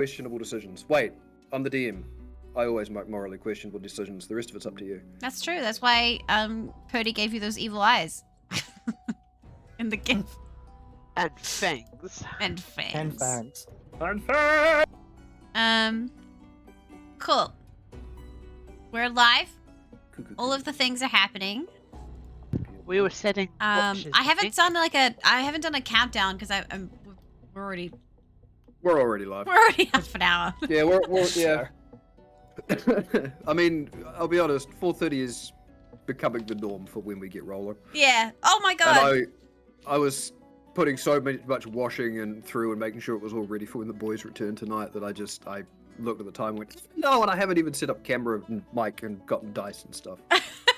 questionable decisions. Wait, I'm the DM. I always make morally questionable decisions. The rest of it's up to you. That's true. That's why Purdy gave you those evil eyes. In the gift. And fangs. And fangs. And fangs. And fangs! Cool. We're live. All of the things are happening. We were setting watches, I haven't done a countdown because we're already live. We're already half an hour. Yeah, we're yeah. I mean, I'll be honest. 4:30 is becoming the norm for when we get rolling. Yeah. Oh my god. And I was putting so much washing and through and making sure it was all ready for when the boys return tonight that I looked at the time and went, no, and I haven't even set up camera and mic and gotten dice and stuff.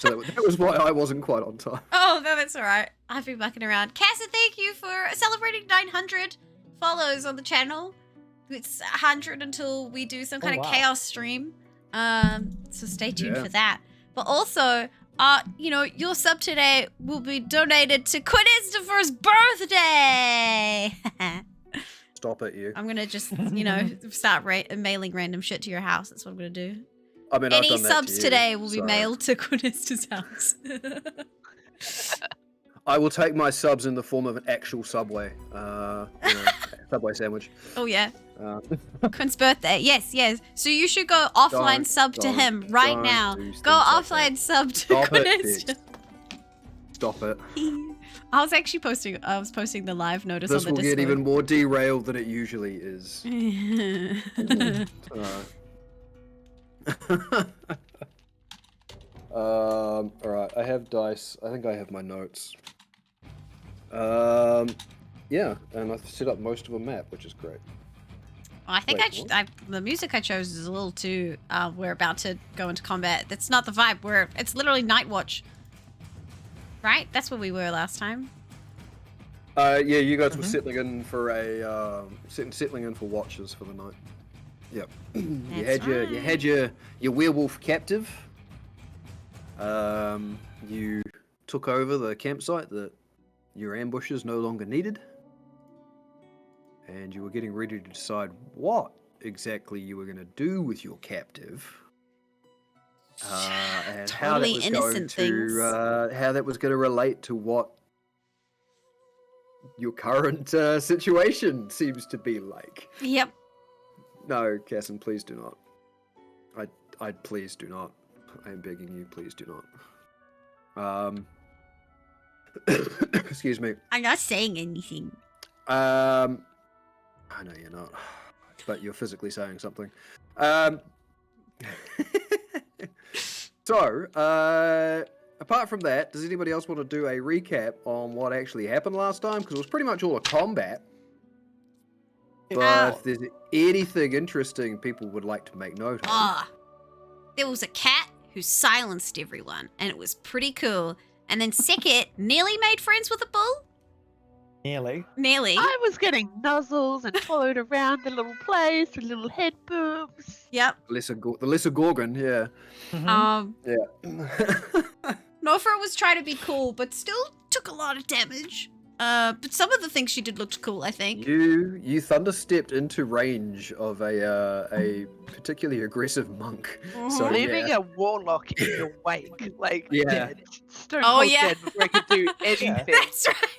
So that was why I wasn't quite on time. Oh, no, that's all right. I've been mucking around. Casa, thank you for celebrating 900 follows on the channel. It's 100 until we do some kind of chaos stream. So stay tuned for that. But also, your sub today will be donated to Quinesta for his birthday. Stop it, you. I'm gonna just, start mailing random shit to your house. That's what I'm gonna do. I mean, any subs today will be mailed to Quinesta's house. I will take my subs in the form of an actual Subway, Subway sandwich. Oh yeah. Quinn's birthday. Yes. So you should go offline sub to him right now. Go offline sub to Quinesta. Stop it. I was actually posting the live notice on the Discord. This will get even more derailed than it usually is. Alright, I have dice. I think I have my notes. Yeah, and I've set up most of a map, which is great. Well, I think the music I chose is a little too, we're about to go into combat. That's not the vibe. It's literally Night Watch. Right? That's where we were last time. Yeah, you guys were settling in for settling in for watches for the night. Yep. You had your werewolf captive. You took over the campsite that your ambushes no longer needed. And you were getting ready to decide what exactly you were going to do with your captive. And totally innocent things. How that was going to relate to what your current situation seems to be like. Yep. No, Casson, please do not. I please do not. I am begging you, please do not. Excuse me. I'm not saying anything. I know you're not, but you're physically saying something. So, apart from that, does anybody else want to do a recap on what actually happened last time? Because it was pretty much all a combat. But if there's anything interesting people would like to make note of. There was a cat who silenced everyone, and it was pretty cool. And then Sekit nearly made friends with a bull. Nearly. I was getting nuzzles and followed around the little place with little head boobs. Yep. The lesser Gorgon, yeah. Mm-hmm. Yeah. Nofra was trying to be cool, but still took a lot of damage. But some of the things she did looked cool, I think. You thunderstepped into range of a particularly aggressive monk. Mm-hmm. So, leaving a warlock in your wake, dead. Stone dead before I could do anything. That's right.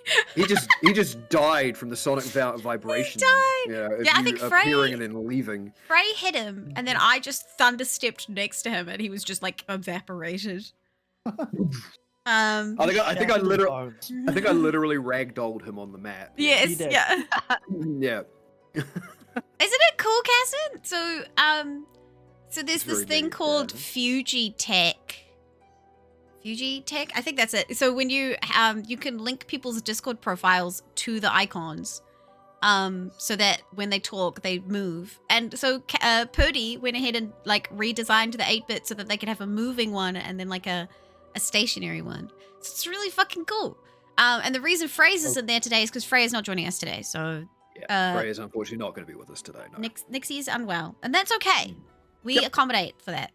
He just died from the sonic vibration. He died. Yeah, I think Frey appearing and then leaving. Frey hit him, and then I just thunderstepped next to him, and he was just like evaporated. I think I literally ragdolled him on the mat. Yes, yeah. Yeah. Isn't it cool, Casson? So there's this thing called Fugitech. Fugitech? I think that's it. So when you can link people's Discord profiles to the icons, so that when they talk, they move. And so Purdy went ahead and redesigned the 8-bit so that they could have a moving one and then a stationary one. So it's really fucking cool. And the reason Fraze isn't there today is because Frey is not joining us today. So Frey is unfortunately not going to be with us today. No. Nixie is unwell, and that's okay. We accommodate for that,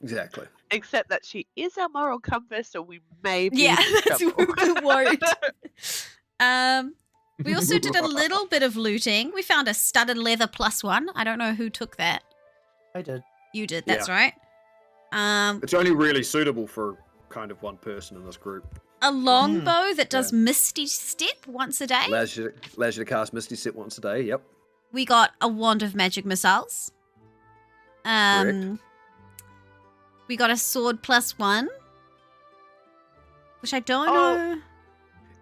Exactly. Except that she is our moral compass, so we may be that's trouble. worried. We also did a little bit of looting. We found a studded leather +1. I don't know who took that. I did. You did, that's right. It's only really suitable for kind of one person in this group. A longbow that does Misty Step once a day. Allows you to cast Misty Step once a day, yep. We got a wand of magic missiles. Correct. We got a sword +1. Which I don't know.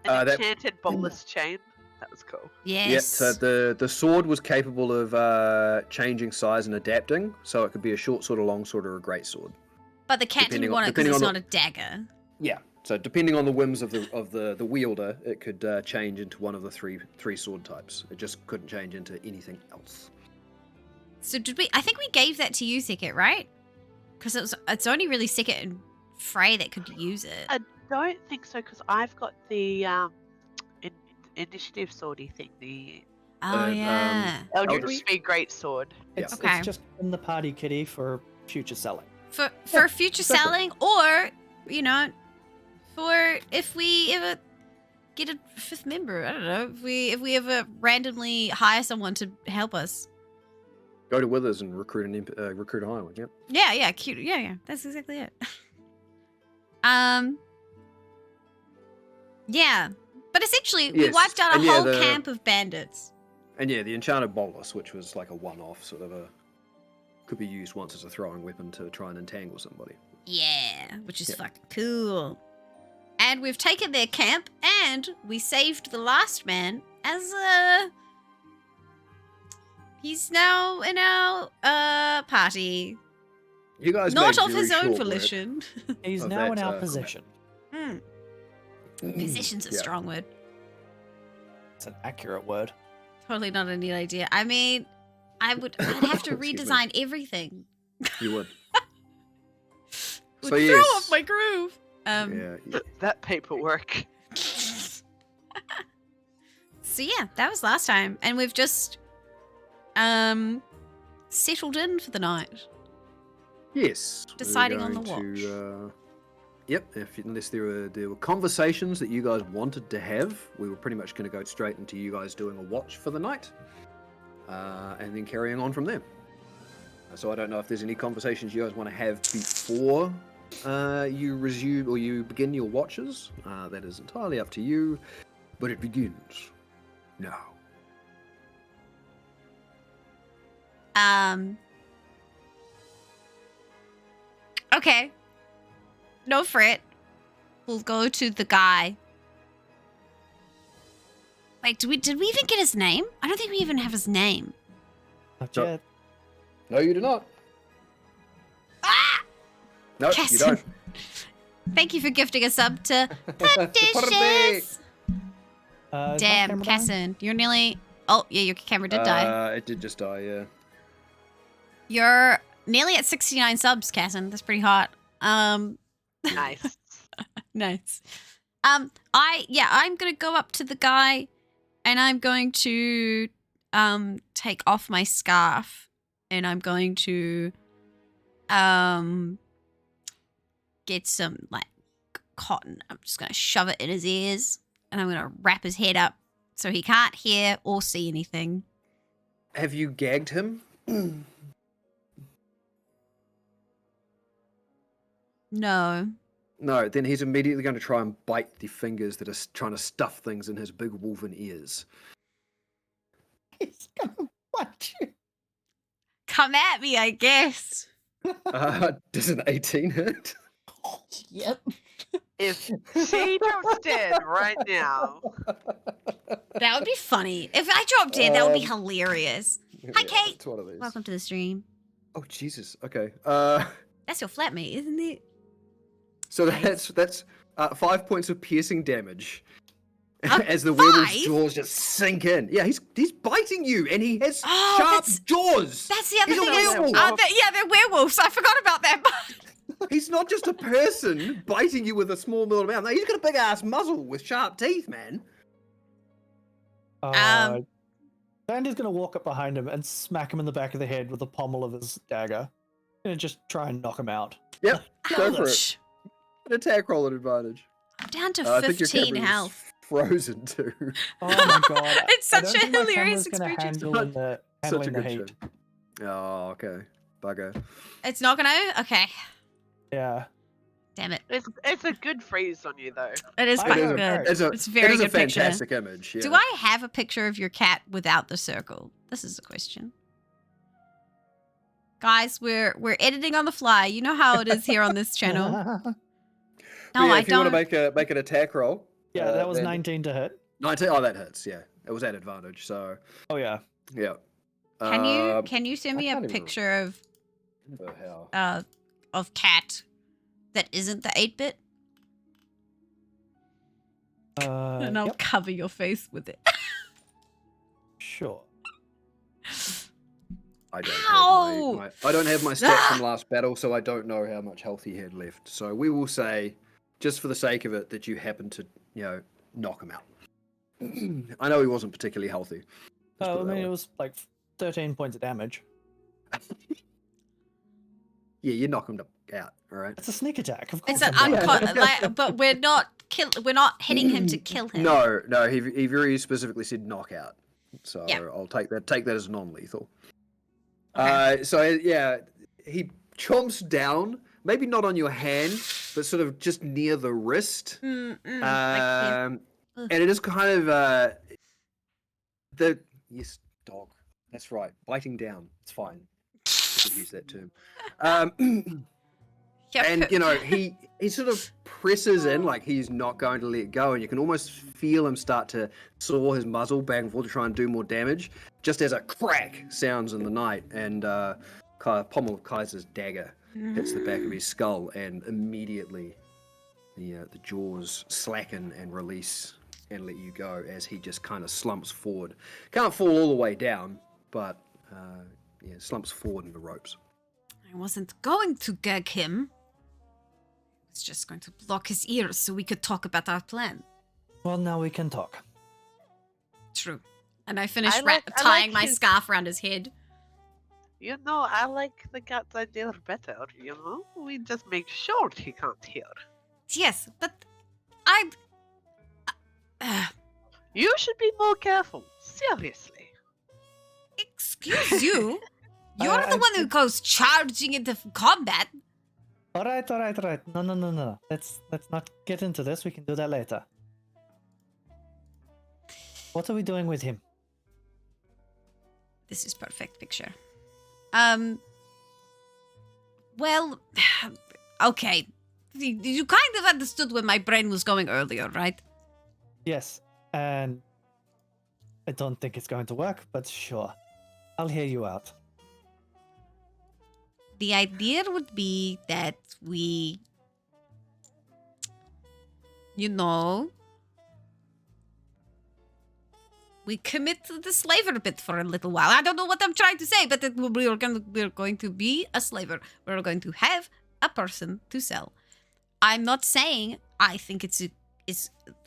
An enchanted bolus chain. That was cool. Yes. Yep, so the sword was capable of changing size and adapting, so it could be a short sword, a long sword, or a great sword. But the cat didn't want it because it's not a dagger. Yeah. So depending on the whims of the wielder, it could change into one of the three sword types. It just couldn't change into anything else. So did we? I think we gave that to you, Sekit, right? Because it's only really Sekit and Frey that could use it. I don't think so, because I've got the initiative swordy thing. The Eldritch Speed great sword. It's Okay. just in the party kitty for future selling. For future selling, or for if we ever get a 5th member. I don't know, if we ever randomly hire someone to help us. Go to Withers and recruit a high one. Yep. Yeah, cute. Yeah, that's exactly it. Yeah, but essentially we wiped out a whole camp of bandits. And yeah, the enchanted bolus, which was like a one-off sort of could be used once as a throwing weapon to try and entangle somebody. Yeah, which is fucking cool. And we've taken their camp, and we saved the last man as he's now in our party. You guys not made of very his own short volition. He's now in our possession. Possession's a strong word. It's an accurate word. Totally not a neat idea. I mean, I'd have to Excuse me. redesign everything. You would. Would So, throw yes. off my groove. Yeah. That paperwork. So yeah, that was last time, and we've just settled in for the night. Yes. Deciding we're on the going to, yep. Unless there were conversations that you guys wanted to have, we were pretty much going to go straight into you guys doing a watch for the night, and then carrying on from there. So I don't know if there's any conversations you guys want to have before you resume or you begin your watches. That is entirely up to you, but it begins now. Okay. No fret. We'll go to the guy. Wait, did we even get his name? I don't think we even have his name. Not No. yet. No, you do not. Ah! No, you Casson. don't. Thank you for gifting a sub to Party. Dishes. Is my Damn, camera down? Casson, you're nearly. Oh yeah, your camera did die. It did just die. Yeah. You're nearly at 69 subs, Casson. That's pretty hot. Nice. Nice. I'm gonna go up to the guy, and I'm going to take off my scarf, and I'm going to get some like cotton. I'm just gonna shove it in his ears, and I'm gonna wrap his head up so he can't hear or see anything. Have you gagged him? No. No, then he's immediately going to try and bite the fingers that are trying to stuff things in his big wolven ears. He's gonna watch you. Come at me, I guess. Does an 18 hit? Yep. If she drops dead right now, That would be funny. If I dropped dead, that would be hilarious. Hi, Yeah, Kate. it's one of these. Welcome to the stream. Oh, Jesus. Okay. That's your flatmate, isn't it? So that's 5 points of piercing damage. Five? As the werewolf's jaws just sink in. Yeah, he's biting you, and he has sharp jaws. That's the other He's a thing. werewolf. They're werewolves. I forgot about that. He's not just a person biting you with a small little mouth. No, he's got a big ass muzzle with sharp teeth, man. Sandy's gonna walk up behind him and smack him in the back of the head with the pommel of his dagger. Gonna just try and knock him out. Yep, go for it. Ouch. An attack roll at advantage. I'm down to I think your 15 camera is health. frozen too. Oh my god! It's I such don't a think my hilarious camera's gonna expression. handle Such a the good heat. show. Oh, okay. Bugger. It's not gonna. Okay. Yeah. Damn it. It's a good freeze on you though. It is I quite know. good. It's a very good picture. fantastic image. Yeah. Do I have a picture of your cat without the circle? This is the question. Guys, we're editing on the fly. You know how it is here on this channel. No, yeah, I if you don't. want to make an attack roll. Yeah, that was then 19 to hit. 19. Oh, that hits. Yeah, it was at advantage. So Oh yeah. yeah. Can you send me a can't even picture of remember how. cat that isn't the 8-bit? And I'll Yep, cover your face with it. sure. I Ow! don't have my stats from last battle, so I don't know how much health he had left. So we will say, just for the sake of it, that you happened to, knock him out. I know he wasn't particularly healthy. Let's put I it that mean, way. it was like 13 points of damage. Yeah, you knock him out. All right. It's a sneak attack, of course. It's an but we're not hitting him to kill him. No, he very specifically said knockout. So Yeah. I'll take that as non-lethal. Okay. So yeah, he chomps down, maybe not on your hand, but sort of just near the wrist. Like him. And it is kind of yes, dog. That's right, biting down. It's fine. I could use that term. Yeah, And he sort of presses in like he's not going to let go, and you can almost feel him start to saw his muzzle back and forth to try and do more damage. Just as a crack sounds in the night, and pommel of Kaiser's dagger hits the back of his skull, and immediately the jaws slacken and release and let you go as he just kind of slumps forward. Can't fall all the way down, but slumps forward in the ropes. I wasn't going to gag him. I was just going to block his ears so we could talk about our plan. Well, now we can talk. True. And I finished I like tying my his- scarf around his head. I like the cat's idea better. We just make sure he can't hear. Yes, but You should be more careful. Seriously. excuse you. You're the one who goes charging into combat. All right. No. Let's not get into this. We can do that later. What are we doing with him? This is perfect picture. Well, okay. You kind of understood where my brain was going earlier, right? Yes, and I don't think it's going to work, but sure. I'll hear you out. The idea would be that we, we commit to the slaver bit for a little while. I don't know what I'm trying to say, but that we're going to be a slaver. We're going to have a person to sell. I'm not saying I think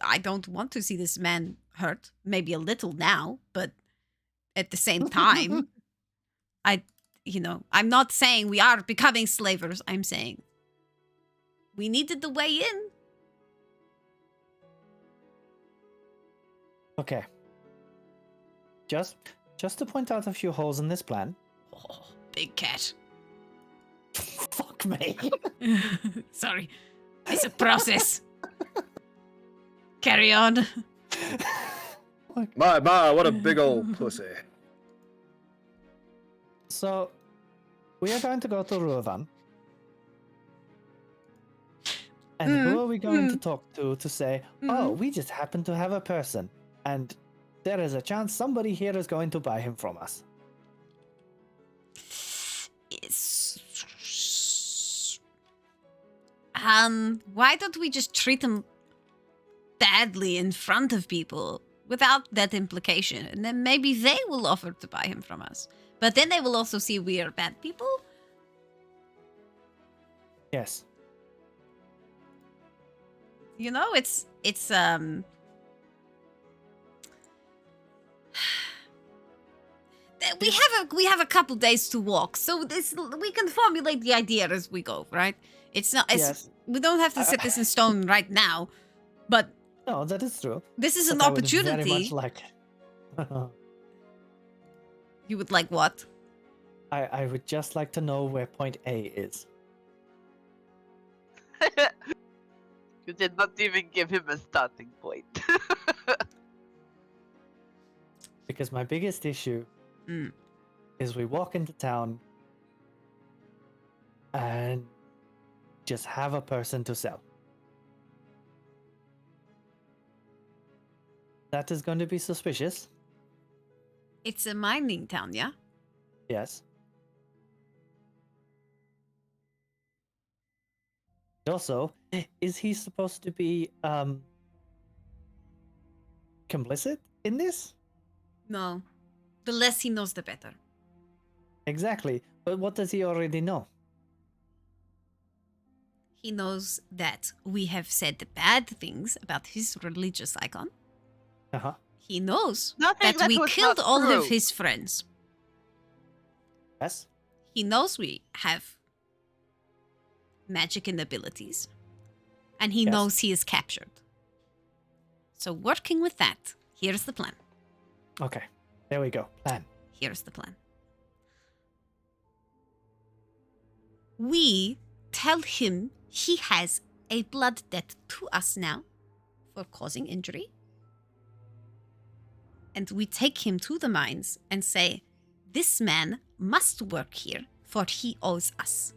I don't want to see this man hurt. Maybe a little now, but at the same time, I'm not saying we are becoming slavers. I'm saying we needed the way in. Okay. Just to point out a few holes in this plan. Oh, big cat. Fuck me. Sorry. It's a process. Carry on. My, what a big old pussy. So, we are going to go to Ruavant. And who are we going to talk to say, oh, we just happen to have a person, and there is a chance somebody here is going to buy him from us. Why don't we just treat him badly in front of people without that implication, and then maybe they will offer to buy him from us. But then they will also see we are bad people. Yes. It's we have a couple days to walk, so we can formulate the idea as we go, right? It's not Yes. we don't have to set this in stone right now, but No, that is true. This is an But I would very opportunity. much like. You would like what? I would just like to know where point A is. You did not even give him a starting point. Because my biggest issue is we walk into town and just have a person to sell. That is going to be suspicious. It's a mining town, yeah? Yes. Also, is he supposed to be complicit in this? No. The less he knows, the better. Exactly. But what does he already know? He knows that we have said bad things about his religious icon. Uh-huh. He knows Nothing that we was killed not all true. of his friends. Yes. He knows we have magic and abilities. And he Yes. knows he is captured. So working with that, here's the plan. Okay. There we go. Plan. Here's the plan. We tell him he has a blood debt to us now for causing injury. And we take him to the mines and say, this man must work here, for he owes us.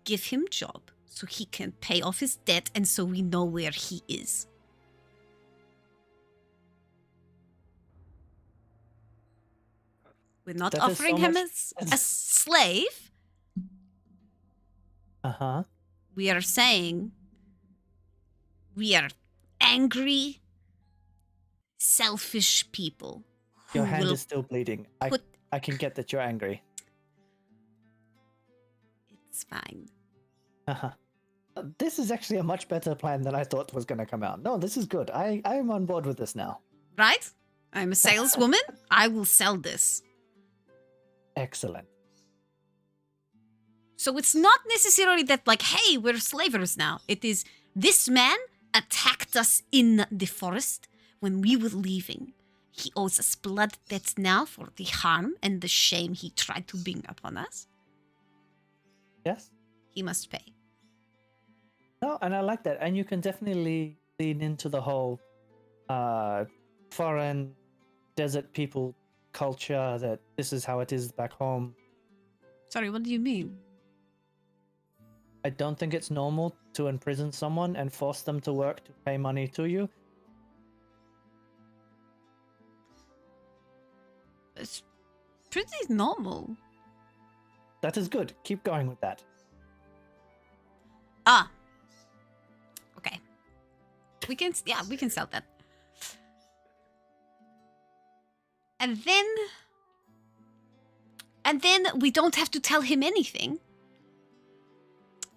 Give him job so he can pay off his debt and so we know where he is. We're not That is offering so him much- as a slave. Uh-huh. We are saying we are angry, selfish people who Your hand will is still bleeding. put... I can get that you're angry. It's fine. Uh-huh. This is actually a much better plan than I thought was going to come out. No, this is good. I am on board with this now. Right? I'm a saleswoman. I will sell this. Excellent. So it's not necessarily that, like, hey, we're slavers now. It is, this man attacked us in the forest when we were leaving. He owes us blood debts now for the harm and the shame he tried to bring upon us. Yes? He must pay. No, and I like that. And you can definitely lean into the whole foreign desert people culture, that this is how it is back home. Sorry, what do you mean? I don't think it's normal to imprison someone and force them to work to pay money to you. It's pretty normal. That is good. Keep going with that. Ah. Okay. We can sell that. And then we don't have to tell him anything.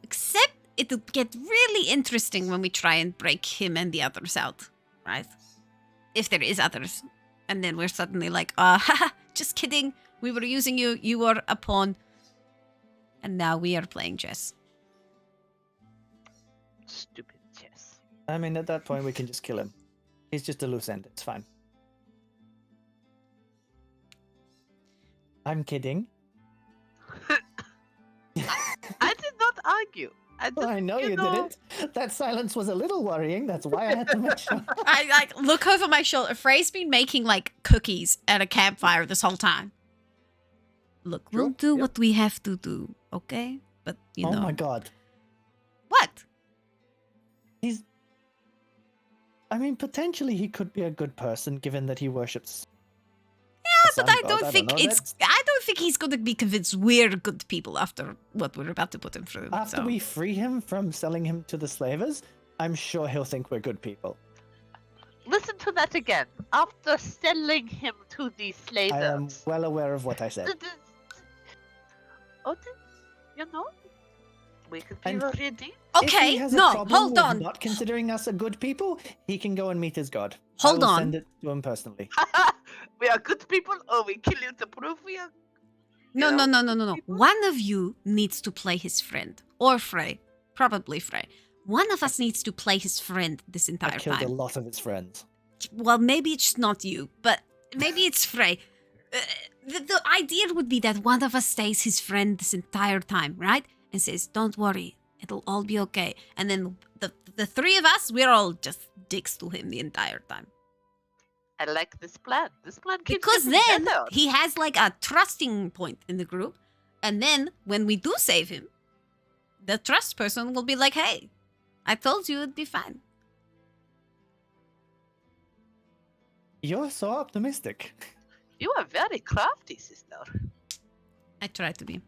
Except it'll get really interesting when we try and break him and the others out, right? If there is others. And then we're suddenly like, haha, just kidding. We were using you. You were a pawn. And now we are playing chess. Stupid chess. I mean, at that point, we can just kill him. He's just a loose end. It's fine. I'm kidding. I did not argue. I know you didn't. That silence was a little worrying. That's why I had to mention. I like look over my shoulder. Frey's been making like cookies at a campfire this whole time. Look, we'll do what we have to do, okay? But you know. Oh my god. What? I mean, potentially he could be a good person, given that he worships. Yeah, but I God, don't think know. I don't think he's going to be convinced we're good people after what we're about to put him through. After we free him from selling him to the slavers, I'm sure he'll think we're good people. Listen to that again. After selling him to the slavers. I am well aware of what I said. You know, we could be And- ready. If Okay, he has a no, problem hold with on. not considering us a good people, he can go and meet his god. Hold I will on. Send it to him personally. We are good people, or we kill you to prove we are. No. know, One of you needs to play his friend. Or Frey. Probably Frey. one of us needs to play his friend this I entire killed a time. lot of its friends. Well, maybe it's not you, but maybe it's Frey. The idea would be that one of us stays his friend this entire time, right? And says, "Don't worry, it'll all be okay." And then the three of us, we're all just dicks to him the entire time. I like this plan. This plan keeps Because getting then better. he has like a trusting point in the group. And then when we do save him, the trust person will be like, "Hey, I told you it'd be fine." You're so optimistic. You are very crafty, sister. I try to be.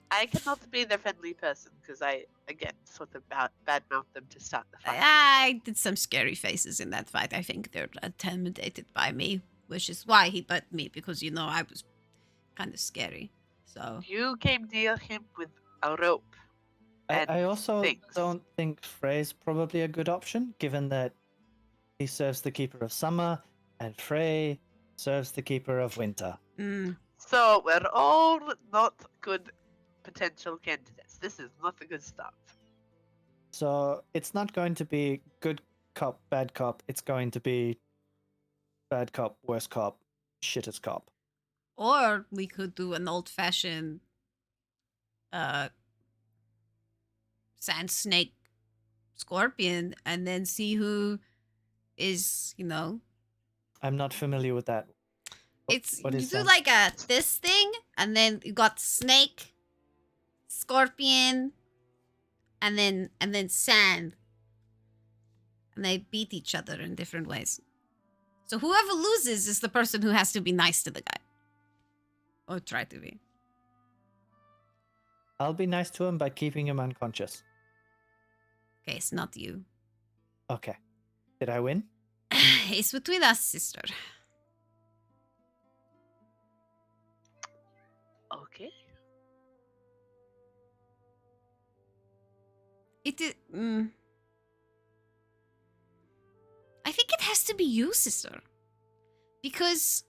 I cannot be the friendly person because I, again, sort of badmouth them to start the fight. I did some scary faces in that fight. I think they're intimidated by me, which is why he bit me, because, you know, I was kind of scary. So You came near him with a rope. I also things. don't think Frey's probably a good option, given that he serves the Keeper of Summer, and Frey serves the Keeper of Winter. So we're all not good potential candidates. This is not a good start. So it's not going to be good cop, bad cop. It's going to be bad cop, worst cop, shittest cop. Or we could do an old-fashioned sand snake scorpion and then see who is, you know. I'm not familiar with that. It's what you is do that? like this thing, and then you got snake, scorpion, and then sand. And they beat each other in different ways. So whoever loses is the person who has to be nice to the guy. Or try to be. I'll be nice to him by keeping him unconscious. Okay, it's not you. Okay. Did I win? It's between us, sister. Okay. It is. I think it has to be you, sister. Because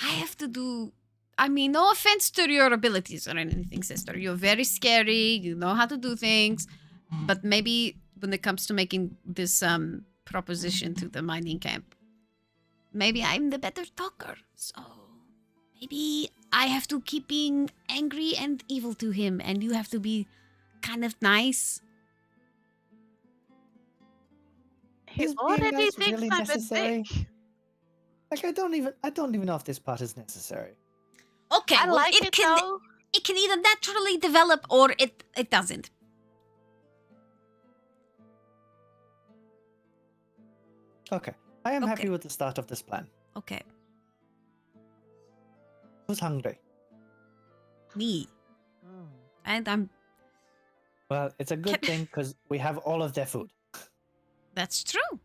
I have to do. I mean, no offense to your abilities or anything, sister. You're very scary. You know how to do things. But maybe when it comes to making this proposition to the mining camp, maybe I'm the better talker. So maybe I have to keep being angry and evil to him, and you have to be kind of nice. He Is being already nice thinks really I'm necessary? a dick. Like I don't even know if this part is necessary. Okay, I well, like it though. it can either naturally develop or it doesn't. Okay. I am Okay. happy with the start of this plan. Okay, Who's hungry? me. And I'm. Well, it's a good thing because we have all of their food. That's true.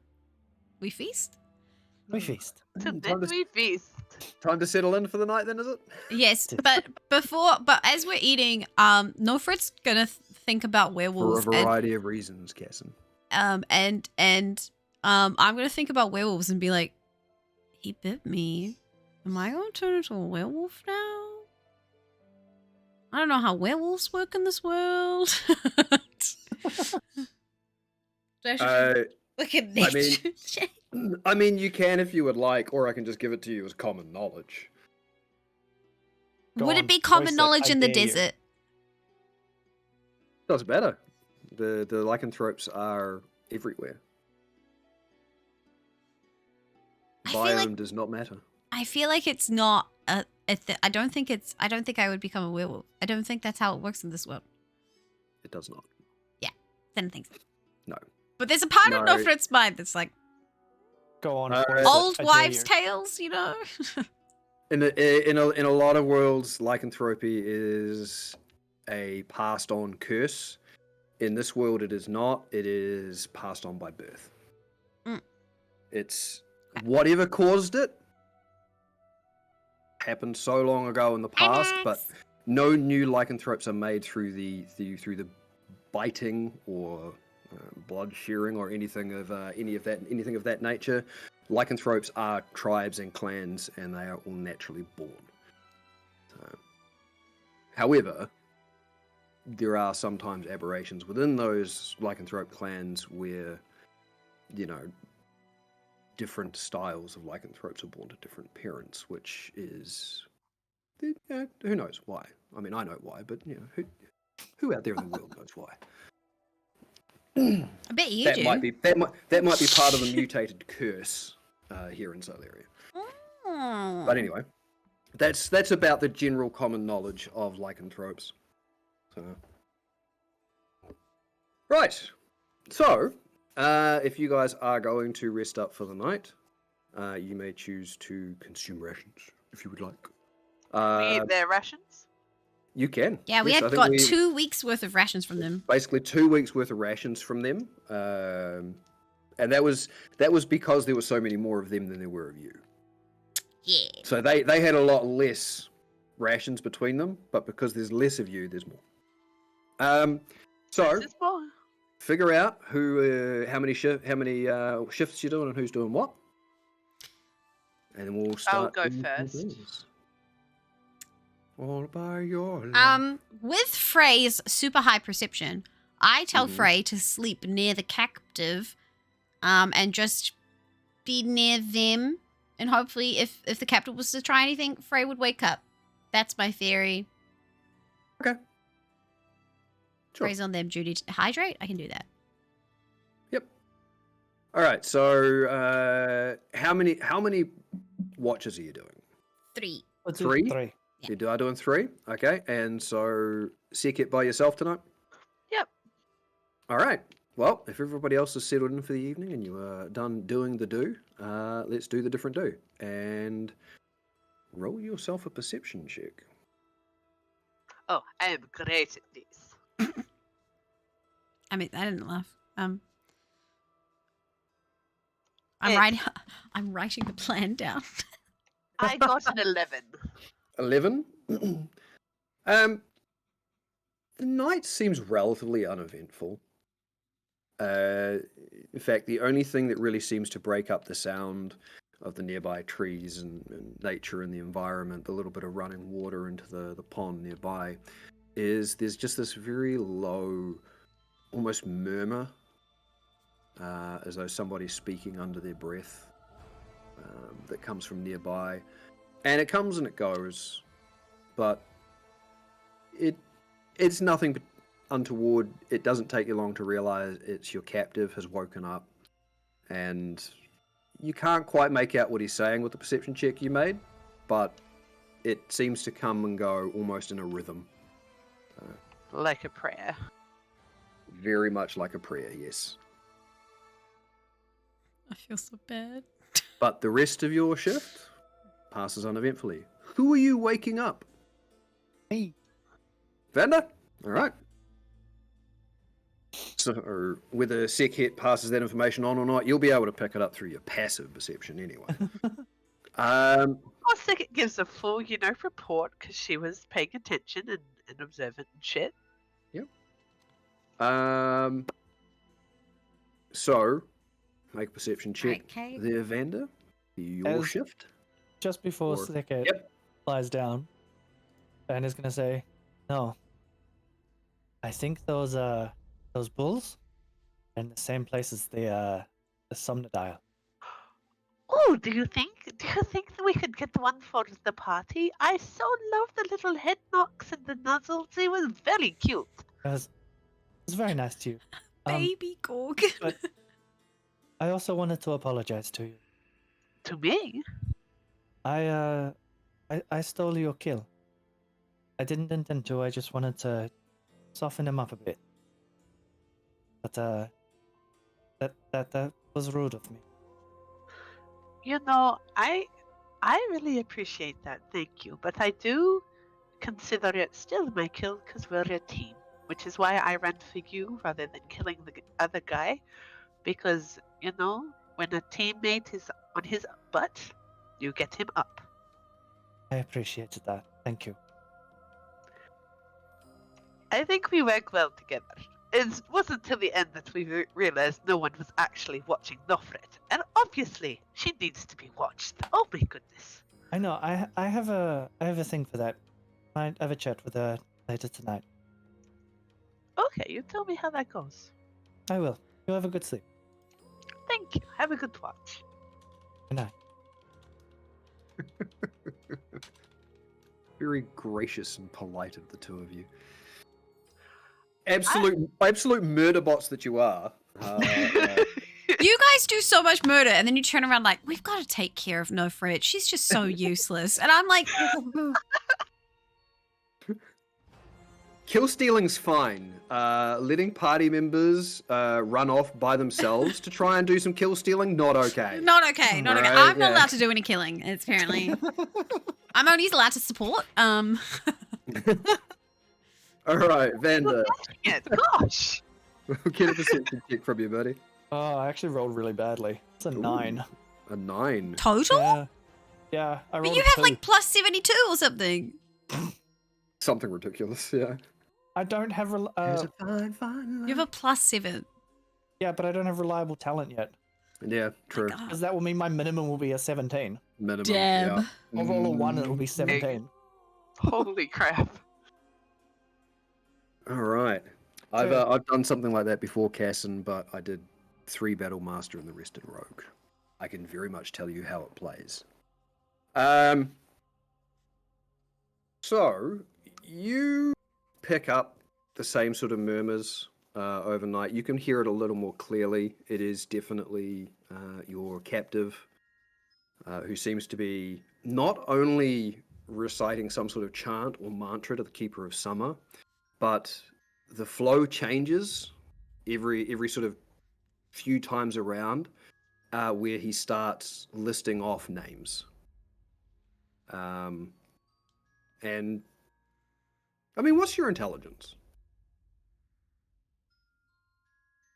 We feast. We feast. Then we feast. Time to settle in for the night, then, is it? Yes, but as we're eating, Nofrit's gonna think about For a werewolves. variety of reasons, Casson. I'm gonna think about werewolves and be like, he bit me. Am I gonna turn into a werewolf now? I don't know how werewolves work in this world. Look at nature. I mean, you can if you would like, or I can just give it to you as common knowledge. Go Would on, it be common voice it, knowledge I in the dare you. desert? Doesn't matter. The lycanthropes are everywhere. I feel Biome like does not matter. I feel like it's not I don't think I would become a werewolf. I don't think that's how it works in this world. It does not. Didn't think so. No. But there's a part of No. Nofrit's mind that's like Go on. Uh, voice it, old I dare wives' you. tales, you know? In a lot of worlds, lycanthropy is a passed on curse. In this world, it is not. It is passed on by birth. Mm. It's whatever caused it happened so long ago in the past, but no new lycanthropes are made through the biting or blood shearing or anything of that nature. Lycanthropes are tribes and clans, and they are all naturally born. So, however, there are sometimes aberrations within those lycanthrope clans where, you know, different styles of lycanthropes are born to different parents, which is, who knows why? I mean, I know why, but you know, who out there in the world knows why? I bet you do. Might be that might be part of the mutated curse here in Syleria. Oh. But anyway, that's about the general common knowledge of lycanthropes. So, right. So, if you guys are going to rest up for the night, you may choose to consume rations if you would like. We eat their rations? You can. Yeah, we Yes, had got 2 weeks worth of rations from them. Basically, 2 weeks worth of rations from them, and that was because there were so many more of them than there were of you. Yeah. So they had a lot less rations between them, but because there's less of you, there's more. So figure out how many shifts you're doing and who's doing what, and then we'll start. I'll go first. All by your life. With Frey's super high perception, I tell Frey to sleep near the captive, and just be near them, and hopefully if the captive was to try anything, Frey would wake up. That's my theory. Okay. Sure. Frey's on them duty to hydrate. I can do that. Yep. All right. So, how many watches are you doing? 3. Three? 3. Yeah. You are doing 3. Okay. And so, Sekit by yourself tonight? Yep. All right. Well, if everybody else is settled in for the evening and you are done doing the do, let's do the different do. And roll yourself a perception check. Oh, I am great at this. I mean, I didn't laugh. I'm writing the plan down. I got an 11. 11? The night seems relatively uneventful. In fact, the only thing that really seems to break up the sound of the nearby trees and nature and the environment, the little bit of running water into the pond nearby, is there's just this very low, almost murmur, as though somebody's speaking under their breath, that comes from nearby. And it comes and it goes, but it's nothing untoward. It doesn't take you long to realize it's your captive has woken up, and you can't quite make out what he's saying with the perception check you made, but it seems to come and go almost in a rhythm. Like a prayer. Very much like a prayer, yes. I feel so bad. But the rest of your shift passes uneventfully. Who are you waking up? Me. Vander? All right. So whether Sekhet passes that information on or not, you'll be able to pick it up through your passive perception anyway. Of course, it gives a full, report because she was paying attention and observant and shit. Yep. So, make a perception check Okay. there, Vander. Your shift. Just before Sekhet lies down, Ben is going to say, no, I think those bulls are in the same place as the Somnodile. Oh, do you think that we could get one for the party? I so love the little head knocks and the nuzzles. It was very cute. It was very nice to you. Baby Gorg. But I also wanted to apologize to you. To me? I stole your kill. I didn't intend to. I just wanted to soften him up a bit. But that was rude of me. I really appreciate that. Thank you. But I do consider it still my kill because we're a team, which is why I ran for you rather than killing the other guy. Because, when a teammate is on his butt, you get him up. I appreciated that. Thank you. I think we work well together. It wasn't till the end that we realized no one was actually watching Nofret. And obviously, she needs to be watched. Oh my goodness. I know. I have a thing for that. I have a chat with her later tonight. Okay, you tell me how that goes. I will. You have a good sleep. Thank you. Have a good watch. Good night. Very gracious and polite of the two of you. Absolute murder bots that you are. You guys do so much murder, and then you turn around like, we've got to take care of No Fret. She's just so useless. And I'm like, Kill stealing's fine. Letting party members run off by themselves to try and do some kill stealing, not okay. not okay, not okay. Right, I'm not yeah. allowed to do any killing, it's apparently. I'm only allowed to support. All right, Vander. Yeah, gosh. We'll get a perception check from you, buddy. Oh, I actually rolled really badly. It's a Ooh. 9. A 9. Total? Yeah, I rolled But you a have 2. like plus 72 or something. Something ridiculous, yeah. I don't have... There's a fine You have a plus 7. yeah, but I don't have reliable talent yet. Yeah, true. God. Because that will mean my minimum will be a 17. Minimum. Damn. Yeah. I'll roll a 1 and it'll be 17. Holy crap. All right. I've done something like that before, Casson, but I did 3 Battle Master and the rest in Rogue. I can very much tell you how it plays. So you pick up the same sort of murmurs overnight. You can hear it a little more clearly. It is definitely your captive, who seems to be not only reciting some sort of chant or mantra to the Keeper of Summer, but the flow changes every sort of few times around, where he starts listing off names. And I mean, what's your intelligence?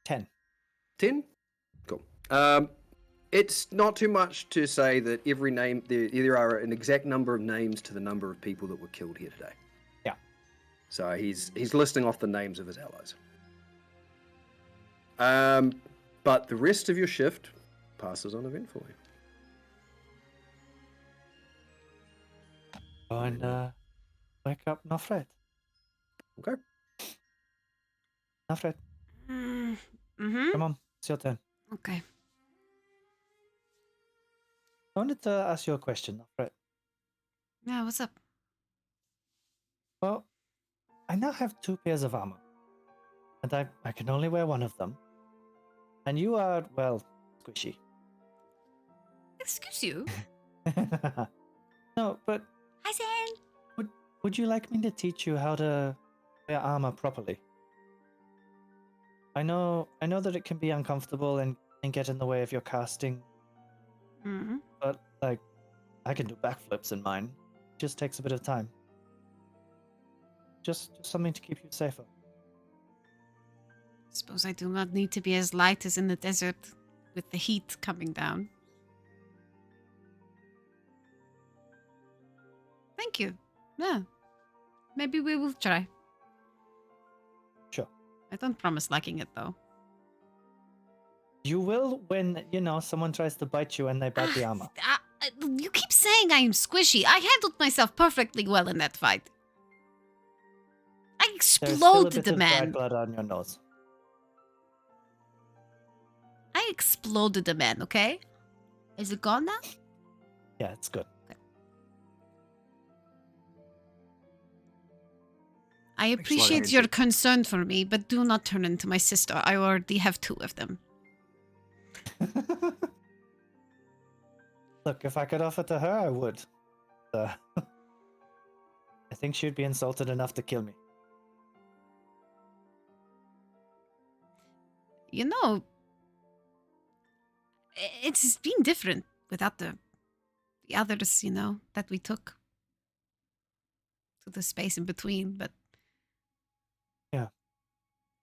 10. 10? Cool. It's not too much to say that every name, there are an exact number of names to the number of people that were killed here today. Yeah. So he's listing off the names of his allies. But the rest of your shift passes uneventfully. Go and wake up Nofred. Okay. Nofred, Mm-hmm. come on. It's your turn. Okay. I wanted to ask you a question, Nofred. Yeah, what's up? Well, I now have 2 pairs of armor. And I can only wear one of them. And you are, well, squishy. Excuse you. No, but Hi, Zan. would you like me to teach you how to wear armor properly? I know that it can be uncomfortable and get in the way of your casting, Mm-hmm. but like I can do backflips in mine. It just takes a bit of time. Just something to keep you safer. Suppose I do not need to be as light as in the desert with the heat coming down. Thank you. Yeah. Maybe we will try. Sure. I don't promise liking it though. You will when, someone tries to bite you and they bite the armor. You keep saying I am squishy. I handled myself perfectly well in that fight. I There's still a exploded bit the of dried man. blood on your nose. I exploded the man, okay? Is it gone now? Yeah, it's good. I Makes a lot of appreciate sense. your concern for me, but do not turn into my sister. I already have 2 of them. Look, if I could offer to her, I would. I think she'd be insulted enough to kill me. You know, it's been different without the others, that we took to the space in between, but Yeah.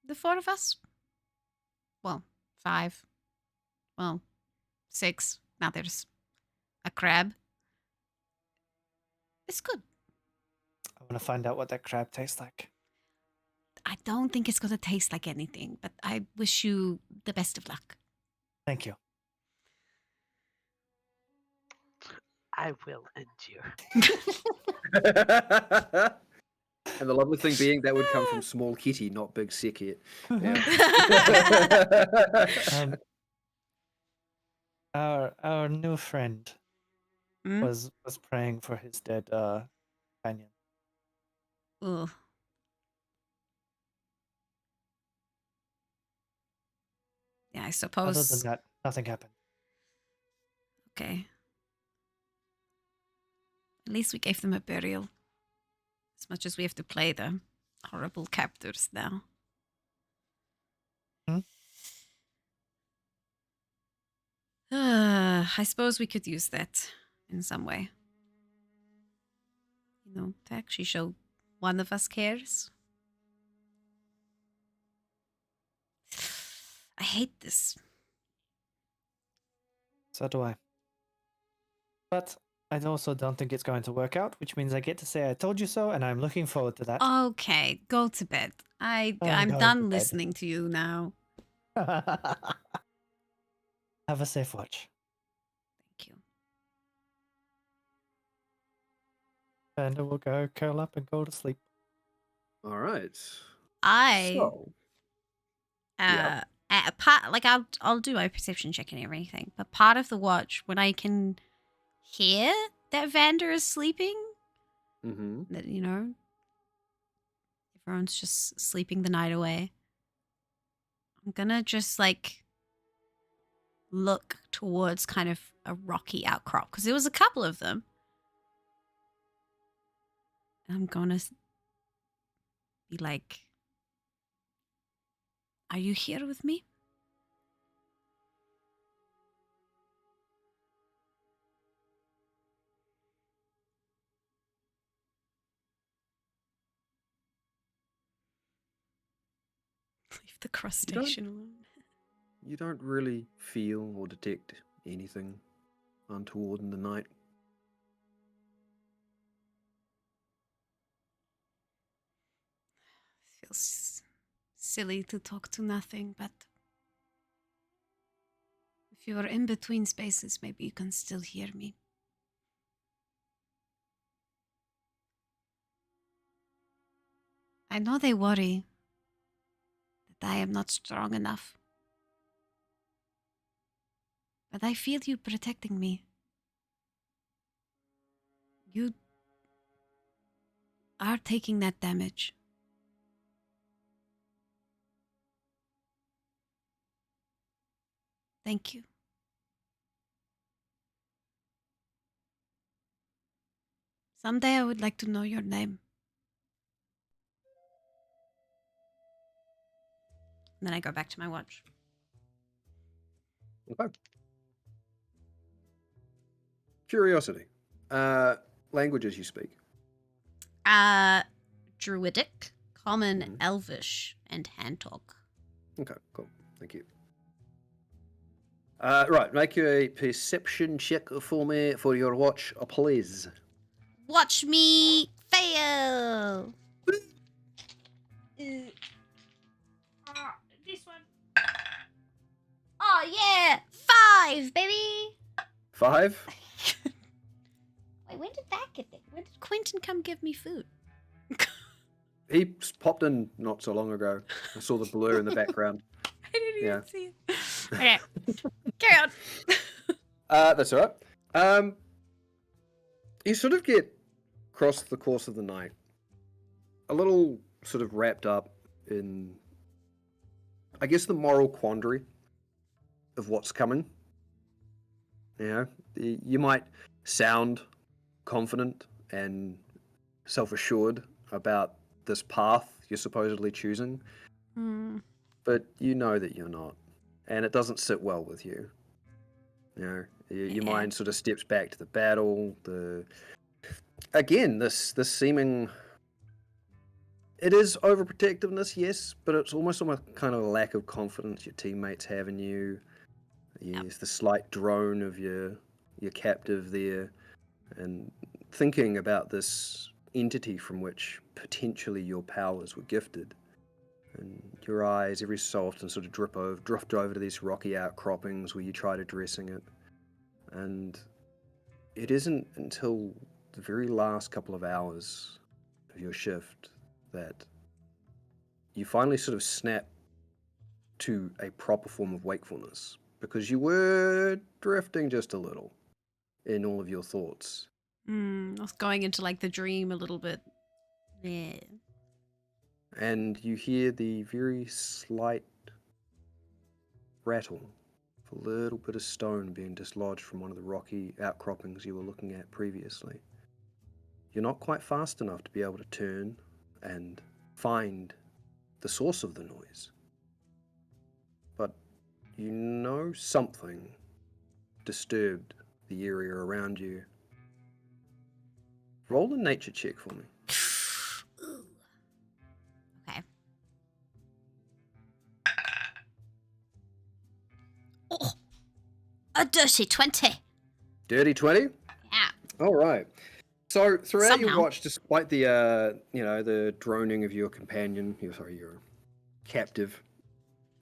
the 4 of us, well, 5, well, 6, now there's a crab. It's good. I want to find out what that crab tastes like. I don't think it's going to taste like anything, but I wish you the best of luck. Thank you. I will endure. And the lovely thing being that would come from small kitty, not big sick. Yeah. um, our new friend Hmm? was praying for his dead companion. Ugh. Yeah, I Other suppose. than that, nothing happened. Okay. At least we gave them a burial. As much as we have to play the horrible captors now. Hmm? I suppose we could use that in some way. You know, to actually show one of us cares. I hate this. So do I. But I also don't think it's going to work out, which means I get to say I told you so, and I'm looking forward to that. Okay, go to bed. I'm I'm going to done bed. listening to you now. Have a safe watch. Thank you. And we'll go curl up and go to sleep. All right. I So, yeah. at a part like I'll do my perception check and everything, but part of the watch when I can hear that Vander is sleeping, Mm-hmm. that you know everyone's just sleeping the night away. I'm gonna just like look towards kind of a rocky outcrop because there was a couple of them. And I'm gonna be like, "Are you here with me?" Leave the crustacean alone. You don't really feel or detect anything untoward in the night. Feels silly to talk to nothing, but if you are in between spaces, maybe you can still hear me. I know they worry that I am not strong enough, but I feel you protecting me. You are taking that damage. Thank you. Someday I would like to know your name. And then I go back to my watch. Okay. Curiosity. Languages you speak. Druidic, Common, Mhm. Elvish, and Hand Talk. Okay, cool. Thank you. Right, make a perception check for me for your watch, please. Watch me fail! This one. Oh yeah! 5, baby! 5. Wait, when did that get there? When did Quentin come give me food? He popped in not so long ago. I saw the blur in the background. I didn't Yeah. even see it. Okay, carry on. That's all right. You sort of get across the course of the night a little sort of wrapped up in, I guess, the moral quandary of what's coming. You know, you might sound confident and self-assured about this path you're supposedly choosing, but you know that you're not, and it doesn't sit well with you. You know, your Yeah. mind sort of steps back to the battle. Again, this seeming, it is overprotectiveness, yes, but it's almost a kind of a lack of confidence your teammates have in you. Yes, the slight drone of your captive there, and thinking about this entity from which potentially your powers were gifted. And your eyes every so often sort of drift over to these rocky outcroppings where you tried addressing it. And it isn't until the very last couple of hours of your shift that you finally sort of snap to a proper form of wakefulness, because you were drifting just a little in all of your thoughts. I was going into like the dream a little bit. Yeah. And you hear the very slight rattle of a little bit of stone being dislodged from one of the rocky outcroppings you were looking at previously. You're not quite fast enough to be able to turn and find the source of the noise. But you know something disturbed the area around you. Roll a nature check for me. Ooh. Okay. Oh, a dirty 20. Dirty 20? Yeah. All right. So throughout your Somehow. watch, despite the the droning of your companion, your captive,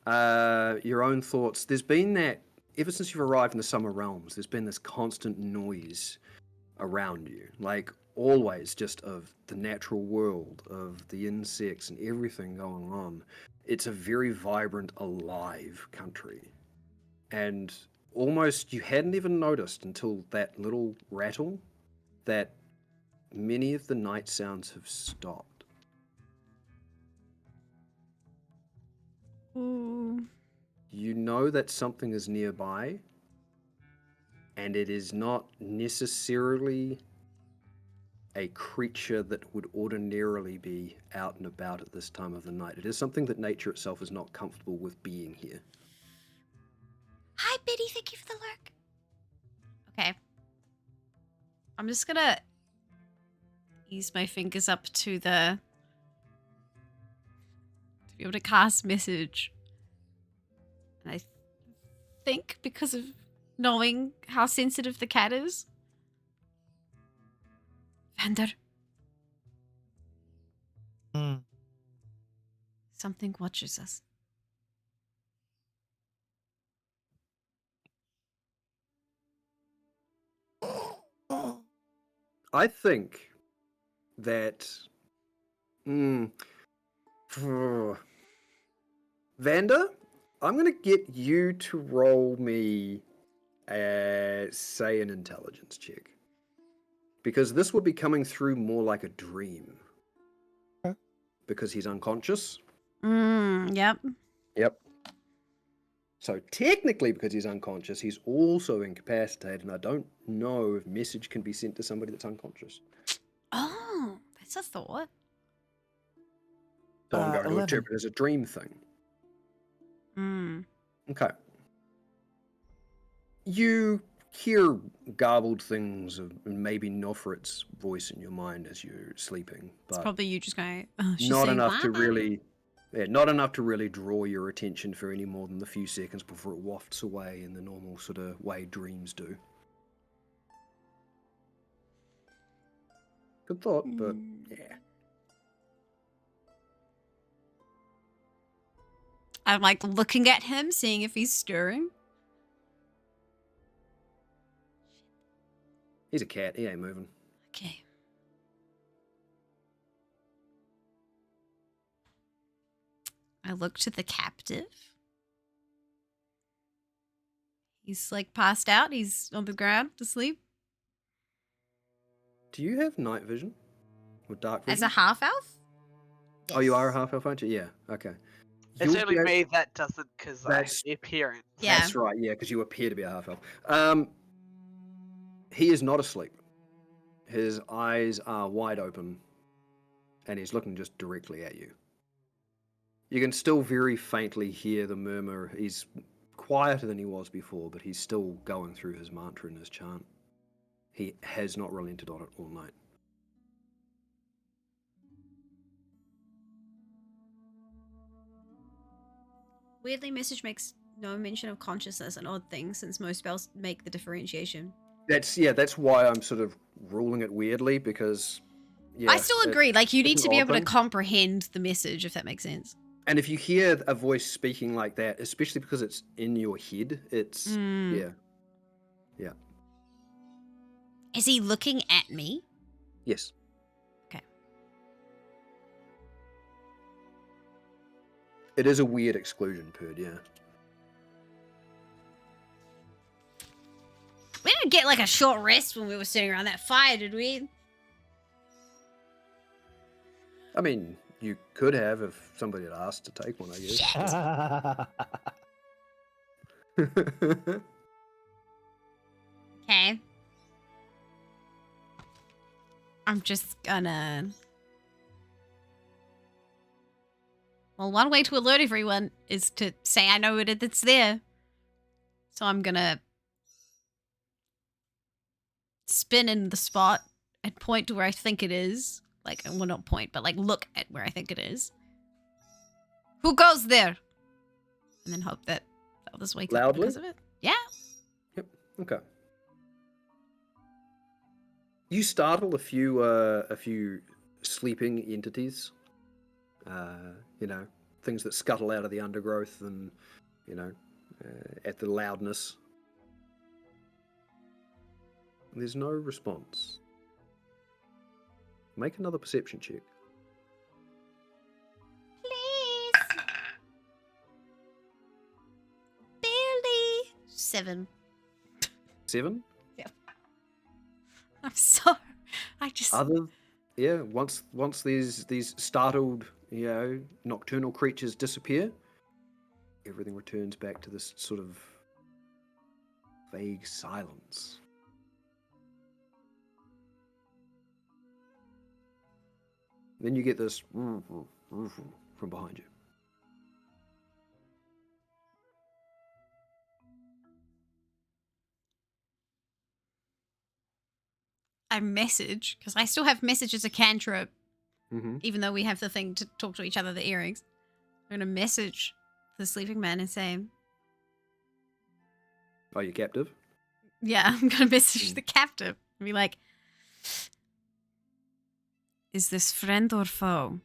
your own thoughts, there's been that ever since you've arrived in the Summer Realms. There's been this constant noise around you, like always, just of the natural world, of the insects and everything going on. It's a very vibrant, alive country, and almost you hadn't even noticed until that little rattle that many of the night sounds have stopped. Ooh. You know that something is nearby, and it is not necessarily a creature that would ordinarily be out and about at this time of the night. It is something that nature itself is not comfortable with being here. Hi, Biddy. Thank you for the lurk. Okay. I'm just gonna ease my fingers up to the... to be able to cast message. And I think because of knowing how sensitive the cat is. Vander, Hmm. something watches us. I think that... Vander, I'm going to get you to roll me, say, an intelligence check. Because this would be coming through more like a dream. Okay. Because he's unconscious. Yep. Yep. So technically, because he's unconscious, he's also incapacitated, and I don't know if message can be sent to somebody that's unconscious. Oh, that's a thought. So I'm going to 11. interpret it as a dream thing. Okay. You hear garbled things of maybe Nofrit's voice in your mind as you're sleeping, It's but probably you just going, oh, she's not saying enough to "Wah." really, not enough to really draw your attention for any more than the few seconds before it wafts away in the normal sort of way dreams do. Good thought, but yeah. I'm like looking at him, seeing if he's stirring. He's a cat, he ain't moving. Okay. I look to the captive. He's like passed out. He's on the ground asleep. Do you have night vision? Or dark vision? As a half elf? Oh, you are a half elf, aren't you? Yeah, okay. It's You'll only be able- me that doesn't because I have That's- the appearance. Yeah. That's right, yeah, because you appear to be a half elf. He is not asleep. His eyes are wide open, and he's looking just directly at you. You can still very faintly hear the murmur. He's quieter than he was before, but he's still going through his mantra and his chant. He has not relented on it all night. Weirdly, message makes no mention of consciousness, an odd thing since most spells make the differentiation. That's why I'm sort of ruling it weirdly, because I still agree. Like, you need it's to an be odd able to thing. comprehend the message, if that makes sense. And if you hear a voice speaking like that, especially because it's in your head, it's yeah. Is he looking at me? Yes. Okay. It is a weird exclusion, Purd, yeah. We didn't get like a short rest when we were sitting around that fire, did we? I mean, you could have if somebody had asked to take one, I guess. Okay. I'm just gonna... Well, one way to alert everyone is to say I know it's there. So I'm gonna spin in the spot and point to where I think it is. Like, well, not point, but like look at where I think it is. Who goes there? And then hope that others wake up Loudly? because of it. Yeah. Yep. Okay. You startle a few sleeping entities. You know, things that scuttle out of the undergrowth and, you know, at the loudness. There's no response. Make another perception check. Please. Barely. 7. 7? I'm sorry. Once these startled, you know, nocturnal creatures disappear, everything returns back to this sort of vague silence. Then you get this from behind you. I message, because I still have message as a cantrip, Mm-hmm. even though we have the thing to talk to each other, the earrings. I'm going to message the sleeping man and say, Oh, you're captive? yeah, I'm going to message the captive and be like, is this friend or foe?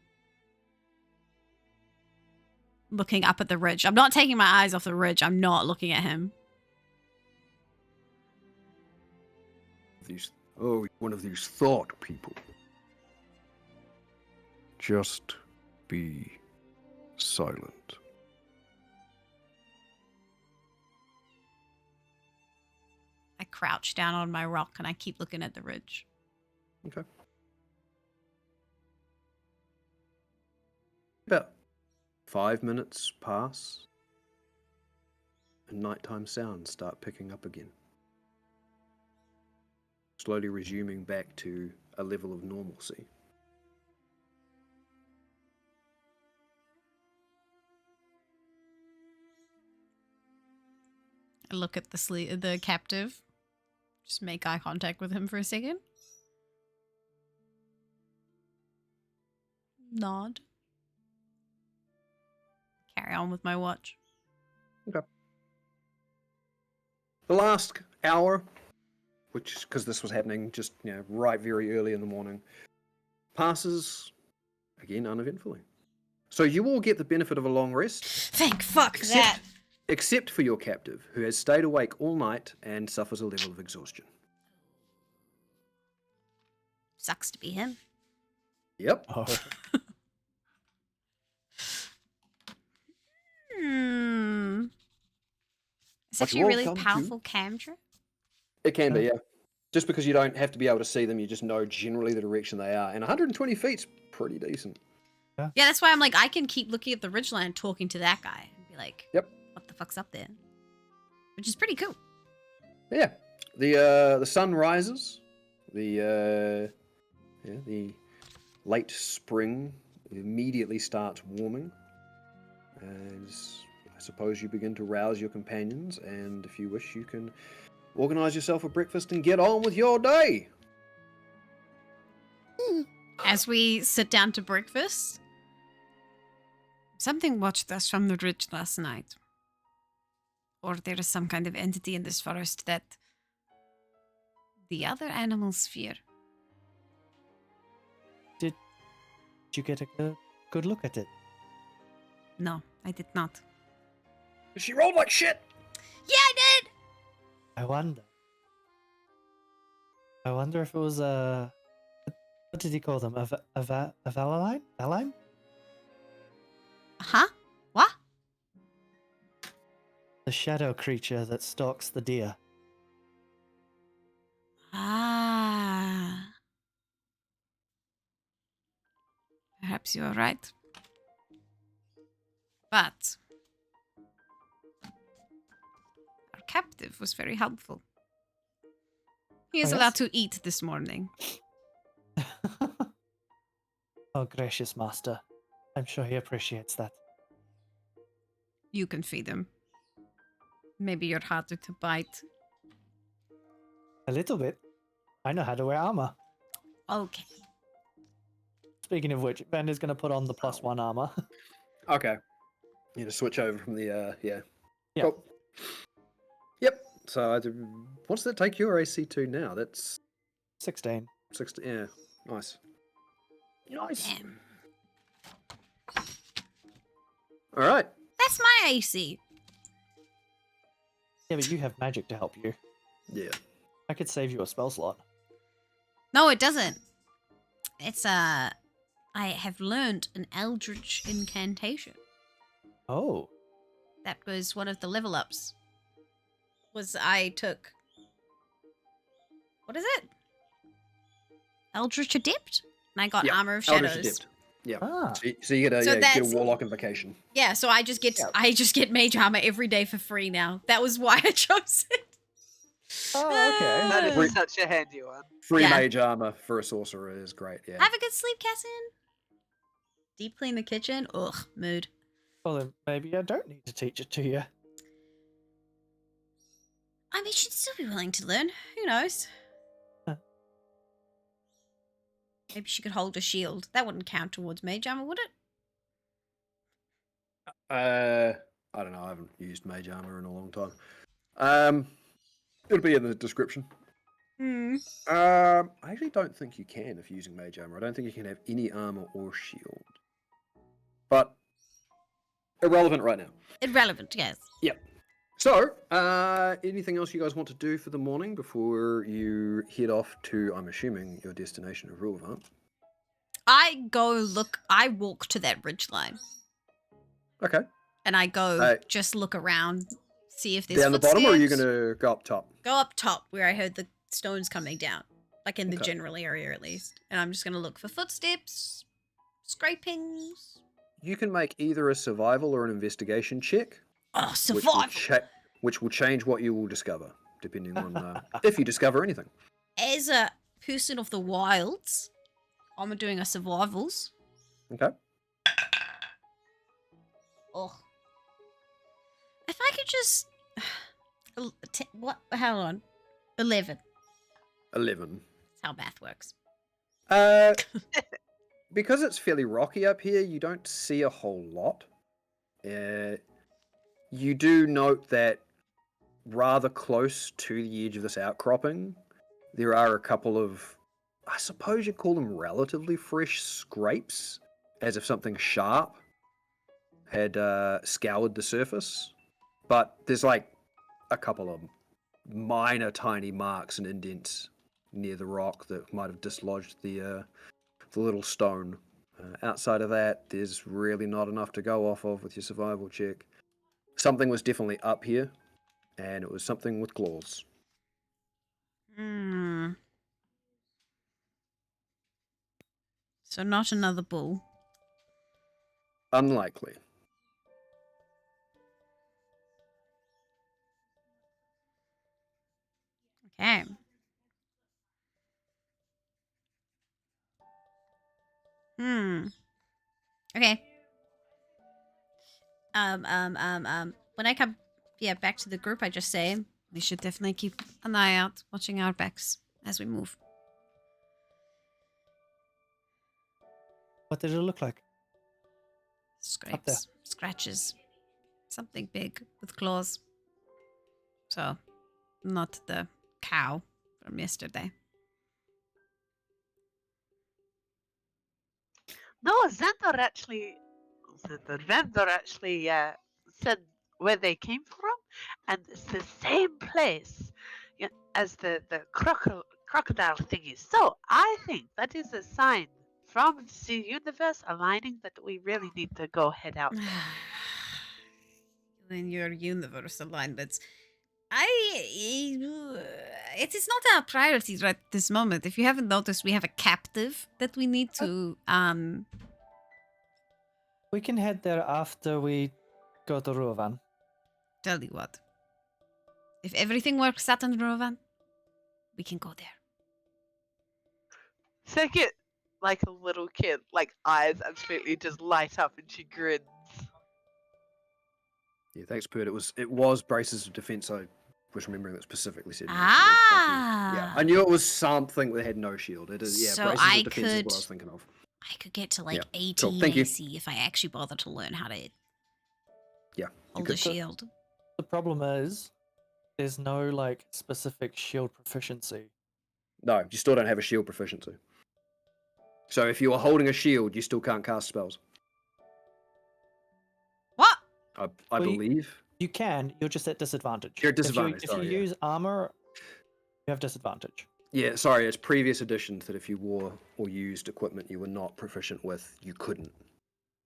Looking up at the ridge. I'm not taking my eyes off the ridge. I'm not looking at him. One of these thought people. Just be silent. I crouch down on my rock and I keep looking at the ridge. Okay. About 5 minutes pass, and nighttime sounds start picking up again. Slowly resuming back to a level of normalcy. I look at the captive. Just make eye contact with him for a second. Nod. Carry on with my watch. Okay. The last hour, which, because this was happening just, you know, right very early in the morning, passes, again, uneventfully. So you all get the benefit of a long rest. Thank fuck that. Except for your captive, who has stayed awake all night and suffers a level of exhaustion. Sucks to be him. Yep. Oh, Is But actually a you're really welcome powerful cantrip? It can be, yeah. Just because you don't have to be able to see them, you just know generally the direction they are. And 120 feet's pretty decent. Yeah, that's why I'm like, I can keep looking at the ridgeline talking to that guy and be like, Yep. what the fuck's up there? Which is pretty cool. Yeah. The sun rises. The late spring immediately starts warming. As I suppose you begin to rouse your companions, and if you wish, you can organize yourself a breakfast and get on with your day. As we sit down to breakfast, something watched us from the ridge last night. Or there is some kind of entity in this forest that the other animals fear. did you get a good look at it? No, I did not. She rolled like shit. Yeah, I did! I wonder if it was a... What did he call them? A Valaline? Valaline? Huh? What? The shadow creature that stalks the deer. Ah. Perhaps you are right. But our captive was very helpful. He is Oh, yes? allowed to eat this morning. Oh, gracious master. I'm sure he appreciates that. You can feed him. Maybe you're harder to bite. A little bit. I know how to wear armor. Okay. Speaking of which, Ben is going to put on the +1 armor. Okay. You know, switch over from the yeah. Yeah. Cool. Yep. So what's that take your AC to now? That's 16. 60. Yeah. Nice. Nice. Damn. All right. That's my AC. Yeah, but you have magic to help you. Yeah. I could save you a spell slot. No, it doesn't. It's I have learned an eldritch incantation. Oh. That was one of the level ups. I took, what is it? Eldritch Adept? And I got Yeah, Armor of Eldritch Shadows. Adept. Yeah. Ah. So you get a, So get a that's- warlock invocation. Yeah, so I just get mage armor every day for free now. That was why I chose it. Oh, okay. That Free- is such a handy one. Free Yeah. mage armor for a sorcerer is great. Yeah. Have a good sleep, Cassin. Deep clean the kitchen. Ugh, mood. Well, then maybe I don't need to teach it to you. I mean, she'd still be willing to learn. Who knows? Huh. Maybe she could hold a shield. That wouldn't count towards mage armor, would it? I don't know. I haven't used mage armor in a long time. It'll be in the description. I actually don't think you can if you're using mage armor. I don't think you can have any armor or shield. But irrelevant right now. Irrelevant, yes. So, anything else you guys want to do for the morning before you head off to, I'm assuming, your destination of Ruavant? I walk to that ridge line Okay. and I go Uh, just look around, see if there's Down the bottom, or are you footsteps. going to go up top? Go up top where I heard the stones coming down, like in the Okay. general area at least. And I'm just going to look for footsteps, scrapings. You can make either a survival or an investigation check. Oh, Which will, survival! which will change what you will discover, depending on if you discover anything. As a person of the wilds, I'm doing a survivals. Okay. Oh. If I could just... what? Hold on. 11. 11. That's how math works. Because it's fairly rocky up here, you don't see a whole lot. You do note that rather close to the edge of this outcropping, there are a couple of, I suppose you'd call them relatively fresh scrapes, as if something sharp had scoured the surface. But there's like a couple of minor tiny marks and indents near the rock that might have dislodged the little stone. Outside of that, there's really not enough to go off of with your survival check. Something was definitely up here, and it was something with claws. Hmm. So not another bull. Unlikely. Okay. Okay. When I come, back to the group, I just say we should definitely keep an eye out, watching our backs as we move. What did it look like? Scrapes, scratches, something big with claws. So, not the cow from yesterday. No, Xandor actually said where they came from, and it's the same place as the crocodile thingy. So I think that is a sign from the universe aligning that we really need to go head out there. in your universe alignments. It is not our priority right this moment. If you haven't noticed, we have a captive that we need to We can head there after we go to Ruavant. tell you what. If everything works out in Ruavant, we can go there. Second, like a little kid, like eyes absolutely just light up and she grins. Yeah, thanks, Pert. It was braces of defense. I was remembering that specifically said. no shield. Yeah, I knew it was something that had no shield. It is, yeah, So braces I of defense is what could- I was thinking of. I could get to like Yeah, 18 cool, thank you. AC if I actually bother to learn how to Yeah, hold could. a shield. The problem is, there's no like specific shield proficiency. No, you still don't have a shield proficiency. So if you are holding a shield, you still can't cast spells. What? I Well, believe. You can, you're just at disadvantage. You're at disadvantage, If sorry, you yeah. use armor, you have disadvantage. Yeah, sorry, it's previous editions that if you wore or used equipment you were not proficient with, you couldn't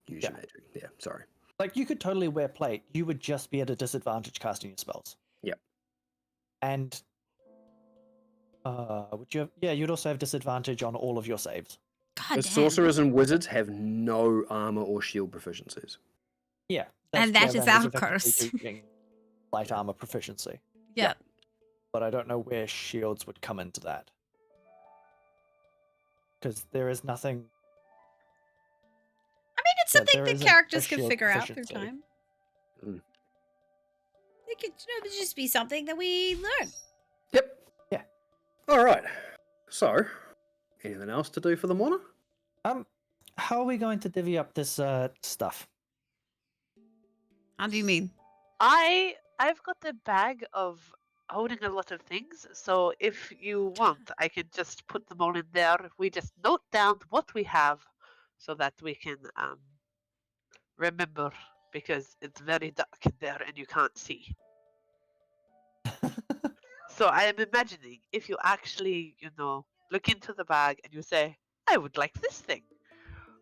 use your Yeah. magic. Yeah, sorry. Like you could totally wear plate, you would just be at a disadvantage casting your spells. Yep. And would you have, yeah, you'd also have disadvantage on all of your saves. God The damn. sorcerers and wizards have no armor or shield proficiencies. Yeah. And that is Ruavant our effectively curse. teaching light armor proficiency. Yeah. But I don't know where shields would come into that. Because there is nothing. I mean, it's Yeah, something there that isn't characters a can shield figure out through proficiency. time. Mm. It could just be something that we learn. Yep. Yeah. All right. So, anything else to do for the morning? How are we going to divvy up this stuff? How do you mean? I've got a bag of holding a lot of things, so if you want, I can just put them all in there. We just note down what we have so that we can remember, because it's very dark in there and you can't see. So I am imagining if you actually, look into the bag and you say, I would like this thing.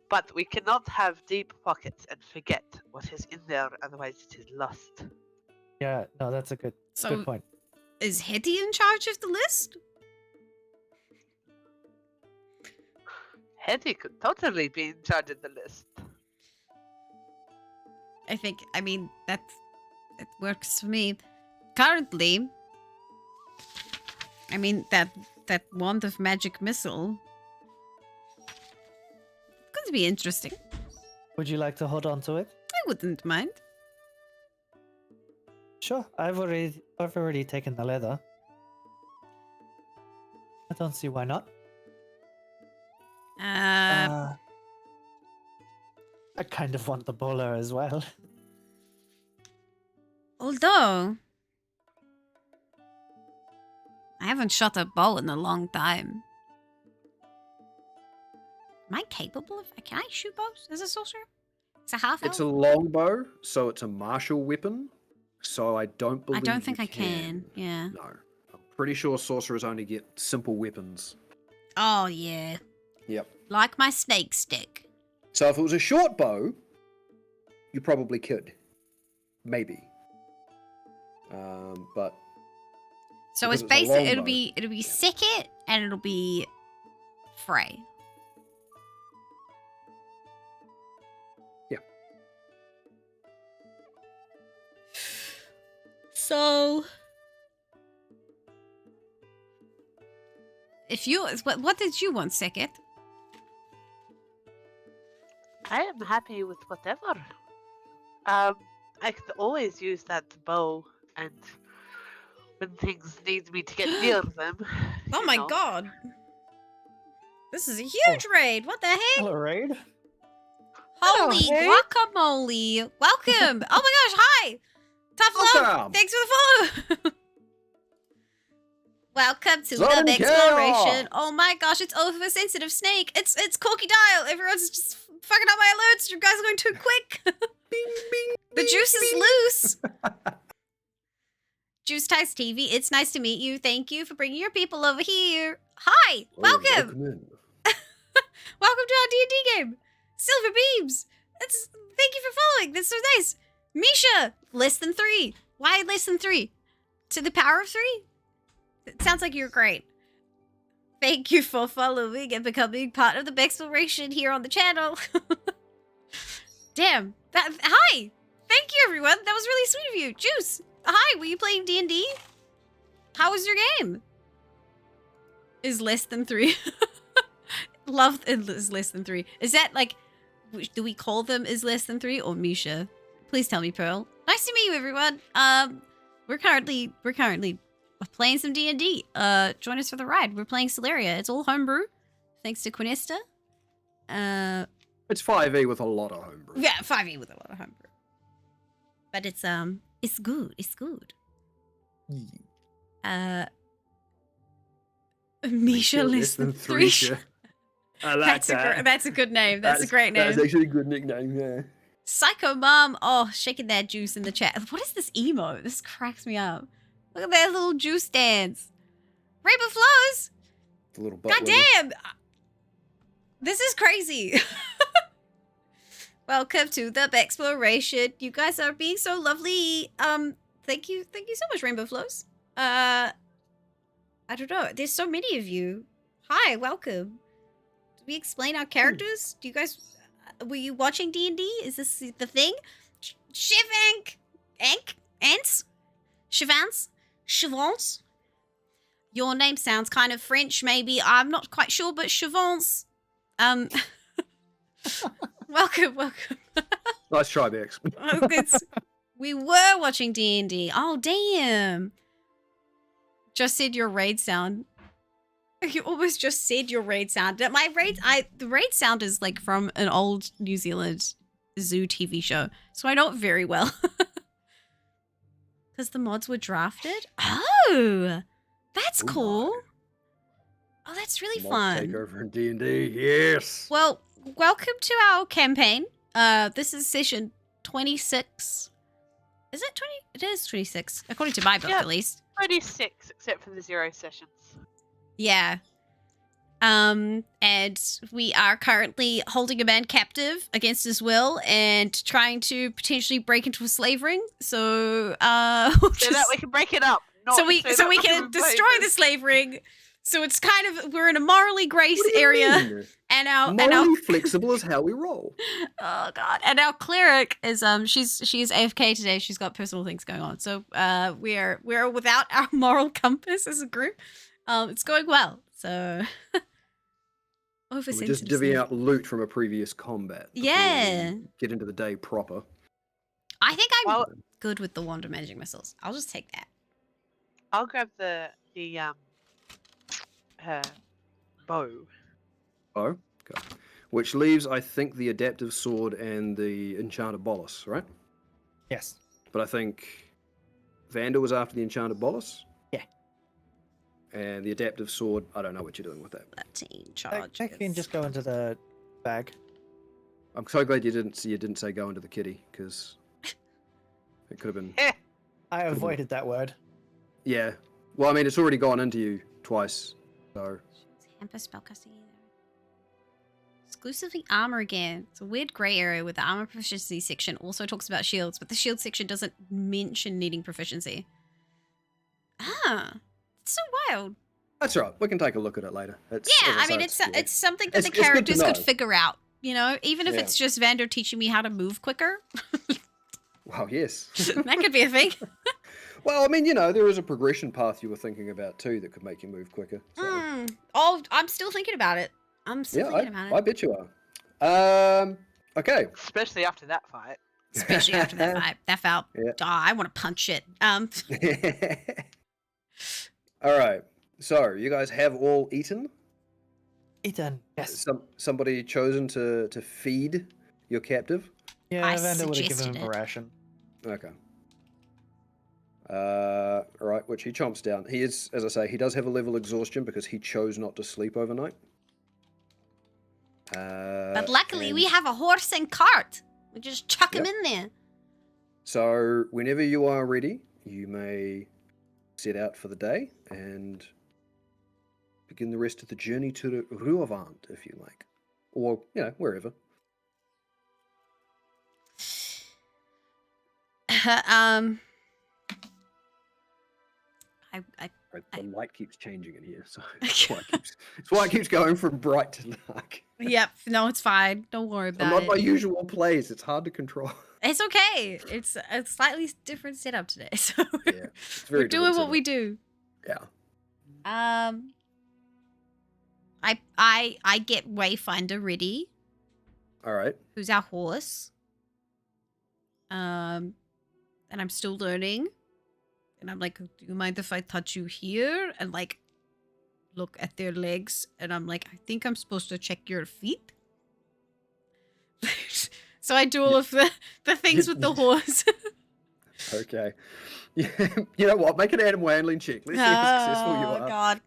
But we cannot have deep pockets and forget what is in there, otherwise it is lost. Yeah, no, that's a good So, point. is Hetty in charge of the list? Hetty could totally be in charge of the list. I mean, that works for me. Currently, I mean, that wand of magic missile. Going to be interesting. Would you like to hold on to it? I wouldn't mind. Sure, I've already taken the leather. I don't see why not. I kind of want the bowler as well. Although I haven't shot a bow in a long time. Am I capable of? Can I shoot bows as a sorcerer? It's a half elf. It's a longbow, so it's a martial weapon. So I don't believe I don't think you I can. Yeah. No. I'm pretty sure sorcerers only get simple weapons. Oh yeah. Yep. Like my snake stick. So if it was a short bow, you probably could. Maybe. But So because it's it's a basically longbow. it'll be Sicket and it'll be Frey. Yeah. So if you what did you want, Sicket? I am happy with whatever. I could always use that bow, and when things need me to get near them. Oh you my know. god. This is a huge raid. What the heck? Hello, Raid. Holy hey. guacamole. Welcome. Oh my gosh, hi. Tough love. Welcome. Thanks for the follow. Welcome to Sudden the exploration. chaos. Oh my gosh, it's oversensitive snake. It's Corky Dial. Everyone's just fucking up my alerts. You guys are going too quick. The juice is loose. Juice Ties TV, it's nice to meet you. Thank you for bringing your people over here. Hi, welcome. in. Welcome to our D&D game. Silver Beams. Thank you for following. That's so nice. Misha, less than 3. Why less than 3? To the power of 3? It sounds like you're great. Thank you for following and becoming part of the exploration here on the channel. Damn. Hi. Thank you, everyone. That was really sweet of you. Juice. Hi. Were you playing D&D? How was your game? Is less than 3. Love is less than 3. Is that like, do we call them is less than 3 or Misha? Please tell me, Pearl. Nice to meet you, everyone. We're currently playing some D&D. Join us for the ride. We're playing Syleria. It's all homebrew, thanks to Quinesta. It's 5e with a lot of homebrew. Yeah, 5e with a lot of homebrew. But it's good. It's good. Misha less than 3. I like That's a good name. That's a great name. That's actually a good nickname, yeah. Psycho Mom. Oh, shaking that juice in the chat. What is this emo? This cracks me up. Look at that little juice dance. Rainbow Flows. The little God damn. This is crazy. Welcome to the exploration. You guys are being so lovely. Thank you so much, Rainbow Flows. I don't know. There's so many of you. Hi, welcome. Did we explain our characters? Do you guys, were you watching D&D? Is this the thing? Shivank, Ants, Chivance. Your name sounds kind of French, maybe. I'm not quite sure, but Chivance. Welcome. Nice try, Bex. We were watching D&D. Oh, damn. Just said your raid sound. You almost just said your raid sound. The raid sound is like from an old New Zealand zoo TV show, so I know it very well. Because the mods were drafted. Oh, that's cool. Oh, that's really fun. Take over in D&D, yes. Well, welcome to our campaign. This is session 26. Is it 20? It is 26, according to my book, at least. 26, except for the 0 sessions. Yeah. And we are currently holding a man captive against his will and trying to potentially break into a slave ring. So, So that we can break it up. So we can destroy the slave ring. So it's kind of, we're in a morally grace area. And morally flexible is how we roll. Oh god! And our cleric is she's AFK today. She's got personal things going on. So we're without our moral compass as a group. It's going well. So We're just divvying out loot from a previous combat. Yeah. Get into the day proper. I think I'm good with the wand of magic missiles. I'll just take that. I'll grab the bow. Oh, okay. Which leaves, I think, the adaptive sword and the enchanted bolus, right? Yes. But I think Vander was after the enchanted bolus. Yeah. And the adaptive sword, I don't know what you're doing with that. 13 charge. I can just go into the bag. I'm so glad you didn't say go into the kitty, because it could have been. I avoided that word. Yeah. Well, I mean, it's already gone into you twice, so. Hamper spellcasting either. Exclusively armor again. It's a weird grey area with the armor proficiency section also talks about shields, but the shield section doesn't mention needing proficiency. Ah, it's so wild. That's right. We can take a look at it later. It's something that the characters could figure out. You know, even if it's just Vander teaching me how to move quicker. Wow, yes. That could be a thing. Well, I mean, you know, there is a progression path you were thinking about too that could make you move quicker. So. Oh, I'm still thinking about it. I bet you are. Okay. Especially after that fight. Especially after that fight. That felt. Yeah. Oh, I want to punch it. All right. So, you guys have all eaten? Eaten, yes. Somebody chosen to feed your captive? Yeah, Vander would have given him a ration. Okay. All right, which he chomps down. He is, as I say, he does have a level exhaustion because he chose not to sleep overnight. But luckily, we have a horse and cart. We just chuck him in there. So, whenever you are ready, you may set out for the day and begin the rest of the journey to Ruavant, if you like. Or, you know, wherever. The light keeps changing in here, so it's why it keeps going from bright to dark. Yep. No, it's fine. Don't worry I'm about not it. my usual place. It's hard to control. It's okay. It's a slightly different setup today, so Yeah, it's very we're doing what different we do. setup. I get Wayfinder ready. Yeah. All right. Who's our horse? And I'm still learning. And I'm like, do you mind if I touch you here? And like, look at their legs. And I'm like, I think I'm supposed to check your feet. So I do all of the things with the horse. Okay. Yeah. You know what? Make an animal handling check. Let's see how successful you are. Oh, God.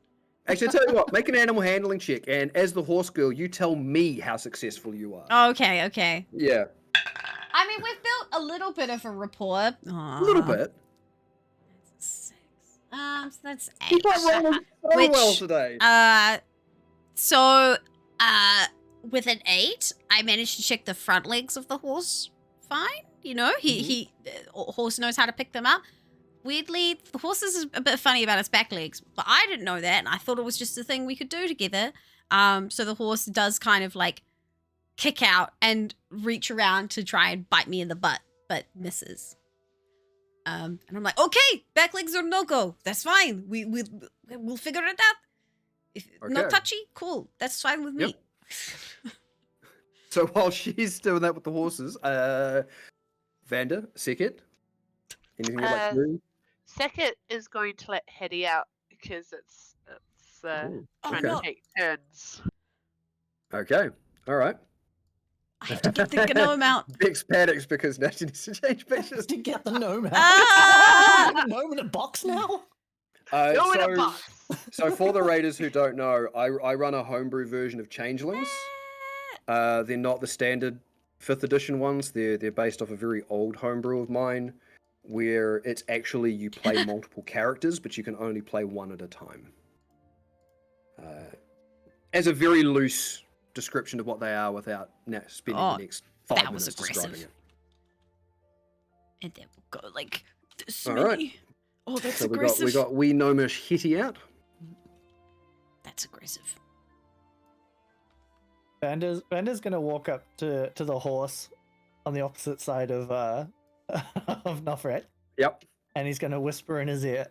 Actually, I'll tell you what. Make an animal handling check, and as the horse girl, you tell me how successful you are. Okay, okay. Yeah. I mean, we've built a little bit of a rapport. A little bit. Six. So that's You 8. got rolling so well today. So, with an 8, I managed to check the front legs of the horse fine. You know, horse knows how to pick them up. Weirdly, the horse is a bit funny about its back legs, but I didn't know that, and I thought it was just a thing we could do together. So the horse does kind of like kick out and reach around to try and bite me in the butt, but misses. And I'm like, okay, back legs are no go. That's fine. We'll figure it out. If no Okay. touchy, cool. That's fine with me. So while she's doing that with the horses, Vander, second. Anything you'd like to do? Second is going to let Hetty out because it's Ooh, trying okay. to take turns. Okay. All right. I have to get the gnome out. Bex panics because now she needs to change pictures. To get the gnome out. Ah! Gnome in a box now? Go in a box. So for the raiders who don't know, I run a homebrew version of Changelings. They're not the standard 5th edition ones. They're based off a very old homebrew of mine, where it's actually you play multiple characters, but you can only play one at a time. As a very loose description of what they are, without spending the next 5 that was minutes describing aggressive. it. And then we'll go like this All many. right. Oh, that's So aggressive. we got wee gnomish Hetty out. That's aggressive. Vander's gonna walk up to the horse on the opposite side of of Nofret, Yep. and he's gonna whisper in his ear,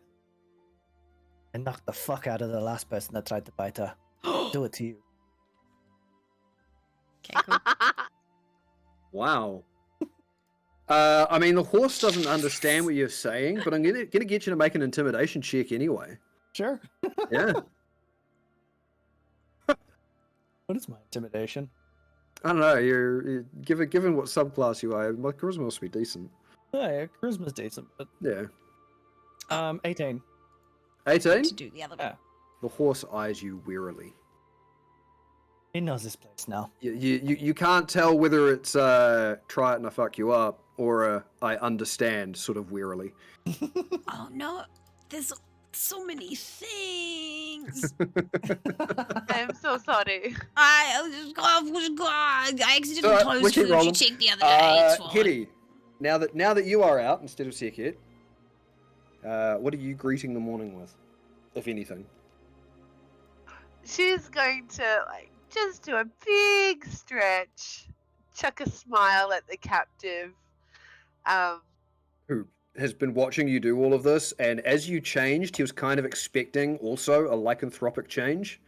"And knock the fuck out of the last person that tried to bite her. Do it to you." Okay, cool. Wow. I mean, the horse doesn't understand what you're saying, but I'm gonna get you to make an intimidation check anyway. Sure. Yeah. What is my intimidation? I don't know. You're given what subclass you are, my charisma must be decent. Oh, yeah, charisma's decent, but Yeah. 18. 18. To do the other one. Yeah. The horse eyes you wearily. He knows this place now. You can't tell whether it's try it and I fuck you up or I understand sort of wearily. Oh no, there's so many things. I'm so sorry. I accidentally Alright, closed we keep food you rolling. checked the other day. It's fine. Kitty, now that you are out instead of Sekit, what are you greeting the morning with, if anything? She's going to just do a big stretch, chuck a smile at the captive. Who has been watching you do all of this, and as you changed, he was kind of expecting also a lycanthropic change,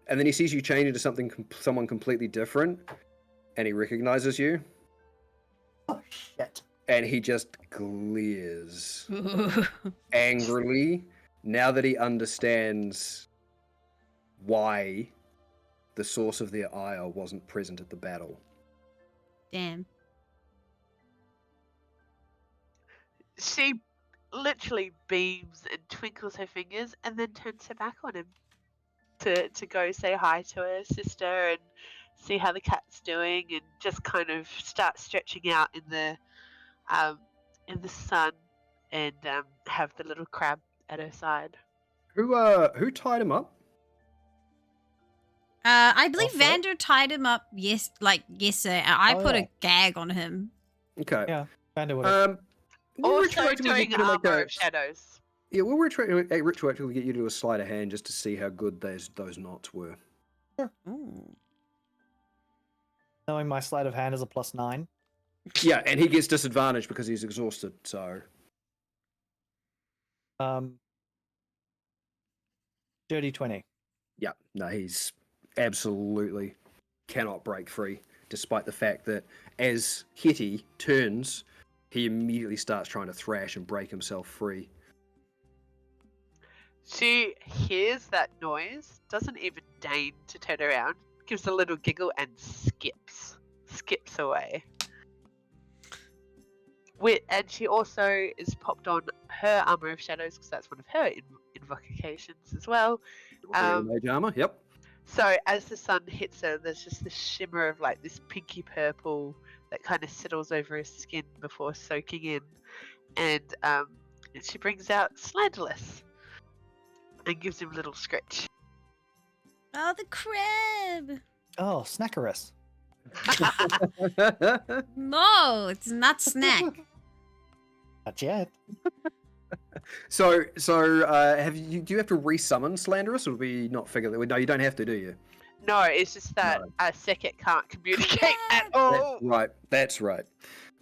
and then he sees you change into someone completely different, and he recognizes you, Oh shit. and he just glares angrily now that he understands why the source of their ire wasn't present at the battle. Damn. She literally beams and twinkles her fingers and then turns her back on him to go say hi to her sister and see how the cat's doing, and just kind of start stretching out in the sun and have the little crab at her side. Who tied him up? I believe Also? Vander tied him up. Yes, sir. I Oh, put yeah. a gag on him. Okay. Yeah, Vander would have. We'll Also retroactively doing get you to make Armor a- of Shadows. Yeah, we'll retroactively get you to do a sleight of hand just to see how good those knots were. Ooh. Knowing my sleight of hand is a +9. Yeah, and he gets disadvantaged because he's exhausted. So Dirty 20. yeah, no, he's absolutely cannot break free, despite the fact that as Hetty turns, he immediately starts trying to thrash and break himself free. She hears that noise, doesn't even deign to turn around, gives a little giggle and skips away. And she also is popped on her Armor of Shadows because that's one of her invocations as well. Mage armor, yep. So as the sun hits her, there's just this shimmer of like this pinky purple that kind of settles over her skin before soaking in, and she brings out Slanderless and gives him a little scratch. Oh, the crab. Oh, Snackerus. No, it's not snack. Not yet. So, do you have to resummon Slanderous, or do we not figure that? No, you don't have to, do you? No, it's just that Sekit can't communicate at all. That's right.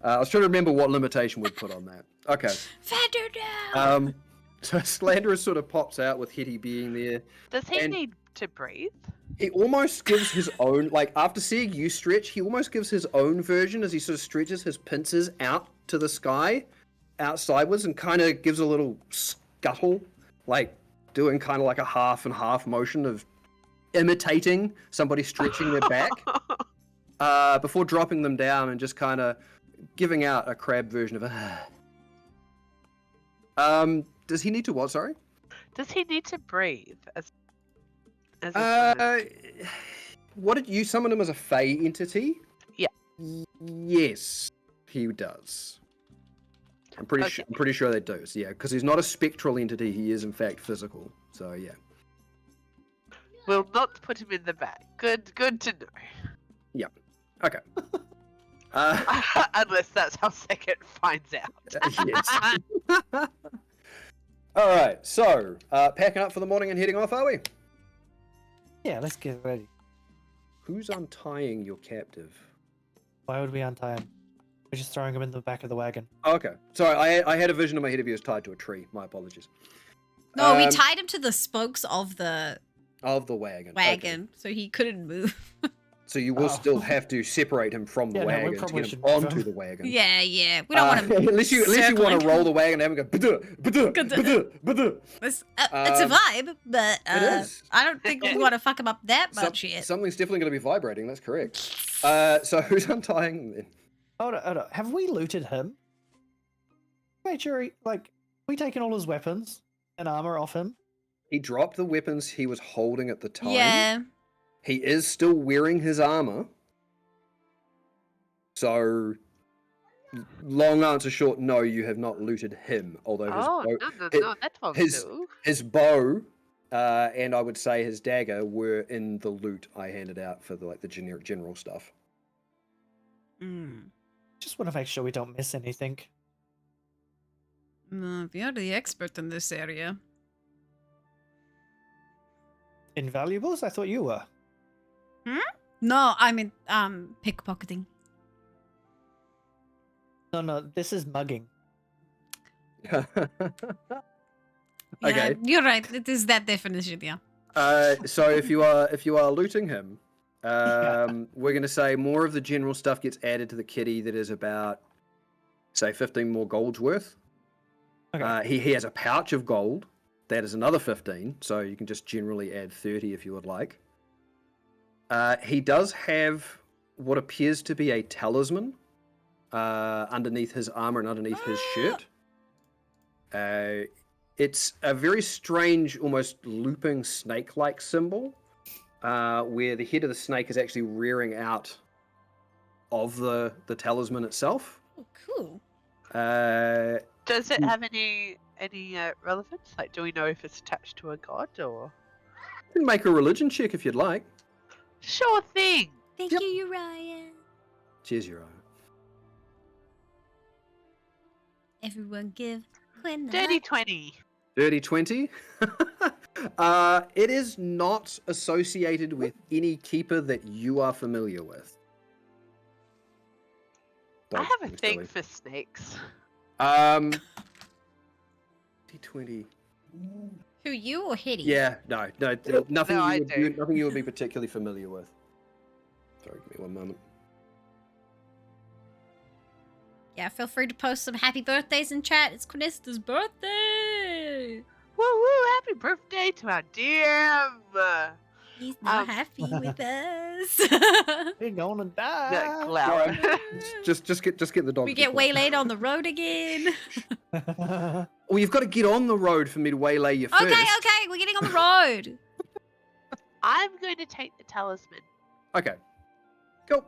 I was trying to remember what limitation we'd put on that. Okay. Feather down. So Slanderous sort of pops out with Hetty being there. Does he and- need to breathe? He almost gives his own, like, after seeing you stretch, he almost gives his own version as he sort of stretches his pincers out to the sky, out sideways, and kind of gives a little scuttle, like, doing kind of like a half and half motion of imitating somebody stretching their back, before dropping them down and just kind of giving out a crab version of a... Does he need to what, sorry? Does he need to breathe as what did you summon him as a Fey entity? Yeah. Yes, he does. I'm pretty sure they do. So, yeah, because he's not a spectral entity. He is in fact physical. So yeah. Will not put him in the bag. Good to know. Yeah. Okay. Unless that's how Sekit finds out. Yes. All right. So packing up for the morning and heading off, are we? Yeah, let's get ready. Who's untying your captive? Why would we untie him? We're just throwing him in the back of the wagon. Oh, okay. Sorry, I had a vision in my head of you as tied to a tree. My apologies. No, we tied him to the spokes of the wagon. wagon, Okay. so he couldn't move. So you will still have to separate him from the Yeah, no, we wagon to probably get him should move onto him. the wagon. Yeah. We don't want to. unless you want to roll the wagon and have him go. It's a vibe, but It is. I don't think we want to fuck him up that much yet. Something's definitely going to be vibrating. That's correct. So who's untying him then? Hold on. Have we looted him? Made sure we taken all his weapons and armor off him. He dropped the weapons he was holding at the time. Yeah. He is still wearing his armor. So, long answer short, no, you have not looted him. Although No, that won't do. his bow, and I would say his dagger were in the loot I handed out for the general stuff. Just want to make sure we don't miss anything. You're the expert in this area. Invaluables? I thought you were. No, I mean pickpocketing. No, this is mugging. Yeah, Okay. you're right. It is that definition. Yeah. So if you are looting him, we're going to say more of the general stuff gets added to the kitty that is about, say, 15 more gold's worth. Okay. He has a pouch of gold. That is another 15, so you can just generally add 30 if you would like. He does have what appears to be a talisman underneath his armor and underneath his shirt. It's a very strange, almost looping snake-like symbol, where the head of the snake is actually rearing out of the talisman itself. Oh, cool. Does it have any relevance? Like, do we know if it's attached to a god or? You can make a religion check if you'd like. Sure thing. Thank Yep. you, Uriah. Cheers, Uriah. Everyone give Quinn a Dirty like. 20. Dirty 20. It is not associated with any keeper that you are familiar with. I Dog's have a being thing silly. for snakes. D20. Who, you or Hetty? Yeah, no, nothing. No, I you would, do. nothing you would be particularly familiar with. Sorry, give me one moment. Yeah, feel free to post some happy birthdays in chat. It's Quinista's birthday. Woo woo! Happy birthday to our DM. He's not happy with us. We're gonna The die. glower. Just get the dog. We to be get quiet. waylaid on the road again. Well, you've got to get on the road for me to waylay you first. Okay, we're getting on the road. I'm going to take the talisman. Okay. Cool.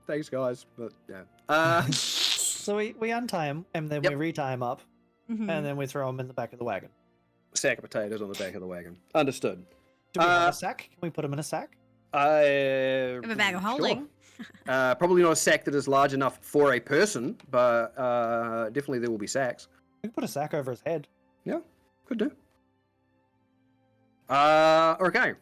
Thanks, guys. But yeah. So we untie him and then Yep. we retie him up Mhm. and then we throw him in the back of the wagon. Sack of potatoes on the back of the wagon. Understood. Do we have Uh, a sack? Can we put him in a sack? We have a bag of sure. holding. Probably not a sack that is large enough for a person, but definitely there will be sacks. We can put a sack over his head. Could do. Okay.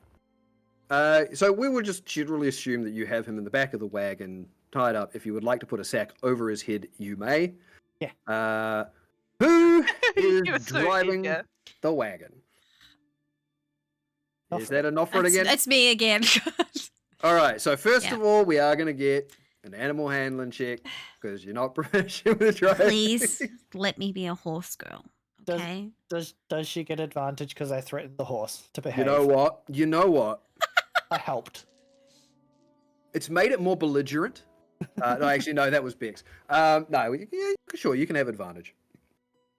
So we will just generally assume that you have him in the back of the wagon, tied up. If you would like to put a sack over his head, you may. Yeah. Who is You're so driving eager. the wagon? Is Offred. that an offer again? That's me again. All right. So first Yeah. of all, we are going to get an animal handling check because you're not professional with driving. Please let me be a horse girl. Does- Okay. Does she get advantage because I threatened the horse to behave? You know what? I helped. It's made it more belligerent. No, actually, no, that was Bex. No, yeah, sure, you can have advantage.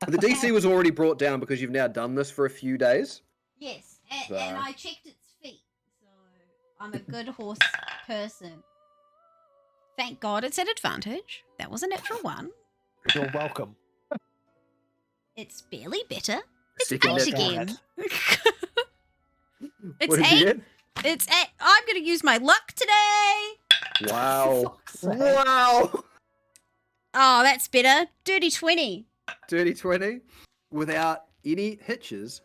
The DC was already brought down because you've now done this for a few days. Yes, So- and I checked its feet, so I'm a good horse person. Thank God it's at advantage. That was a natural one. You're welcome. It's barely better. It's Second 8 net again. It's What did you 8. It's 8. I'm going to use my luck today. get? Wow. Fuck's sake. Wow. Oh, that's better. Dirty 20. Dirty 20 without any hitches.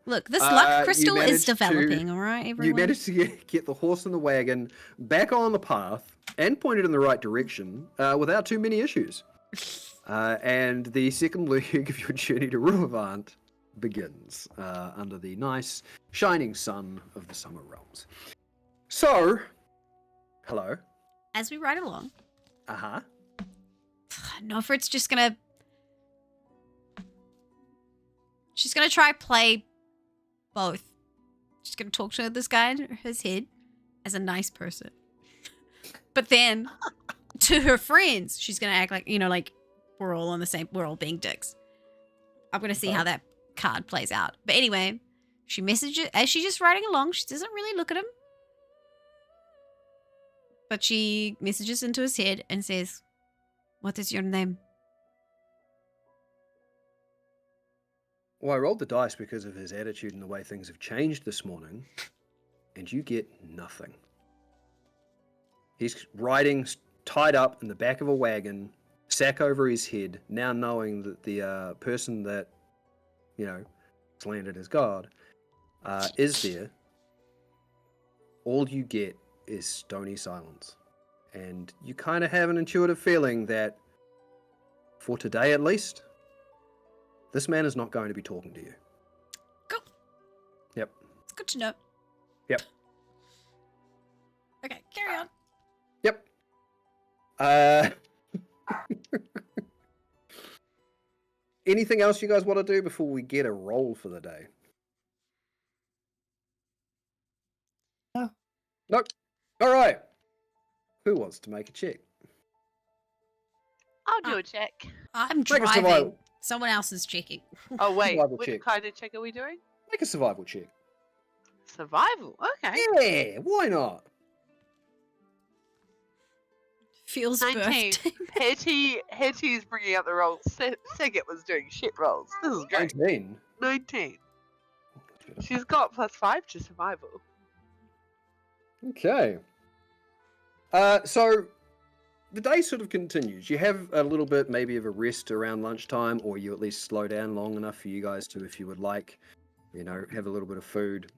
Look, this you luck crystal is managed to- developing, all right, everyone? You managed to get the horse and the wagon back on the path and pointed in the right direction without too many issues. And the second leg of your journey to Ruavant begins under the nice shining sun of the summer realms. So, hello. As we ride along, Uh-huh. Nofrit's just gonna... She's gonna try play both. She's gonna talk to this guy in his head as a nice person. But then, to her friends, she's gonna act like, like we're all on the same, we're all being dicks. I'm gonna see how that card plays out. But anyway, she messages, as she's just riding along, she doesn't really look at him. But she messages into his head and says, "What is your name?" Well, I rolled the dice because of his attitude and the way things have changed this morning, and you get nothing. He's riding tied up in the back of a wagon, sack over his head, now knowing that the person that, slandered his god, is there. All you get is stony silence. And you kind of have an intuitive feeling that, for today at least, this man is not going to be talking to you. Cool. Yep. It's good to know. Yep. Okay, carry on. Yep. Anything else you guys want to do before we get a roll for the day? No. Nope. All right. Who wants to make a check? I'll do a check. I'm Make a driving. survival. Someone else is checking. Oh wait, Survival which check. kind of check are we doing? Make a survival check. Survival. Okay. Yeah, why not? Feels 19. birthday. Hetty's bringing up the rolls. Segit was doing shit rolls. This is great. 19. 19. She's got +5 to survival. Okay. So the day sort of continues. You have a little bit maybe of a rest around lunchtime, or you at least slow down long enough for you guys to, if you would like, have a little bit of food.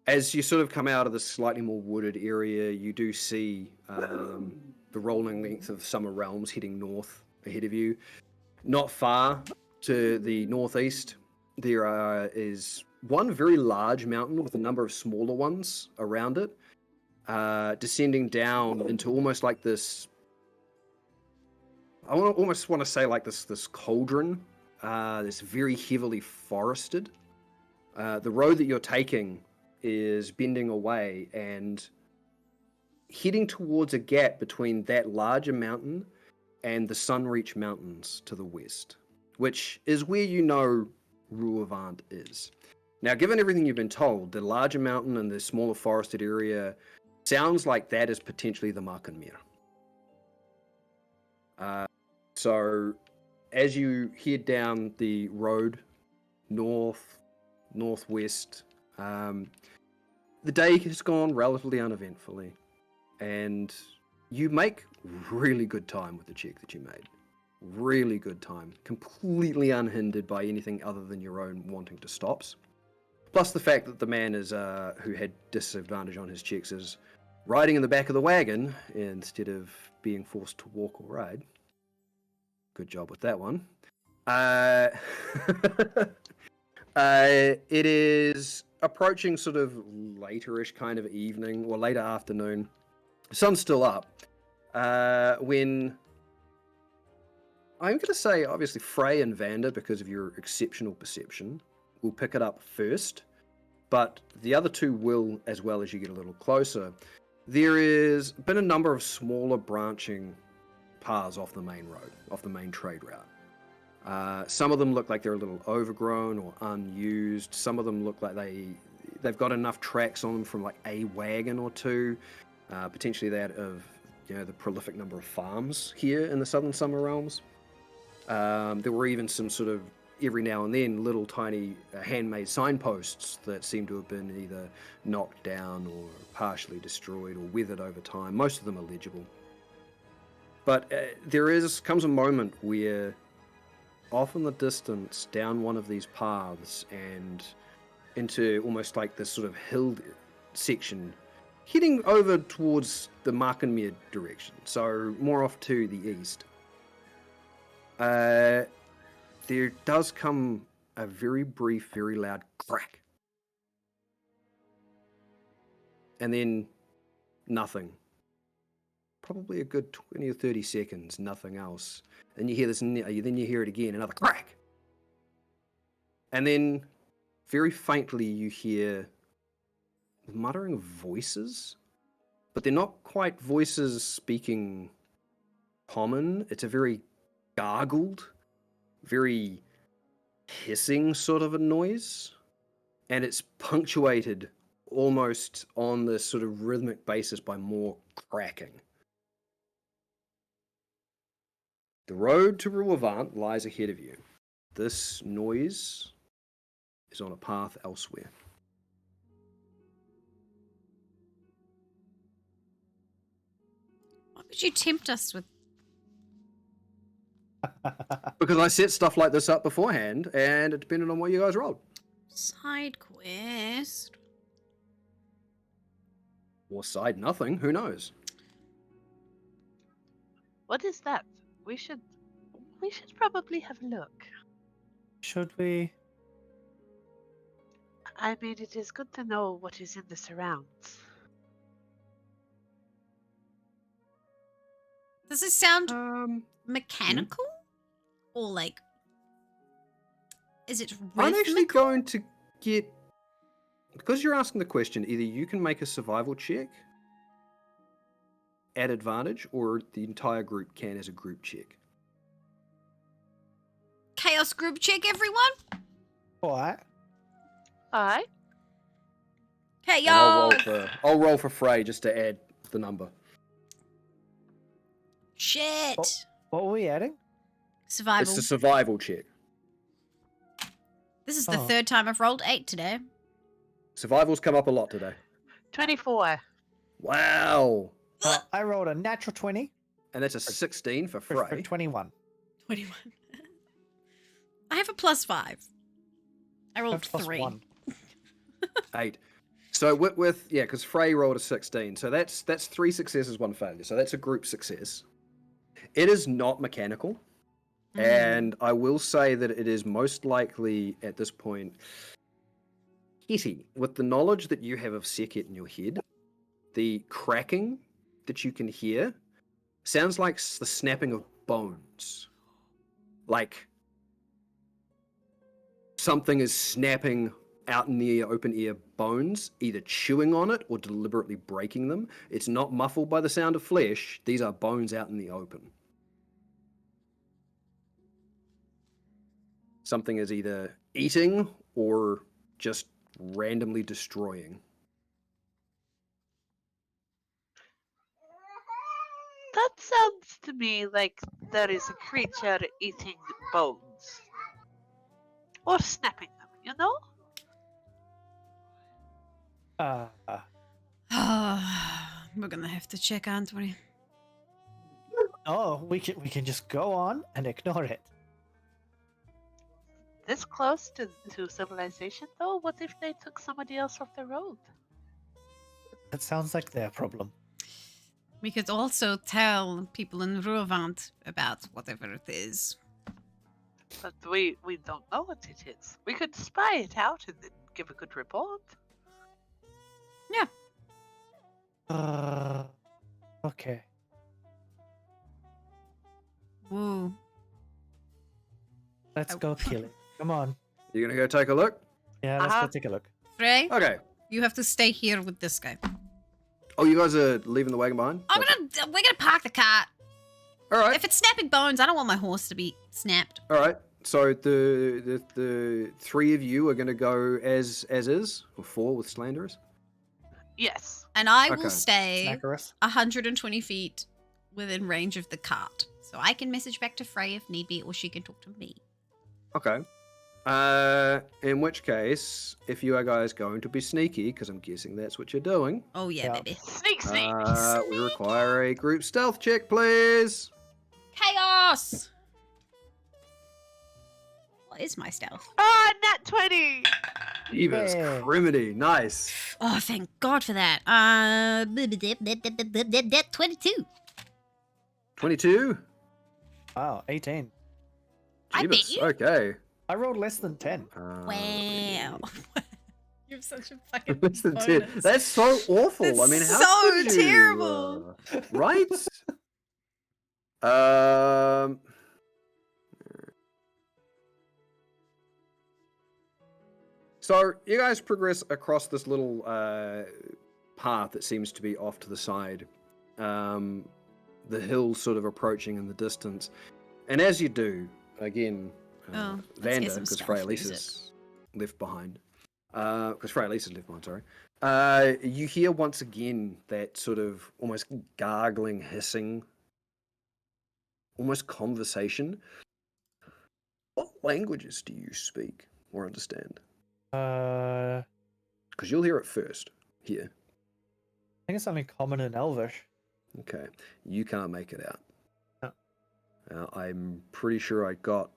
As you sort of come out of this slightly more wooded area, you do see the rolling length of Summer Realms heading north ahead of you. Not far to the northeast, there is one very large mountain with a number of smaller ones around it, descending down into almost like this. Almost want to say like this cauldron, that's very heavily forested. The road that you're taking is bending away and heading towards a gap between that larger mountain and the Sunreach Mountains to the west, which is where Ruavant is. Now, given everything you've been told, the larger mountain and the smaller forested area sounds like that is potentially the Markenmere. So, as you head down the road northwest, the day has gone relatively uneventfully, and you make really good time with the check that you made. Really good time. Completely unhindered by anything other than your own wanting to stops. Plus the fact that the man is who had disadvantage on his checks is riding in the back of the wagon instead of being forced to walk or ride. Good job with that one. It is approaching sort of later-ish kind of evening, or later afternoon. Sun's still up. When I'm going to say, obviously, Frey and Vander, because of your exceptional perception, will pick it up first, but the other two will as well as you get a little closer. There has been a number of smaller branching paths off the main road, off the main trade route. Some of them look like they're a little overgrown or unused. Some of them look like they've got enough tracks on them from like a wagon or two, potentially that of the prolific number of farms here in the Southern Summer Realms. There were even some sort of, every now and then, little tiny handmade signposts that seem to have been either knocked down or partially destroyed or weathered over time. Most of them are legible. But comes a moment where off in the distance, down one of these paths and into almost like this sort of hill section, heading over towards the Markenmere direction, so more off to the east, there does come a very brief, very loud crack. And then nothing. Probably a good 20 or 30 seconds, nothing else. Then you hear this, then you hear it again, another crack. And then, very faintly, you hear muttering voices, but they're not quite voices speaking common. It's a very gargled, very hissing sort of a noise, and it's punctuated almost on this sort of rhythmic basis by more cracking. The road to Ruavant lies ahead of you. This noise is on a path elsewhere. What would you tempt us with? Because I set stuff like this up beforehand, and it depended on what you guys rolled. Side quest. Or side nothing, who knows? What is that? We should probably have a look. Should we? I mean, it is good to know what is in the surrounds. Does it sound mechanical? Or like, is it rhythmical? I'm actually going to get, because you're asking the question, either you can make a survival check at advantage, or the entire group can as a group check. Chaos group check, everyone. Alright. Alright. Okay, And yo. I'll roll for Frey just to add the number. Shit. What were we adding? Survival. It's a survival check. This is the third time I've rolled 8 today. Survival's come up a lot today. 24. Wow. I rolled a natural 20 And that's a 16 for for Frey. 21. 21. I have a +5. I rolled Plus 3. 1. 8. So yeah, because Frey rolled a 16. So that's 3 successes, 1 failure. So that's a group success. It is not mechanical. And I will say that it is most likely at this point Kitty, with the knowledge that you have of Sekhet in your head, the cracking that you can hear sounds like the snapping of bones. Like something is snapping out in the open ear bones, either chewing on it or deliberately breaking them. It's not muffled by the sound of flesh. These are bones out in the open. Something is either eating or just randomly destroying. That sounds to me like there is a creature eating bones. Or snapping them, you know? We're gonna have to check, aren't we? Oh, we can just go on and ignore it. This close to civilization, though? What if they took somebody else off the road? That sounds like their problem. We could also tell people in Ruavant about whatever it is. But we don't know what it is. We could spy it out and then give a good report. Yeah. Okay. Woo. Let's go kill it. Come on. You gonna go take a look? Yeah, let's Uh-huh. go take a look. Frey, Okay. you have to stay here with this guy. Oh, you guys are leaving the wagon behind? We're gonna park the cart. All right. If it's snapping bones, I don't want my horse to be snapped. All right. So the 3 of you are going to go as is, or 4 with slanderers. Yes. And I Okay. will stay Snackerus. 120 feet within range of the cart. So I can message back to Frey if need be, or she can talk to me. Okay. In which case, if you are guys going to be sneaky, because I'm guessing that's what you're doing, Oh yeah, Yeah. baby. Sneak, sneak. we require a group stealth check, please. Chaos! What is my stealth? Ah, nat 20! Evas Hey. criminy, nice. Oh, thank God for that. 22. 22. Wow, 18. I bet Jeebus, you. Okay. I rolled less than 10. Wow. You're such a fucking Less than 10. bonus. That's so awful. That's I mean, how so could you, terrible. Right? So you guys progress across this little path that seems to be off to the side. The hill sort of approaching in the distance. And as you do, again, Oh, let's get Vander, some because stealth Freya music. Lisa's left behind. Because Freya Lisa's left behind, sorry. You hear once again that sort of almost gargling, hissing, almost conversation. What languages do you speak or understand? I Because you'll hear it first here. think it's something common in Elvish. Okay. You can't make it out. No. I'm pretty sure I got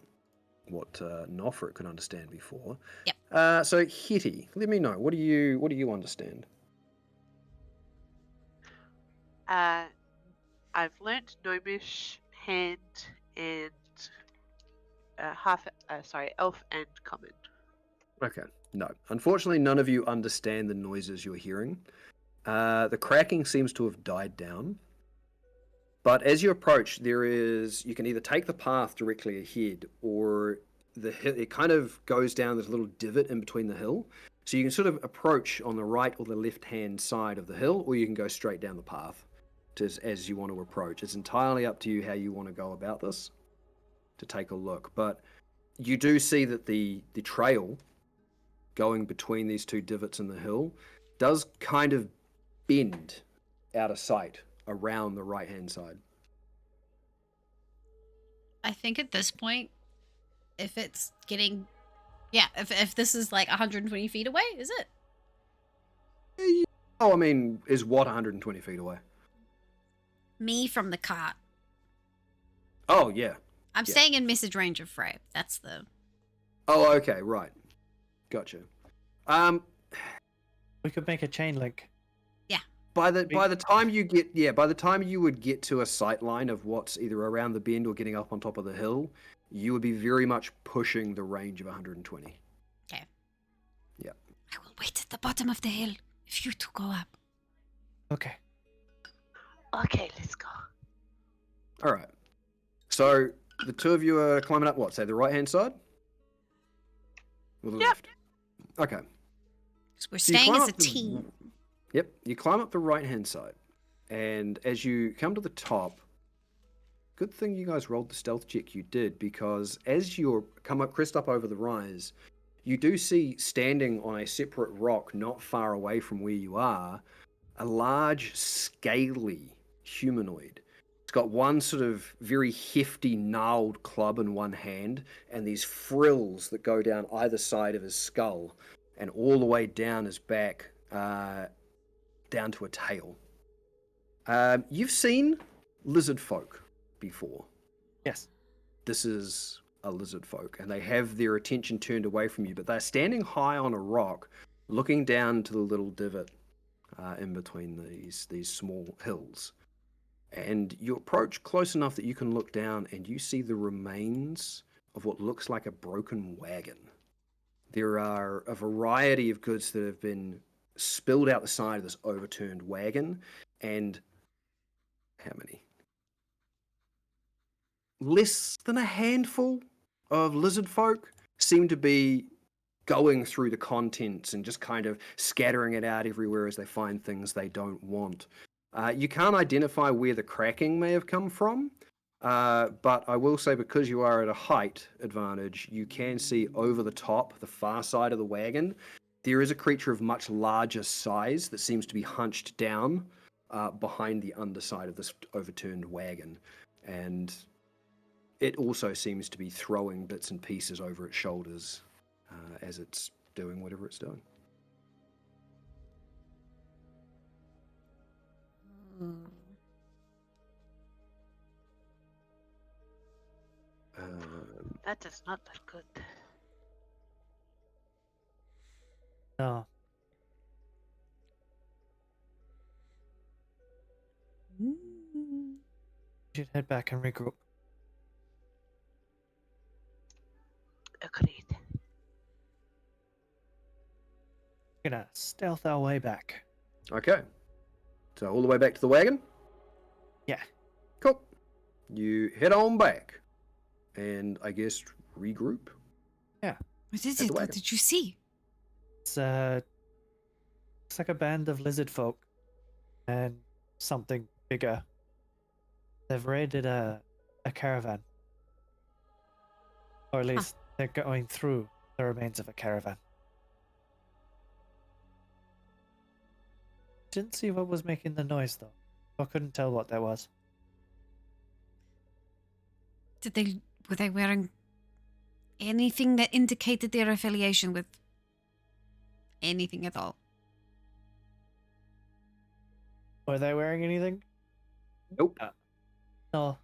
what Nofrit could understand before. Yep. So Hitty, let me know. What do you understand? I've learnt Gnomish, Hand, and Elf and Common. Okay. No. Unfortunately, none of you understand the noises you're hearing. The cracking seems to have died down. But as you approach, you can either take the path directly ahead, or it kind of goes down this little divot in between the hill. So you can sort of approach on the right or the left-hand side of the hill, or you can go straight down the path as you want to approach. It's entirely up to you how you want to go about this, to take a look. But you do see that the trail going between these two divots in the hill does kind of bend out of sight around the right-hand side. I think at this point, if it's getting... Yeah, if this is like 120 feet away, is it? Oh, I mean, is what 120 feet away? Me from the cart. Oh yeah. I'm Yeah. staying in message range of Frey. That's the. Oh, okay, right. Gotcha. We could make a chain link. By the time you would get to a sight line of what's either around the bend or getting up on top of the hill, you would be very much pushing the range of 120. Okay. Yeah. I will wait at the bottom of the hill if you two go up. Okay. Okay, let's go. All right. So the two of you are climbing up what? Say the right hand side? Or the Yep. left? Okay. So we're So you staying climb as a up the- team. Yep. You climb up the right hand side. And as you come to the top, good thing you guys rolled the stealth check you did, because as you crest up over the rise, you do see standing on a separate rock not far away from where you are, a large, scaly humanoid. It's got one sort of very hefty, gnarled club in one hand, and these frills that go down either side of his skull, and all the way down his back, down to a tail. You've seen lizard folk before. Yes. This is a lizard folk, and they have their attention turned away from you, but they're standing high on a rock, looking down to the little divot in between these small hills. And you approach close enough that you can look down, and you see the remains of what looks like a broken wagon. There are a variety of goods that have been spilled out the side of this overturned wagon, and how many? Less than a handful of lizard folk seem to be going through the contents and just kind of scattering it out everywhere as they find things they don't want. You can't identify where the cracking may have come from, but I will say, because you are at a height advantage, you can see over the top, the far side of the wagon, there is a creature of much larger size that seems to be hunched down behind the underside of this overturned wagon. And it also seems to be throwing bits and pieces over its shoulders as it's doing whatever it's doing. That does not look good. No. We should head back and regroup. Agreed. We're gonna stealth our way back. Okay. So all the way back to the wagon? Yeah. Cool. You head on back and I guess regroup. What is At it? the What wagon. did you see? It's looks like a band of lizard folk and something bigger. They've raided a caravan. Or at least they're going through the remains of a caravan. Didn't see what was making the noise though. I couldn't tell what that was. Were they wearing anything that indicated their affiliation with anything at all? Were they wearing anything? Nope. No.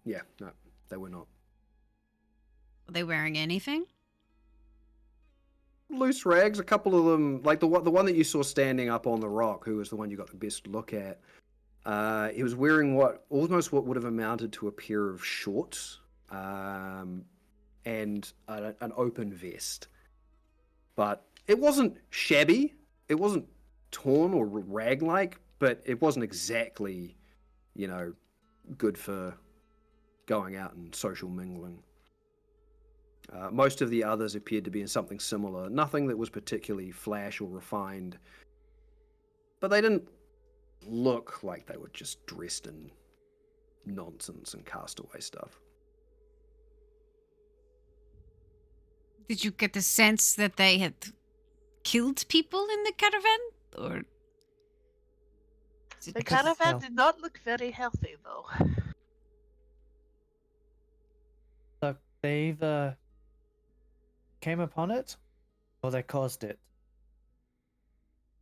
Yeah, no, they were not. Were they wearing anything? Loose rags, a couple of them, like the one that you saw standing up on the rock, who was the one you got the best look at. He was wearing almost what would have amounted to a pair of shorts, and an open vest. But it wasn't shabby. It wasn't torn or rag-like, but it wasn't exactly, good for going out and social mingling. Most of the others appeared to be in something similar. Nothing that was particularly flash or refined. But they didn't look like they were just dressed in nonsense and castaway stuff. Did you get the sense that they had killed people in the caravan? Or The Because- caravan well- did not look very healthy, though. Look, they either came upon it or they caused it.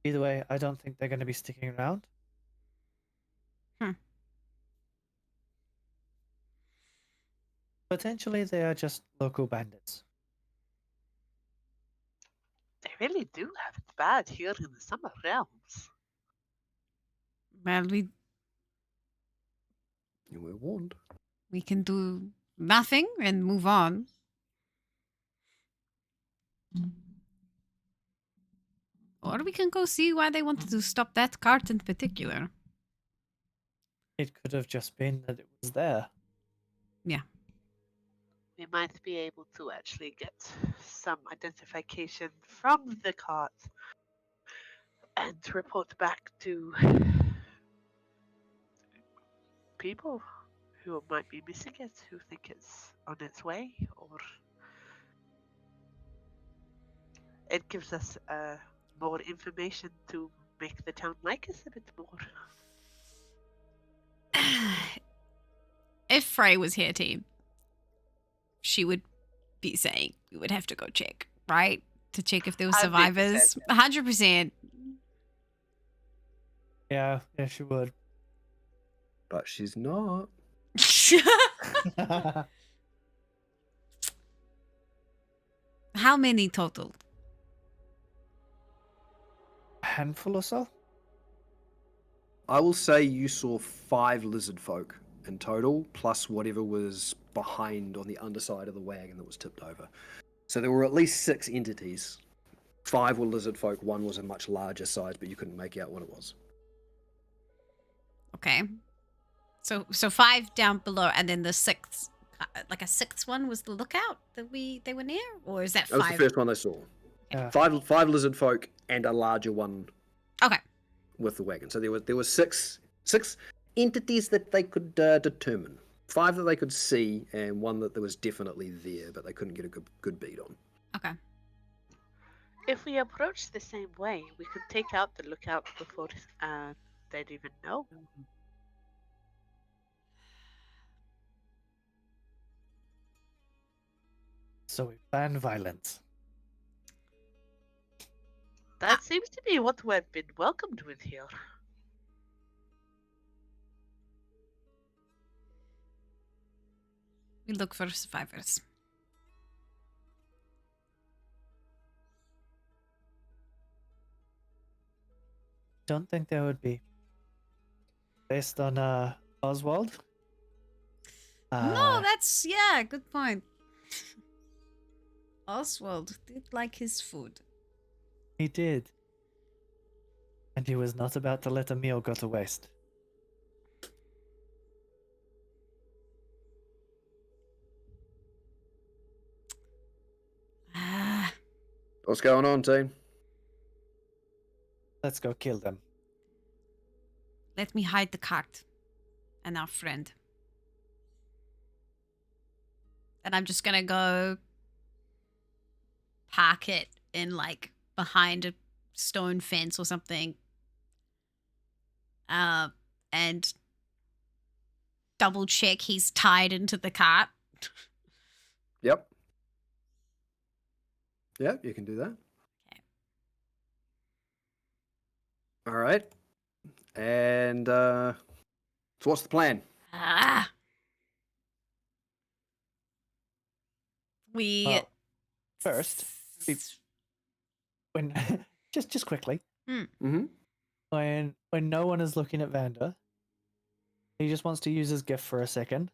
Either way, I don't think they're going to be sticking around. Potentially, they are just local bandits. They really do have it bad here in the Summer Realms. Well, You were warned. we can do nothing and move on. Or we can go see why they wanted to stop that cart in particular. It could have just been that it was there. We might be able to actually get some identification from the cart and report back to people who might be missing it, who think it's on its way, or it gives us more information to make the town like us a bit more. If Frey was here, team, she would be saying we would have to go check, right? To check if there were 100%, survivors. 100%. Yeah, she would. But she's not. How many total? A handful or so? I will say you saw 5 lizard folk in total, plus whatever was behind on the underside of the wagon that was tipped over. So there were at least 6 entities. 5 were lizard folk, 1 was a much larger size, but you couldn't make out what it was. Okay. So 5 down below, and then the 6th, like a 6th one was the lookout that they were near, or is that 5? That was the first one they saw. Yeah. 5 lizard folk and a larger one Okay. with the wagon. So there was six entities that they could determine. 5 that they could see, and 1 that was definitely there, but they couldn't get a good beat on. Okay. If we approach the same way, we could take out the lookout before they'd even know. So we plan violence. That seems to be what we've been welcomed with here. We look for survivors. Don't think there would be. Based on Oswald? No, that's, yeah, good point. Oswald did like his food. He did. And he was not about to let a meal go to waste. Ah, What's going on, team? Let's go kill them. let me hide the cart and our friend. And I'm just gonna go park it in, like, behind a stone fence or something. And double check he's tied into the cart. Yep. Yep, you can do that. Okay. All right. And so what's the plan? Ah. We Well, first, when just quickly, Mm-hmm. when no one is looking at Vander, he just wants to use his gift for a second.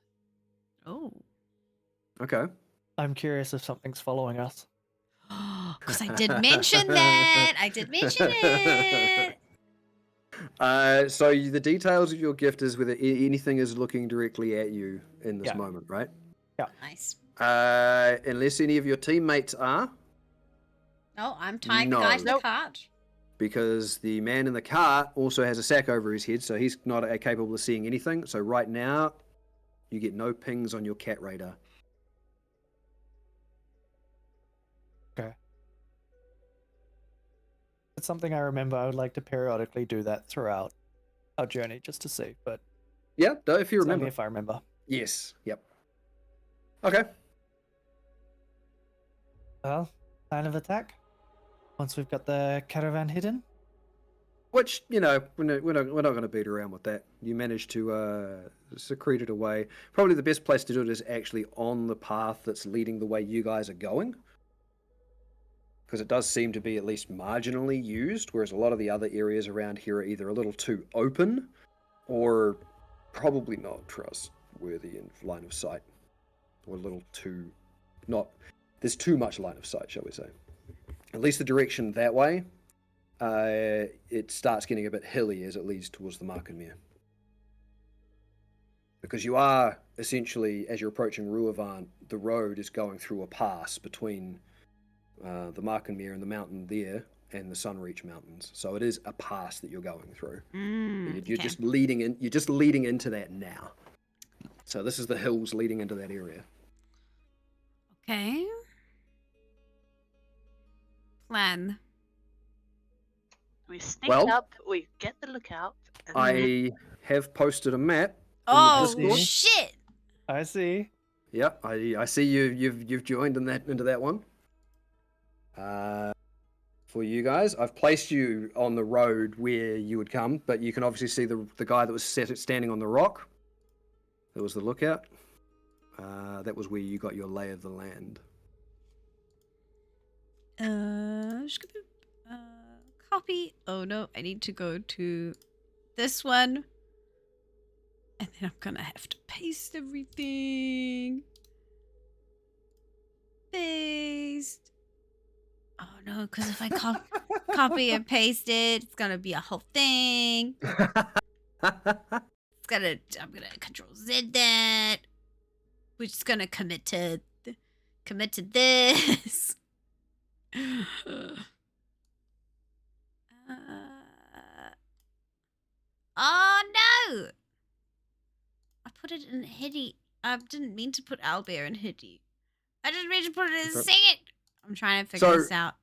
Oh. Okay. I'm curious if something's following us. Because I did mention that. I did mention it. So the details of your gift is whether anything is looking directly at you in this Yeah. moment, right? Nice. Unless any of your teammates are, Oh, I'm tying the guy to the Nope. cart. because the man in the cart also has a sack over his head, so he's not capable of seeing anything. So right now, you get no pings on your cat radar. Okay. It's something I remember. I would like to periodically do that throughout our journey just to see, but Yeah, if you it's remember. only if I remember. Yes. Yep. Okay. Well, plan of attack. Once we've got the caravan hidden. Which, you know, we're not going to beat around with that. You managed to secrete it away. Probably the best place to do it is actually on the path that's leading the way you guys are going. Because it does seem to be at least marginally used, whereas a lot of the other areas around here are either a little too open or probably not trustworthy in line of sight. Or a little too... not... there's too much line of sight, shall we say. At least the direction that way, it starts getting a bit hilly as it leads towards the Markenmere. Because you are, essentially, as you're approaching Ruavant, the road is going through a pass between the Markenmere and the mountain there, and the Sunreach Mountains. So it is a pass that you're going through. You're just leading in. You're just leading into that now. So this is the hills leading into that area. Okay. Plan. We sneak Well, up, we get the lookout. And I have posted a map. Oh Discord. shit! I see. Yeah, I see you've joined into that one. For you guys, I've placed you on the road where you would come, but you can obviously see the guy that was standing on the rock. That was the lookout. That was where you got your lay of the land. Copy. Oh no, I need to go to this one. And then I'm gonna have to paste everything. Paste. Oh no, because if I copy and paste it, it's gonna be a whole thing. I'm gonna Control Z that, which is gonna commit to this. Oh no! I put it in Hiddy. I didn't mean to put Owlbear in Hiddy. I didn't mean to put it in Sing It. I'm trying to figure this out.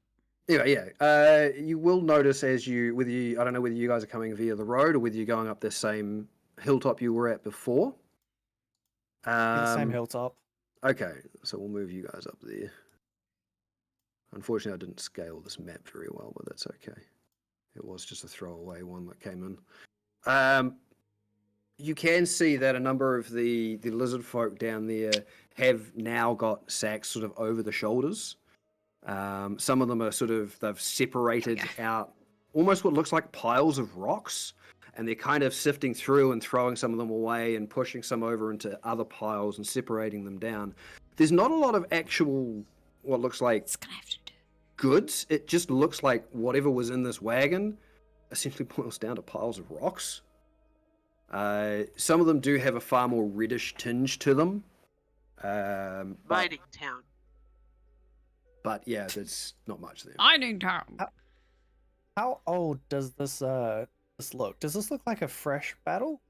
Yeah. You will notice I don't know whether you guys are coming via the road or whether you're going up this same hilltop you were at before. The same hilltop. Okay, so we'll move you guys up there. Unfortunately, I didn't scale this map very well, but that's okay. It was just a throwaway one that came in. You can see that a number of the lizard folk down there have now got sacks sort of over the shoulders. Some of them are they've separated out almost what looks like piles of rocks, and they're kind of sifting through and throwing some of them away and pushing some over into other piles and separating them down. There's not a lot of actual, what looks like goods. It just looks like whatever was in this wagon essentially boils down to piles of rocks. Some of them do have a far more reddish tinge to them. mining town. But yeah, there's not much there. Mining town. How old does this look? Does this look like a fresh battle?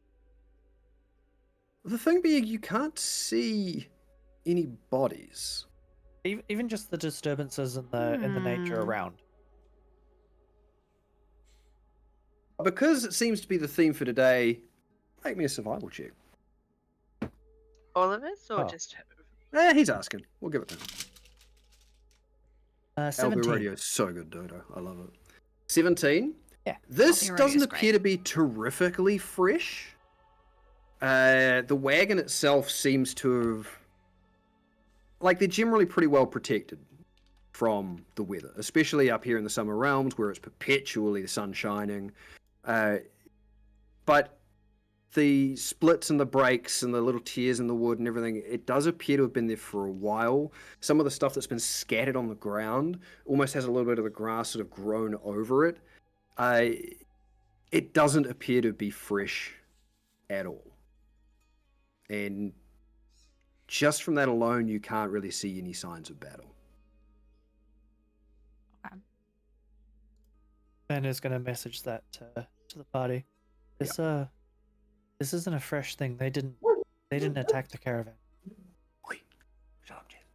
The thing being, you can't see any bodies. Even just the disturbances in the nature around. Because it seems to be the theme for today, make me a survival check. All of us, or Oh. just He's asking. We'll give it to him. 17. LB Radio is so good, Dodo. I love it. 17? Yeah. This LB Radio doesn't is appear to be terrifically fresh. The wagon itself seems to have... Like, they're generally pretty well protected from the weather, especially up here in the Summer Realms where it's perpetually the sun shining. But the splits and the breaks and the little tears in the wood and everything, it does appear to have been there for a while. Some of the stuff that's been scattered on the ground almost has a little bit of the grass sort of grown over it. It doesn't appear to be fresh at all. And just from that alone, you can't really see any signs of battle. Ben is going to message that to the party. This isn't a fresh thing. They didn't attack the caravan. Wait, shut up, Jeff.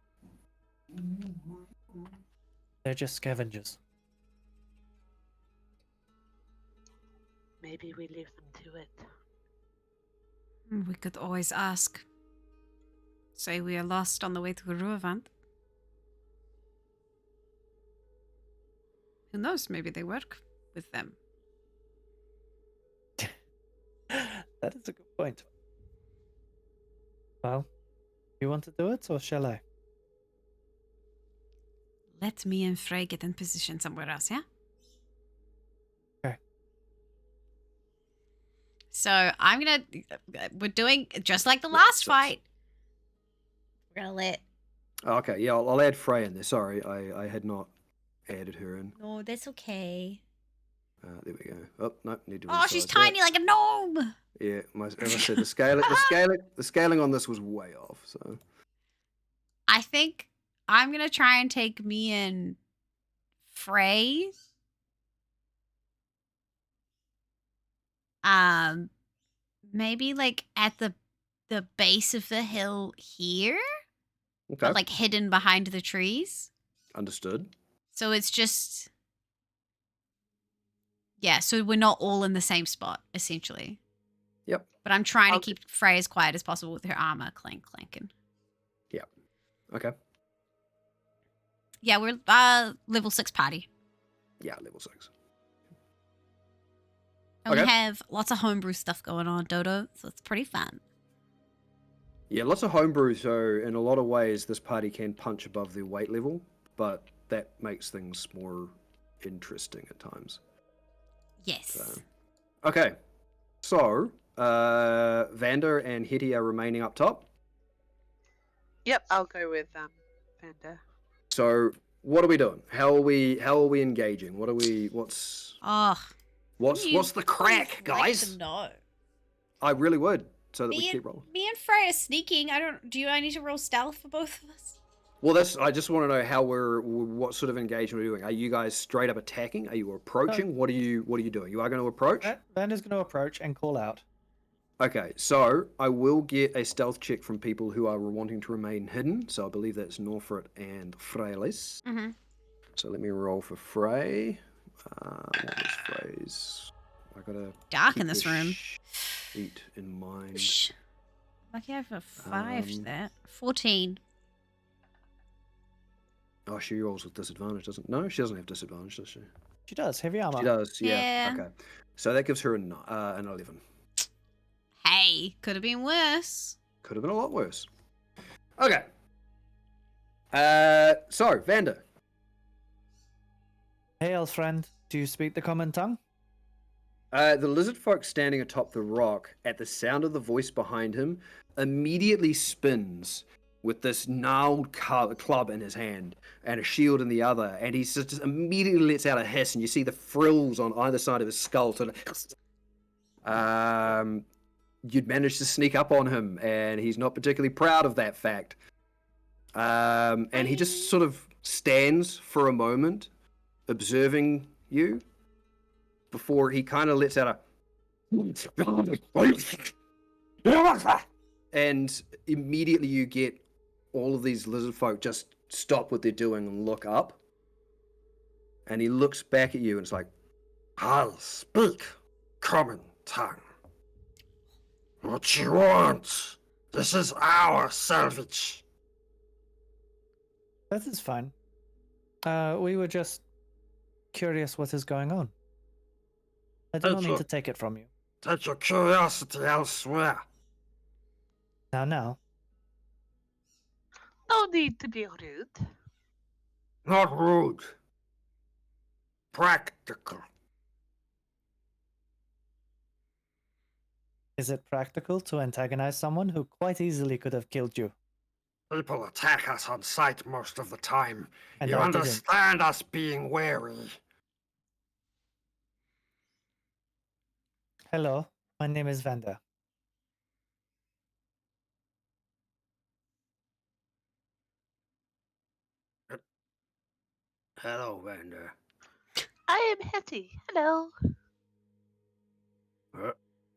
They're just scavengers. maybe we leave them to it. We could always ask. Say we are lost on the way to Ruavant. Who knows? Maybe they work with them. That is a good point. Well, you want to do it, or shall I? Let me and Frey get in position somewhere else, yeah? Okay. So I'm gonna. We're doing just like the last fight. We're gonna let. Okay, yeah, I'll add Frey in there. Sorry, I had not added her in. No, that's okay. There we go. Oh no, need to. Oh, she's resize that. tiny like a gnome. Yeah, as I said, the scaling on this was way off. So I think I'm gonna try and take me and Frey. Maybe like at the base of the hill here, okay, but like hidden behind the trees. understood. So it's just, yeah. So we're not all in the same spot, essentially. Yep. But I'm trying to Okay. keep Frey as quiet as possible with her armor clanking. Okay. Yeah, we're level 6 party. Yeah, level 6. And we Okay. have lots of homebrew stuff going on, Dodo, so it's pretty fun. Yeah, lots of homebrew. So in a lot of ways, this party can punch above their weight level, but that makes things more interesting at times. Yes. So, okay, so Vander and Hetty are remaining up top. Yep, I'll go with Vanda. So what are we doing? How are we engaging? What's Oh, what's the crack, guys? No. I really would, so that we keep rolling. Me and Frey are sneaking. I need to roll stealth for both of us? Well, I just want to know how what sort of engagement we're doing. Are you guys straight up attacking? Are you approaching? What are you doing? You are going to approach? Vander's going to approach and call out. Okay, so I will get a stealth check from people who are wanting to remain hidden. So I believe that's Norfrit and Freylis. Mm-hmm. So let me roll for Frey. What was Frey's? I gotta Dark keep in this the room. sheet in mind. Shh. Lucky I have a 5 to that. 14. Oh, she rolls with disadvantage, doesn't? No, she doesn't have disadvantage, does she? She does. Heavy armor. She does. Yeah. Yeah. Okay. So that gives her an 11. Hey, could have been worse. Could have been a lot worse. Okay. So Vander. Hail, friend. Do you speak the common tongue? The lizard folk standing atop the rock, at the sound of the voice behind him, immediately spins with this gnarled club in his hand and a shield in the other, and he just immediately lets out a hiss, and you see the frills on either side of his skull. You'd managed to sneak up on him, and he's not particularly proud of that fact. And he just sort of stands for a moment, observing you, before he kind of lets out a... And immediately you get all of these lizard folk just stop what they're doing and look up. And he looks back at you and it's like, I'll speak common tongue. What you want? This is our salvage. That is fine. We were just curious what is going on. I do not mean to take it from you. Take your curiosity elsewhere. Now. No need to be rude. Not rude. Practical. Is it practical to antagonize someone who quite easily could have killed you? People attack us on sight most of the time. And You I didn't. understand us being wary. Hello, my name is Vanda. Hello, Vander. I am Hetty. Hello.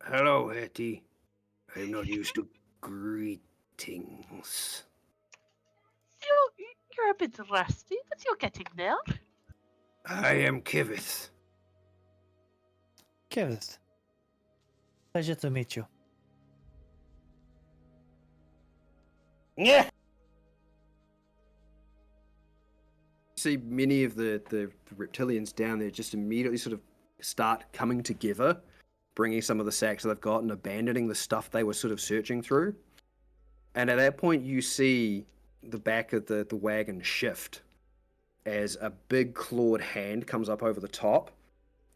Hello, Hetty. I'm not used to greetings. You're a bit rusty, but you're getting there. I am Kivith. Kivith. Pleasure to meet you. Yeah. See many of the reptilians down there just immediately sort of start coming together, bringing some of the sacks that they've got and abandoning the stuff they were sort of searching through. And at that point, you see the back of the wagon shift as a big clawed hand comes up over the top,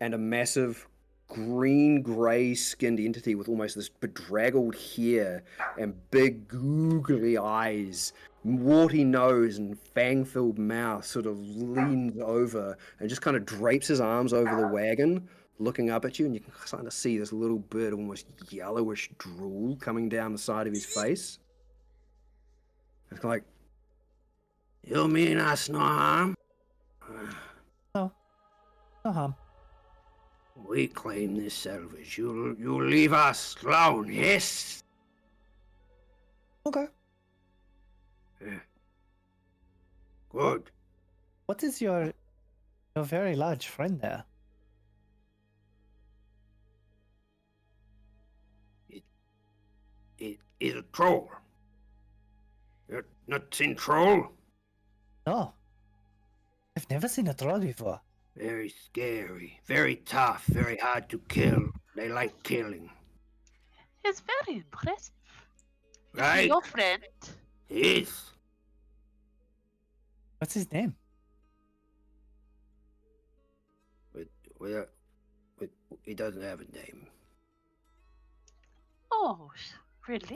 and a massive green-grey skinned entity with almost this bedraggled hair and big googly eyes, warty nose and fang-filled mouth sort of leans over and just kind of drapes his arms over the wagon, looking up at you, and you can kind of see this little bit of almost yellowish drool coming down the side of his face. It's like, you mean us no harm? No. No harm. We claim this salvage. You'll leave us alone, yes? Okay. Yeah. Good. What is your very large friend there? It is a troll. You're not seen troll? No. I've never seen a troll before. Very scary, very tough, very hard to kill. They like killing. It's very impressive. Is he Right? your friend? Yes. What's his name? Well, he doesn't have a name. Oh, really?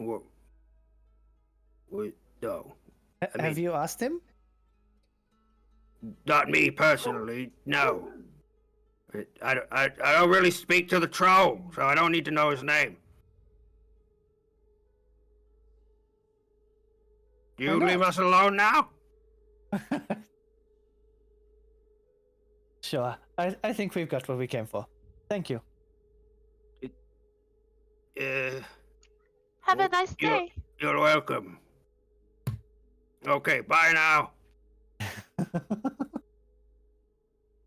Oh. No. Have you asked him? Not me personally, no. I don't really speak to the troll, so I don't need to know his name. You Why not? leave us alone now? Sure. I think we've got what we came for. Thank you. Have a nice you're- day. You're welcome. Okay, bye now.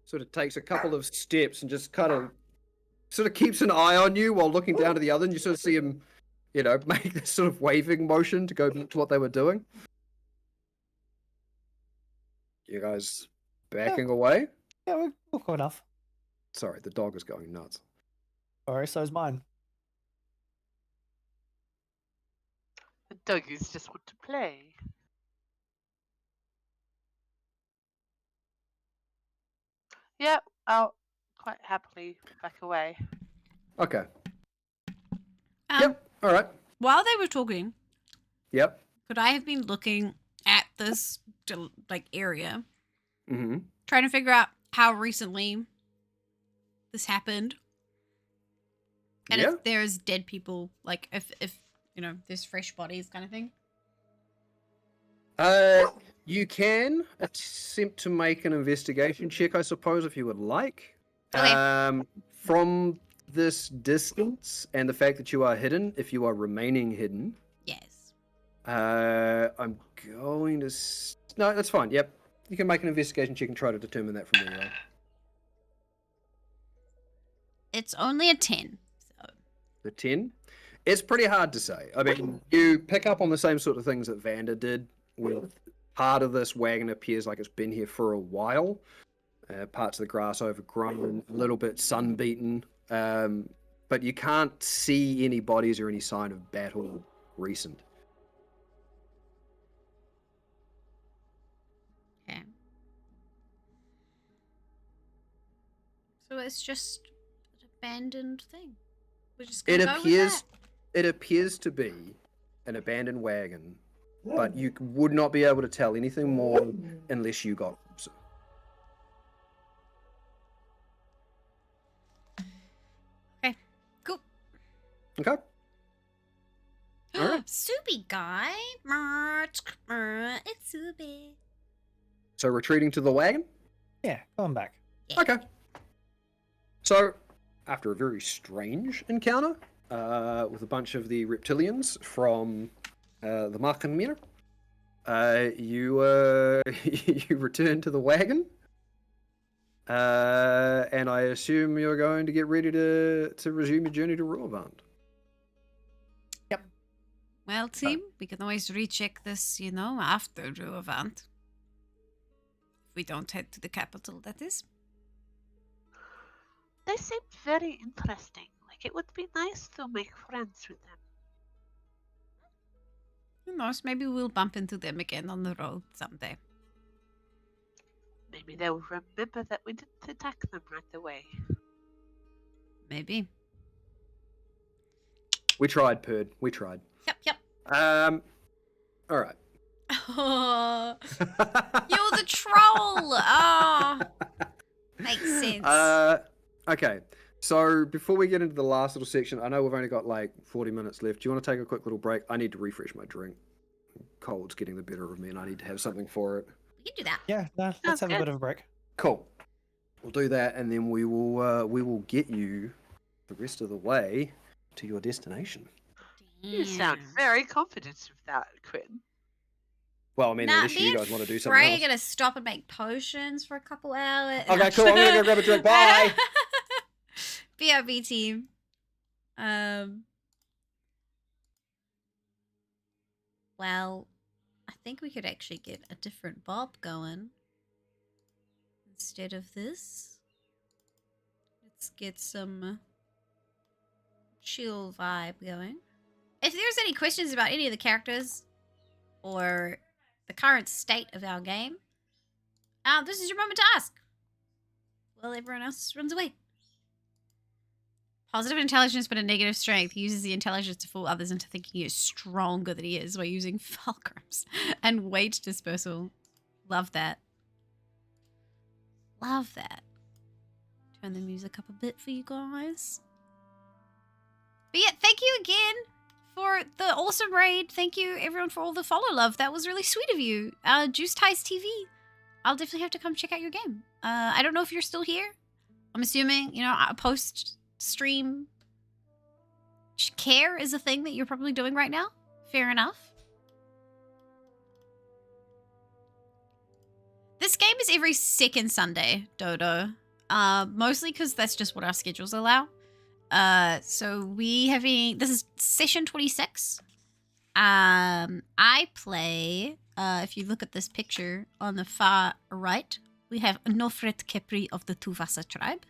Sort of takes a couple of steps and just kind of sort of keeps an eye on you while looking down to the other, and you sort of see him, make this sort of waving motion to go back to what they were doing. You guys backing away? Yeah, we'll go enough. Sorry, the dog is going nuts. Alright, so is mine. The doggies just want to play. Yeah, I'll quite happily back away. Okay. Um, Yep. All right. While they were talking, Yep. could I have been looking at this area, Mm-hmm. trying to figure out how recently this happened, and Yeah. if there's dead people, like if there's fresh bodies, kind of thing. You can attempt to make an investigation check, I suppose, if you would like. Okay. From this distance and the fact that you are hidden, if you are remaining hidden, Yes. I'm going to... No, that's fine. Yep. You can make an investigation check and try to determine that from where you are. It's only a 10. So. The 10? It's pretty hard to say. I mean, you pick up on the same sort of things that Vander did, with part of this wagon appears like it's been here for a while. Parts of the grass overgrown, a little bit sun-beaten. But you can't see any bodies or any sign of battle recent. Okay. So it's just an abandoned thing. We're just gonna go with It appears to be an abandoned wagon, but you would not be able to tell anything more unless you got closer. that. Okay. Cool. Okay. All right. Soupy guy. It's Soupy. So retreating to the wagon? Yeah, going back. Yeah. Okay. So, after a very strange encounter with a bunch of the reptilians from the Markenmere, you you return to the wagon, and I assume you're going to get ready to resume your journey to Ruavant. Well, team, we can always recheck this, after Ruavant. If we don't head to the capital, that is. They seem very interesting. Like, it would be nice to make friends with them. Who knows? Maybe we'll bump into them again on the road someday. Maybe they'll remember that we didn't attack them right away. Maybe. We tried, Purd. We tried. Yep. All right. Oh, you're the troll. Oh, makes sense. Okay. So before we get into the last little section, I know we've only got like 40 minutes left. Do you want to take a quick little break? I need to refresh my drink. Cold's getting the better of me, and I need to have something for it. We can do that. Yeah, no, let's Sounds have a good. bit of a break. Cool. We'll do that, and then we will get you the rest of the way to your destination. You sound Damn. very confident of that, Quinn. Well, I mean, Nah, unless me you and guys want to do Frey something are else. gonna stop and make potions for a couple hours. Okay, cool. I'm gonna go grab a drink. Bye. BRB team. Well, I think we could actually get a different Bob going instead of this. Let's get some chill vibe going. If there's any questions about any of the characters or the current state of our game, this is your moment to ask. Well, everyone else runs away. Positive intelligence, but a negative strength. He uses the intelligence to fool others into thinking he is stronger than he is by using fulcrums and weight dispersal. Love that. Love that. Turn the music up a bit for you guys. But yeah, thank you again for the awesome raid. Thank you everyone for all the follow love. That was really sweet of you. Juice Ties TV. I'll definitely have to come check out your game. I don't know if you're still here. I'm assuming, post stream care is a thing that you're probably doing right now. Fair enough. This game is every second Sunday, Dodo. Mostly because that's just what our schedules allow. So this is session 26. I play, if you look at this picture on the far right, we have Nofret Kepri of the Tuvasa tribe,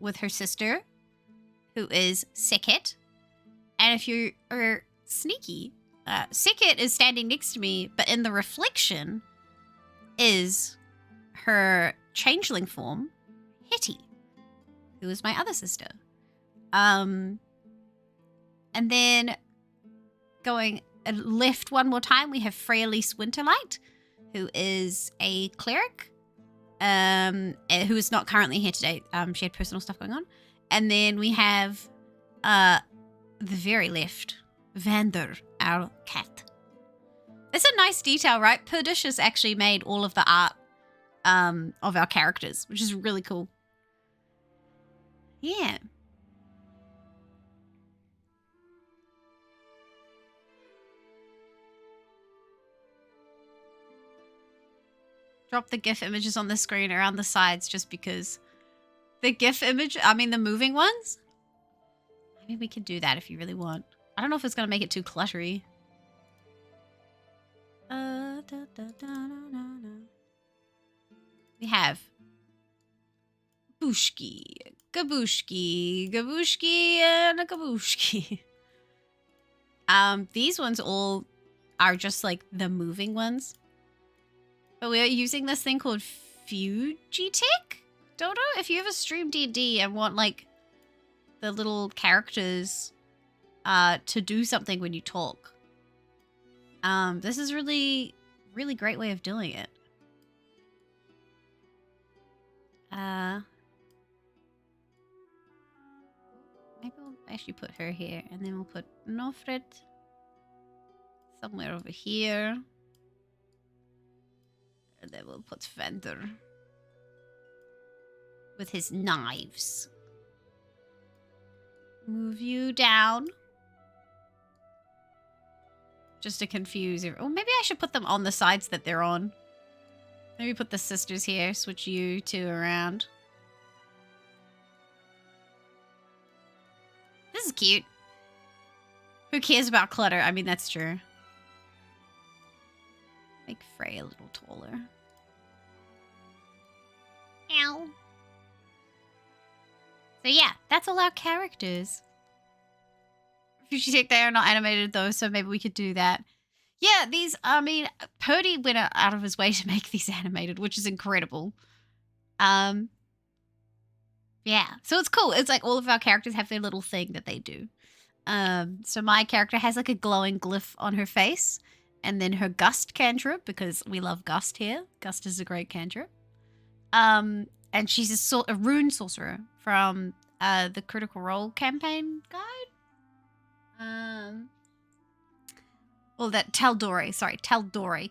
with her sister, who is Seket. And if you are sneaky, Seket is standing next to me, but in the reflection is her changeling form, Hetty, who is my other sister. And then going left one more time, we have Freya-Lise Winterlight, who is a cleric, who is not currently here today. She had personal stuff going on. And then we have the very left, Vander, our cat. It's a nice detail, right? Perdicious actually made all of the art of our characters, which is really cool. Yeah. Drop the GIF images on the screen around the sides just because the GIF image, the moving ones. I mean, we can do that if you really want. I don't know if it's going to make it too cluttery. We have Bushki, Gabushki, Gabushki, and a Gabushki. These ones all are just like the moving ones. But we're using this thing called Fugitech? Dodo, if you ever stream D&D and want like the little characters to do something when you talk, this is really, really great way of doing it. Maybe we'll actually put her here, and then we'll put Nofret somewhere over here. And then we'll put Vander with his knives. Move you down. Just to confuse you. Oh, maybe I should put them on the sides that they're on. Maybe put the sisters here, switch you two around. This is cute. Who cares about clutter? I mean, that's true. Make Frey a little taller. Ow. So yeah, that's all our characters. Future they are not animated though, so maybe we could do that. Yeah, these, I mean, Purdy went out of his way to make these animated, which is incredible. Yeah, so it's cool. It's like all of our characters have their little thing that they do. So my character has like a glowing glyph on her face, and then her gust cantrip, because we love gust here. Gust is a great cantrip. And she's a rune sorcerer from the Critical Role campaign guide. Well, that Taldore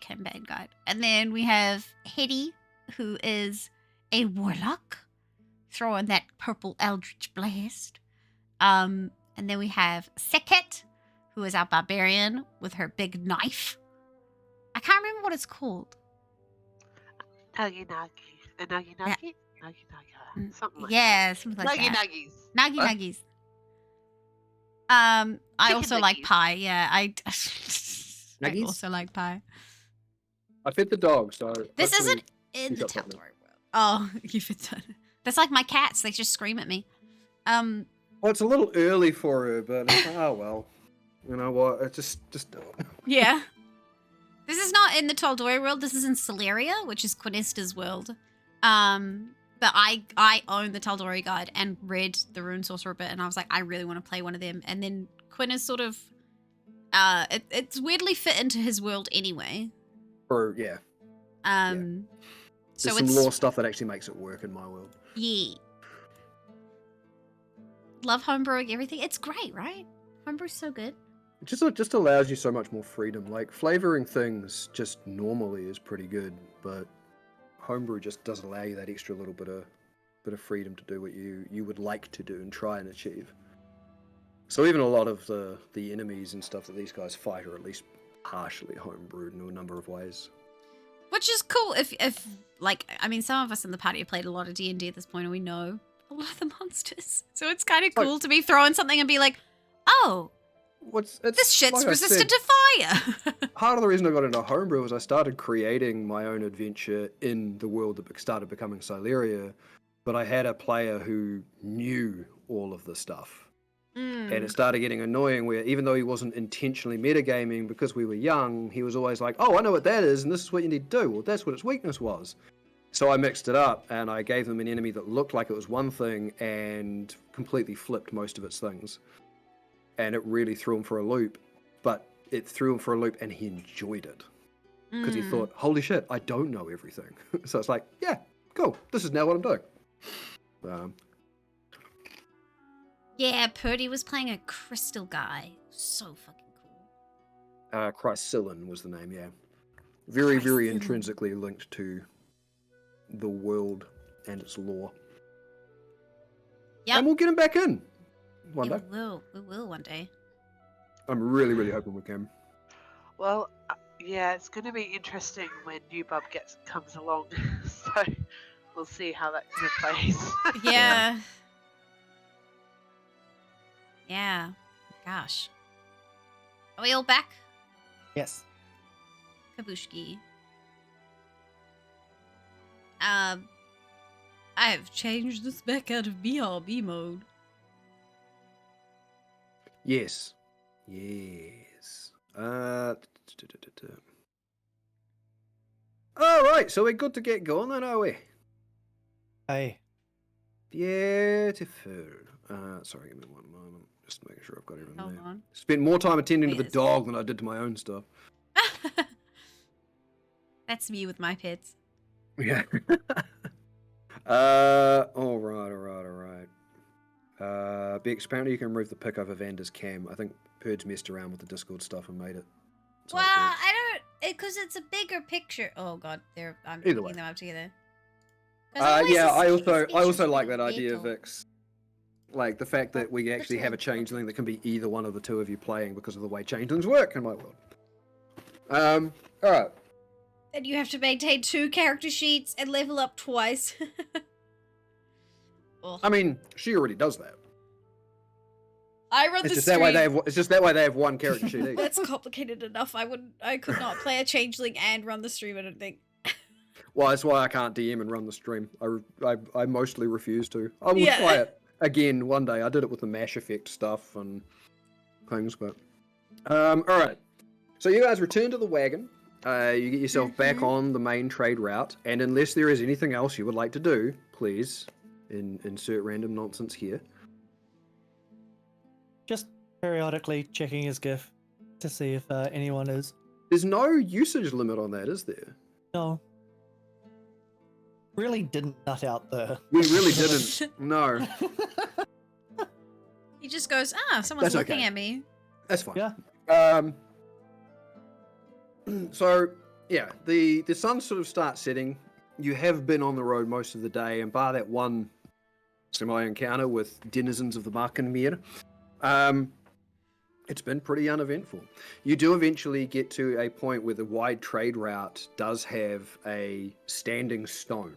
campaign guide. And then we have Hetty, who is a warlock, throwing that purple eldritch blast. And then we have Seket, who is our barbarian with her big knife. I can't remember what it's called. Nagi Nagi. Nagi Nagi? Nagi Nagi. Something like Yeah, something like Nagi that. Nagis. Nagi What? Nuggies. I Chicken also like nuggies. pie. Yeah, I Nuggies? also like pie. I fed the dog, so This hopefully isn't in he's the up right now. Taldore world. Oh, you fit that. That's like my cats. They just scream at me. Well, it's a little early for her, but it's like, oh well. You know what? It's just do it. Yeah. This is not in the Taldore world. This is in Syleria, which is Quinista's world. But I own the Taldore guide and read the Rune Sorcerer bit, and I was like, I really want to play one of them. And then Quinn is sort of, it's weirdly fit into his world anyway. Or yeah, So there's some it's lore stuff that actually makes it work in my world. yeah. Love homebrewing everything. It's great, right? Homebrew's so good. It just allows you so much more freedom. Like flavoring things just normally is pretty good, but homebrew just does allow you that extra little bit of freedom to do what you would like to do and try and achieve. So even a lot of the enemies and stuff that these guys fight are at least partially homebrewed in a number of ways. Which is cool if like, I mean, some of us in the party have played a lot of D&D at this point and we know a lot of the monsters. So it's kind of Like- cool to be throwing something and be like, oh, It's this shit's like I resistant said, to fire. part of the reason I got into homebrew was I started creating my own adventure in the world that started becoming Syleria, but I had a player who knew all of the stuff. And it started getting annoying where even though he wasn't intentionally metagaming because we were young, he was always like, oh, I know what that is and this is what you need to do. Well, that's what its weakness was. So I mixed it up and I gave them an enemy that looked like it was one thing and completely flipped most of its things. And it really threw him for a loop. But it threw him for a loop and he enjoyed it. Because he thought, holy shit, I don't know everything. So it's like, yeah, cool. This is now what I'm doing. Yeah, Purdy was playing a crystal guy. So fucking cool. Chrysillin was the name, yeah. Very, very Chrysillin. intrinsically linked to the world and its lore. Yep. And we'll get him back in one Yeah, day. we will one day. I'm really, really hoping we can. Well, yeah, it's going to be interesting when New Bub comes along. So we'll see how that kind of plays. Yeah. Yeah. Gosh. Are we all back? Yes. Kabushki. I have changed this back out of BRB mode. Yes. Yes. All right, so we're good to get going then, are we? Aye. Beautiful. Sorry, give me one moment. Just making sure I've got everything Hold there. on. Spent more time attending to the Yes. dog than I did to my own stuff. That's me with my pets. Yeah. All right. Bex, apparently you can remove the pic over Vander's cam. I think Purge messed around with the Discord stuff and made it. so Well, it works. I don't, because it's a bigger picture. Oh god, I'm Either picking way. them up together. 'Cause always Yeah, I it's also interesting like that idea, little. Vix. Like the fact that we actually have a Little. changeling that can be either one of the two of you playing because of the way changelings work in my world. All right. And you have to maintain 2 character sheets and level up twice. Ugh. I mean, she already does that. I run It's the just stream. that way they have. It's just that way they have one character sheet each. That's complicated enough. I could not play a changeling and run the stream. I don't think. Well, that's why I can't DM and run the stream. I mostly refuse to. I would Yeah. play it again one day. I did it with the Mash Effect stuff and things, but all right. So you guys return to the wagon. You get yourself back on the main trade route, and unless there is anything else you would like to do, please insert random nonsense here. Just periodically checking his GIF to see if anyone is. There's no usage limit on that, is there? No. Really didn't nut out the. We really didn't. No. He just goes, someone's That's looking okay. at me. That's fine. Yeah. So yeah, the sun sort of starts setting. You have been on the road most of the day, and bar that one semi-encounter with denizens of the Markenmeer, it's been pretty uneventful. You do eventually get to a point where the wide trade route does have a standing stone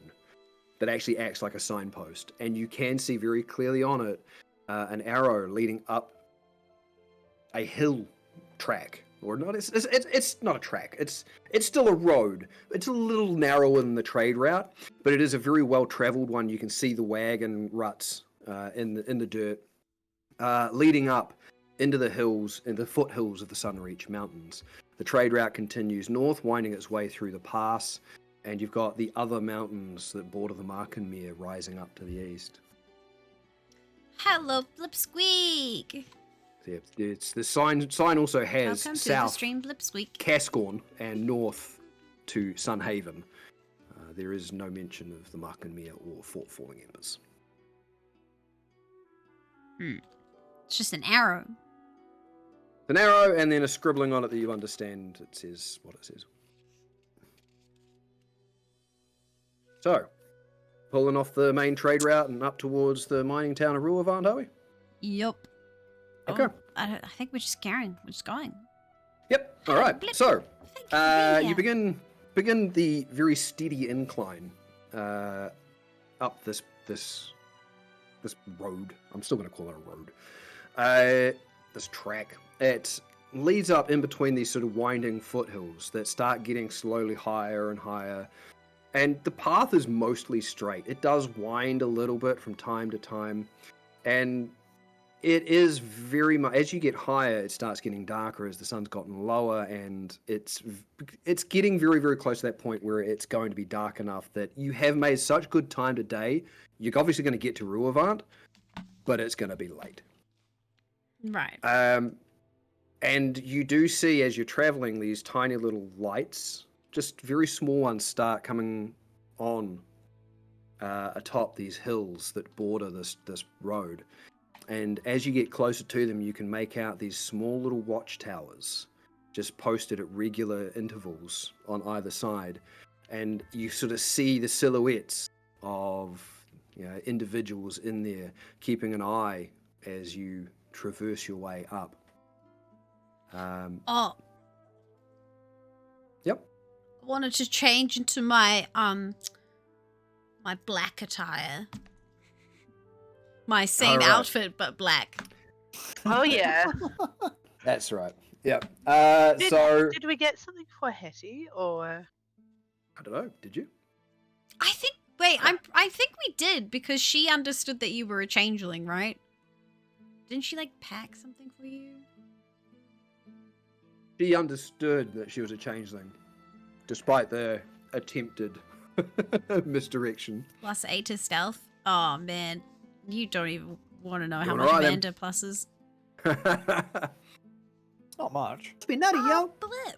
that actually acts like a signpost, and you can see very clearly on it an arrow leading up a hill track. Or not? It's not a track. It's still a road. It's a little narrower than the trade route, but it is a very well travelled one. You can see the wagon ruts in the dirt, leading up into the hills, in the foothills of the Sunreach Mountains. The trade route continues north, winding its way through the pass, and you've got the other mountains that border the Markenmeer rising up to the east. Hello, Blipsqueak. Yeah, it's the sign also has Welcome to the south stream, Blipsqueak. Cascorn and north to Sunhaven. There is no mention of the Markenmeer or Fort Falling Embers. It's just an arrow. An arrow and then a scribbling on it that you understand. It says what it says. So, pulling off the main trade route and up towards the mining town of Ruavant, are we? Yup. Okay. I think we're just carrying. We're just going. Yep. All right. Blip. So, Thank you for being you here. begin the very steady incline up this road. I'm still going to call it a road. This track. It leads up in between these sort of winding foothills that start getting slowly higher and higher. And the path is mostly straight. It does wind a little bit from time to time. And it is very much, as you get higher, it starts getting darker as the sun's gotten lower, and it's getting very, very close to that point where it's going to be dark enough that you have made such good time today, you're obviously going to get to Ruavant, but it's going to be late. Right. And you do see, as you're traveling, these tiny little lights, just very small ones, start coming on atop these hills that border this road. And as you get closer to them, you can make out these small little watchtowers just posted at regular intervals on either side. And you sort of see the silhouettes of individuals in there, keeping an eye as you traverse your way up. Yep. I wanted to change into my my black attire. My same Alright. outfit, but black. Oh yeah. That's right. Yep. Did we get something for Hetty or? I don't know. Did you? I think. I think we did because she understood that you were a changeling, right? Didn't she like pack something for you? She understood that she was a changeling, despite the attempted misdirection. +8 to stealth. Oh man, you don't even want to know how Doing much alright, then. Amanda pluses. Not much. Be nutty, yo.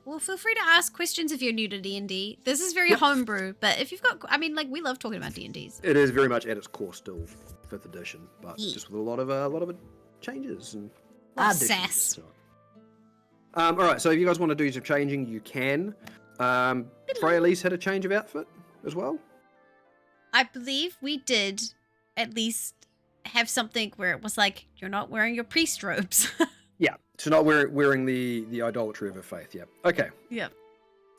Well, feel free to ask questions if you're new to D&D. This is very homebrew, but if you've got, we love talking about D&Ds. It is very much at its core still 5th edition, but Yeah. just with a lot of changes and Lot of additions. sass. So. All right, so if you guys want to do some changing, you can. Freya Lee's had a change of outfit as well. I believe we did at least have something where it was like, you're not wearing your priest robes. Yeah, she's not wearing the idolatry of her faith. Yeah. Okay. Yeah.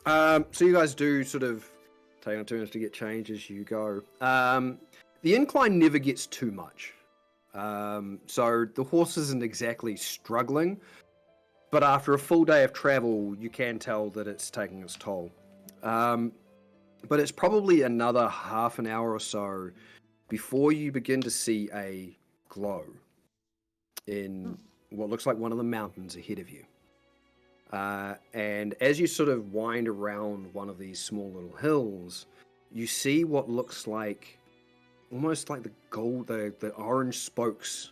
So you guys do sort of take on turns to get changed as you go. The incline never gets too much. So the horse isn't exactly struggling, but after a full day of travel, you can tell that it's taking its toll. But it's probably another half an hour or so before you begin to see a glow in what looks like one of the mountains ahead of you. And as you sort of wind around one of these small little hills, you see what looks like almost like the orange spokes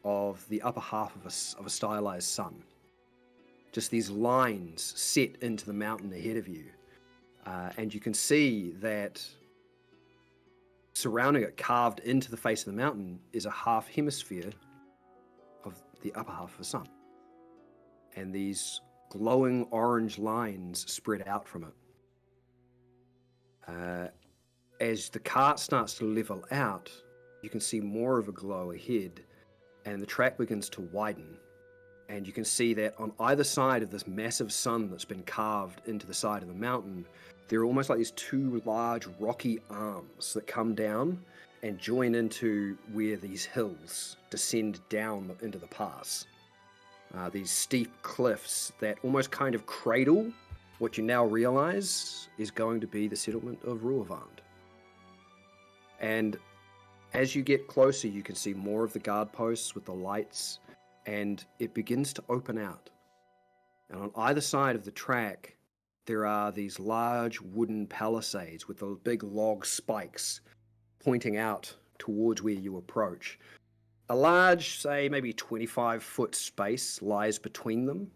of the upper half of a stylized sun. Just these lines set into the mountain ahead of you. And you can see that surrounding it, carved into the face of the mountain, is a half hemisphere of the upper half of the sun. And these glowing orange lines spread out from it. As the cart starts to level out, you can see more of a glow ahead, and the track begins to widen. And you can see that on either side of this massive sun that's been carved into the side of the mountain, there are almost like these two large rocky arms that come down and join into where these hills descend down into the pass. These steep cliffs that almost kind of cradle what you now realize is going to be the settlement of Ruavant. And as you get closer, you can see more of the guard posts with the lights, and it begins to open out. And on either side of the track, there are these large wooden palisades with the big log spikes pointing out towards where you approach. A large, say, maybe 25-foot space lies between them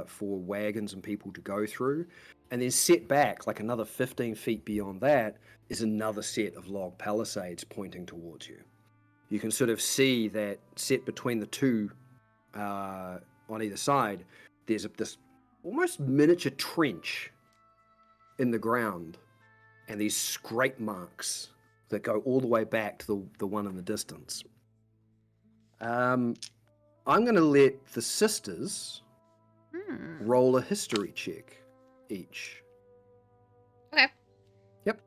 for wagons and people to go through. And then set back, like another 15 feet beyond that, is another set of log palisades pointing towards you. You can sort of see that set between the two on either side, there's this almost miniature trench in the ground and these scrape marks that go all the way back to the one in the distance. I'm going to let the sisters roll a history check each. Okay. Yep.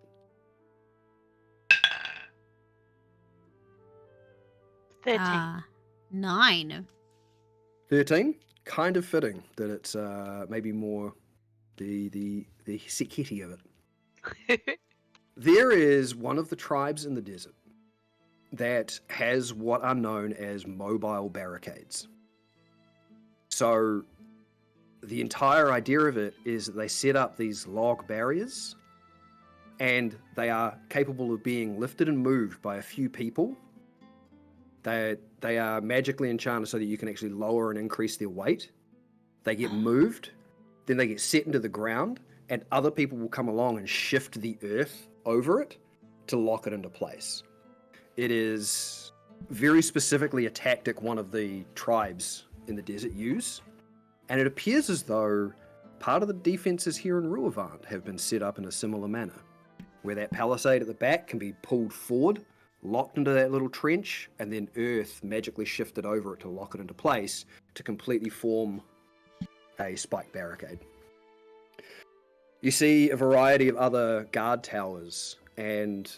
13. 9. 13. Kind of fitting that it's maybe more the Seketi of it. There is one of the tribes in the desert that has what are known as mobile barricades. So the entire idea of it is that they set up these log barriers, and they are capable of being lifted and moved by a few people. They are magically enchanted so that you can actually lower and increase their weight. They get moved, then they get set into the ground, and other people will come along and shift the earth over it to lock it into place. It is very specifically a tactic one of the tribes in the desert use, and it appears as though part of the defenses here in Ruavant have been set up in a similar manner, where that palisade at the back can be pulled forward, locked into that little trench, and then earth magically shifted over it to lock it into place to completely form a spike barricade. You see a variety of other guard towers, and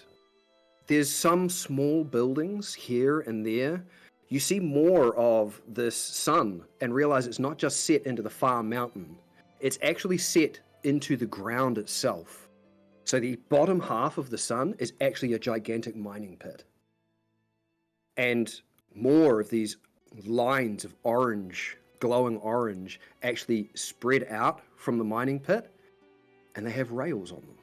there's some small buildings here and there. You see more of this sun and realize it's not just set into the far mountain. It's actually set into the ground itself. So the bottom half of the sun is actually a gigantic mining pit. And more of these lines of orange, glowing orange, actually spread out from the mining pit, and they have rails on them.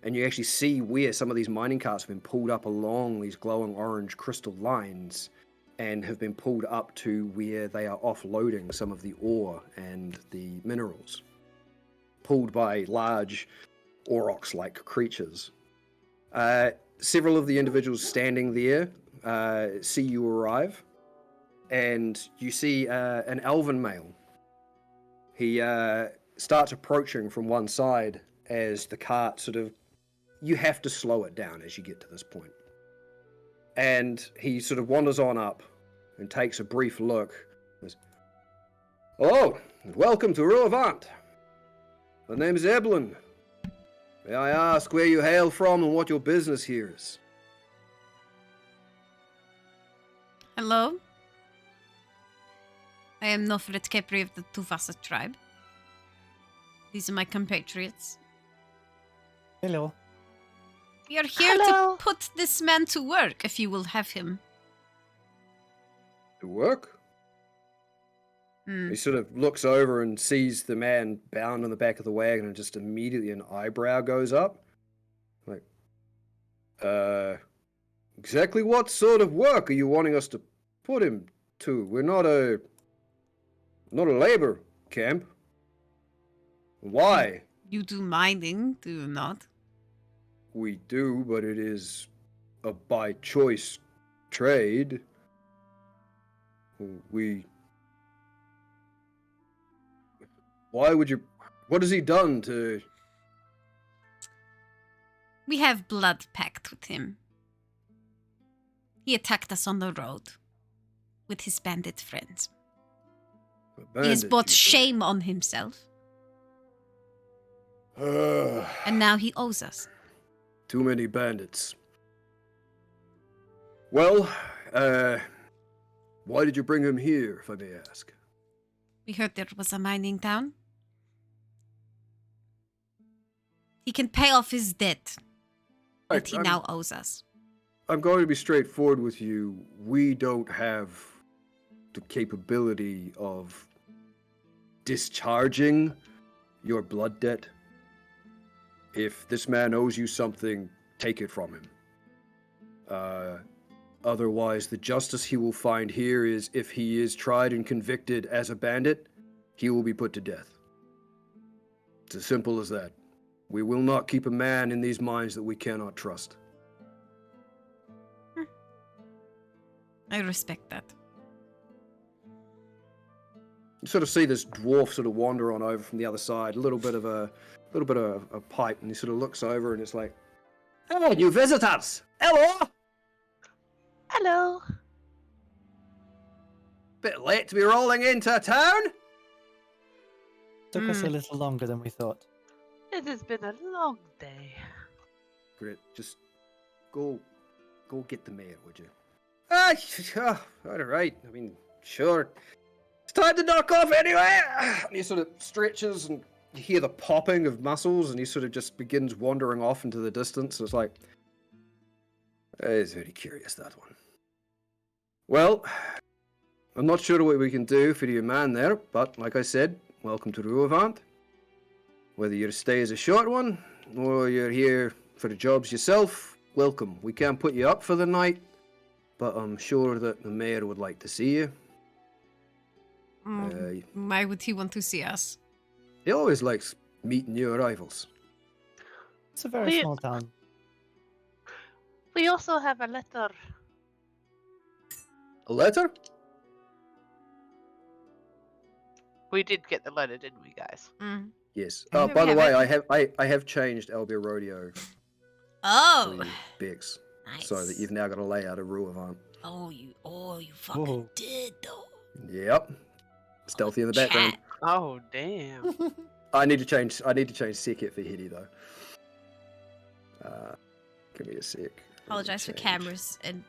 And you actually see where some of these mining carts have been pulled up along these glowing orange crystal lines and have been pulled up to where they are offloading some of the ore and the minerals, pulled by large aurochs-like creatures. Several of the individuals standing there see you arrive, and you see an elven male. He starts approaching from one side as the cart sort of, you have to slow it down as you get to this point. And he sort of wanders on up and takes a brief look. Oh, welcome to Ruavant. My name is Eblin. May I ask where you hail from and what your business here is? Hello. I am Nofret Kepri of the Tufasa tribe. These are my compatriots. Hello. We are here Hello. to put this man to work, if you will have him. To work? Hmm. He sort of looks over and sees the man bound on the back of the wagon, and just immediately an eyebrow goes up. Like, exactly what sort of work are you wanting us to put him to? We're not a labor camp. Why? You do mining, do you not? We do, but it is a by choice trade. Why would you? What has he done to? We have blood pact with him. He attacked us on the road with his bandit friends. He has brought shame on himself, and now he owes us. Too many bandits. Well, why did you bring him here, if I may ask? We heard there was a mining town. He can pay off his debt that he now owes us. I'm going to be straightforward with you. We don't have the capability of discharging your blood debt. If this man owes you something, take it from him. Otherwise, the justice he will find here is if he is tried and convicted as a bandit, he will be put to death. It's as simple as that. We will not keep a man in these mines that we cannot trust. I respect that. You sort of see this dwarf sort of wander on over from the other side, a little bit of a pipe, and he sort of looks over and it's like, "Hey, new visitors! Hello! Hello. Bit late to be rolling into town." Took us a little longer than we thought. It has been a long day. Great, just go get the mayor, would you? All right. I mean, sure. It's time to knock off anyway. And he sort of stretches, and you hear the popping of muscles, and he sort of just begins wandering off into the distance. It's like, it's very curious, that one. Well, I'm not sure what we can do for your man there, but like I said, welcome to Ruavant. Whether your stay is a short one, or you're here for the jobs yourself, welcome. We can't put you up for the night, but I'm sure that the mayor would like to see you. Why would he want to see us? He always likes meeting new arrivals. It's a very small town. We also have a letter. A letter? We did get the letter, didn't we, guys? Mm. Yes. Yeah, By we the way, have I have changed Albia Rodeo Oh, to Bex, nice. so that you've now got a layout of Ruavant. Oh, you fucking Whoa. did though. Yep. Stealthy in the background. Chat. Oh, damn. I need to change Sekit for Hitty though. Give me a sec. Let me Apologize for change. cameras and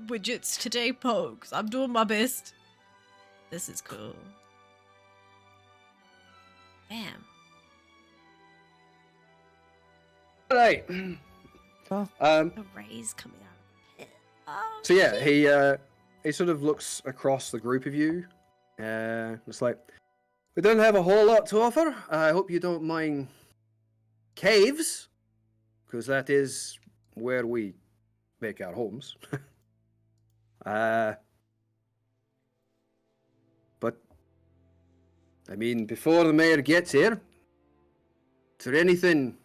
widgets today, Pokes. I'm doing my best. This is cool. Damn. Right. Huh? A rays coming out of the pit. Oh, So yeah, shit. he sort of looks across the group of you, and it's like, we don't have a whole lot to offer. I hope you don't mind caves, because that is where we make our homes. But I mean, before the mayor gets here, is there anything?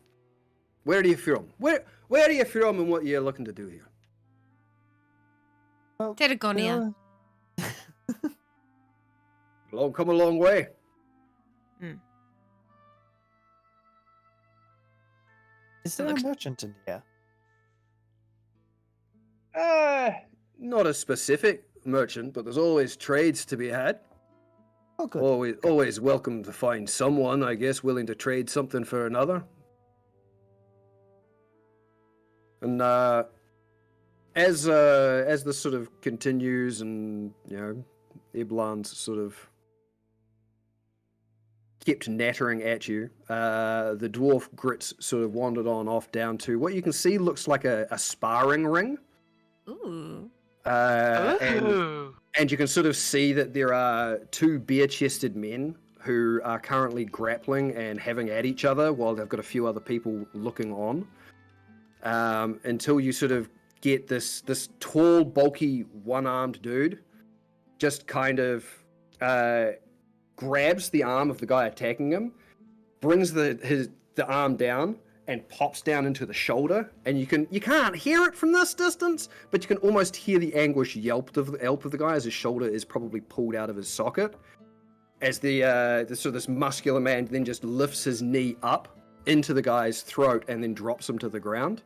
Where are you from? Where are you from, and what are you looking to do here? Well, Terragonia. Come a long way. Is there a merchant in here? Not a specific merchant, but there's always trades to be had. Oh, good. Always welcome to find someone, I guess, willing to trade something for another. And as this sort of continues, and Iblan's sort of kept nattering at you. The dwarf Grits sort of wandered on off down to what you can see looks like a sparring ring. Ooh. And you can sort of see that there are two bare-chested men who are currently grappling and having at each other while they've got a few other people looking on. Until you sort of get this tall, bulky, one-armed dude just kind of grabs the arm of the guy attacking him, brings the arm down, and pops down into the shoulder, and you can't hear it from this distance, but you can almost hear the anguish yelp of the guy as his shoulder is probably pulled out of his socket. As the sort of this muscular man then just lifts his knee up into the guy's throat and then drops him to the ground.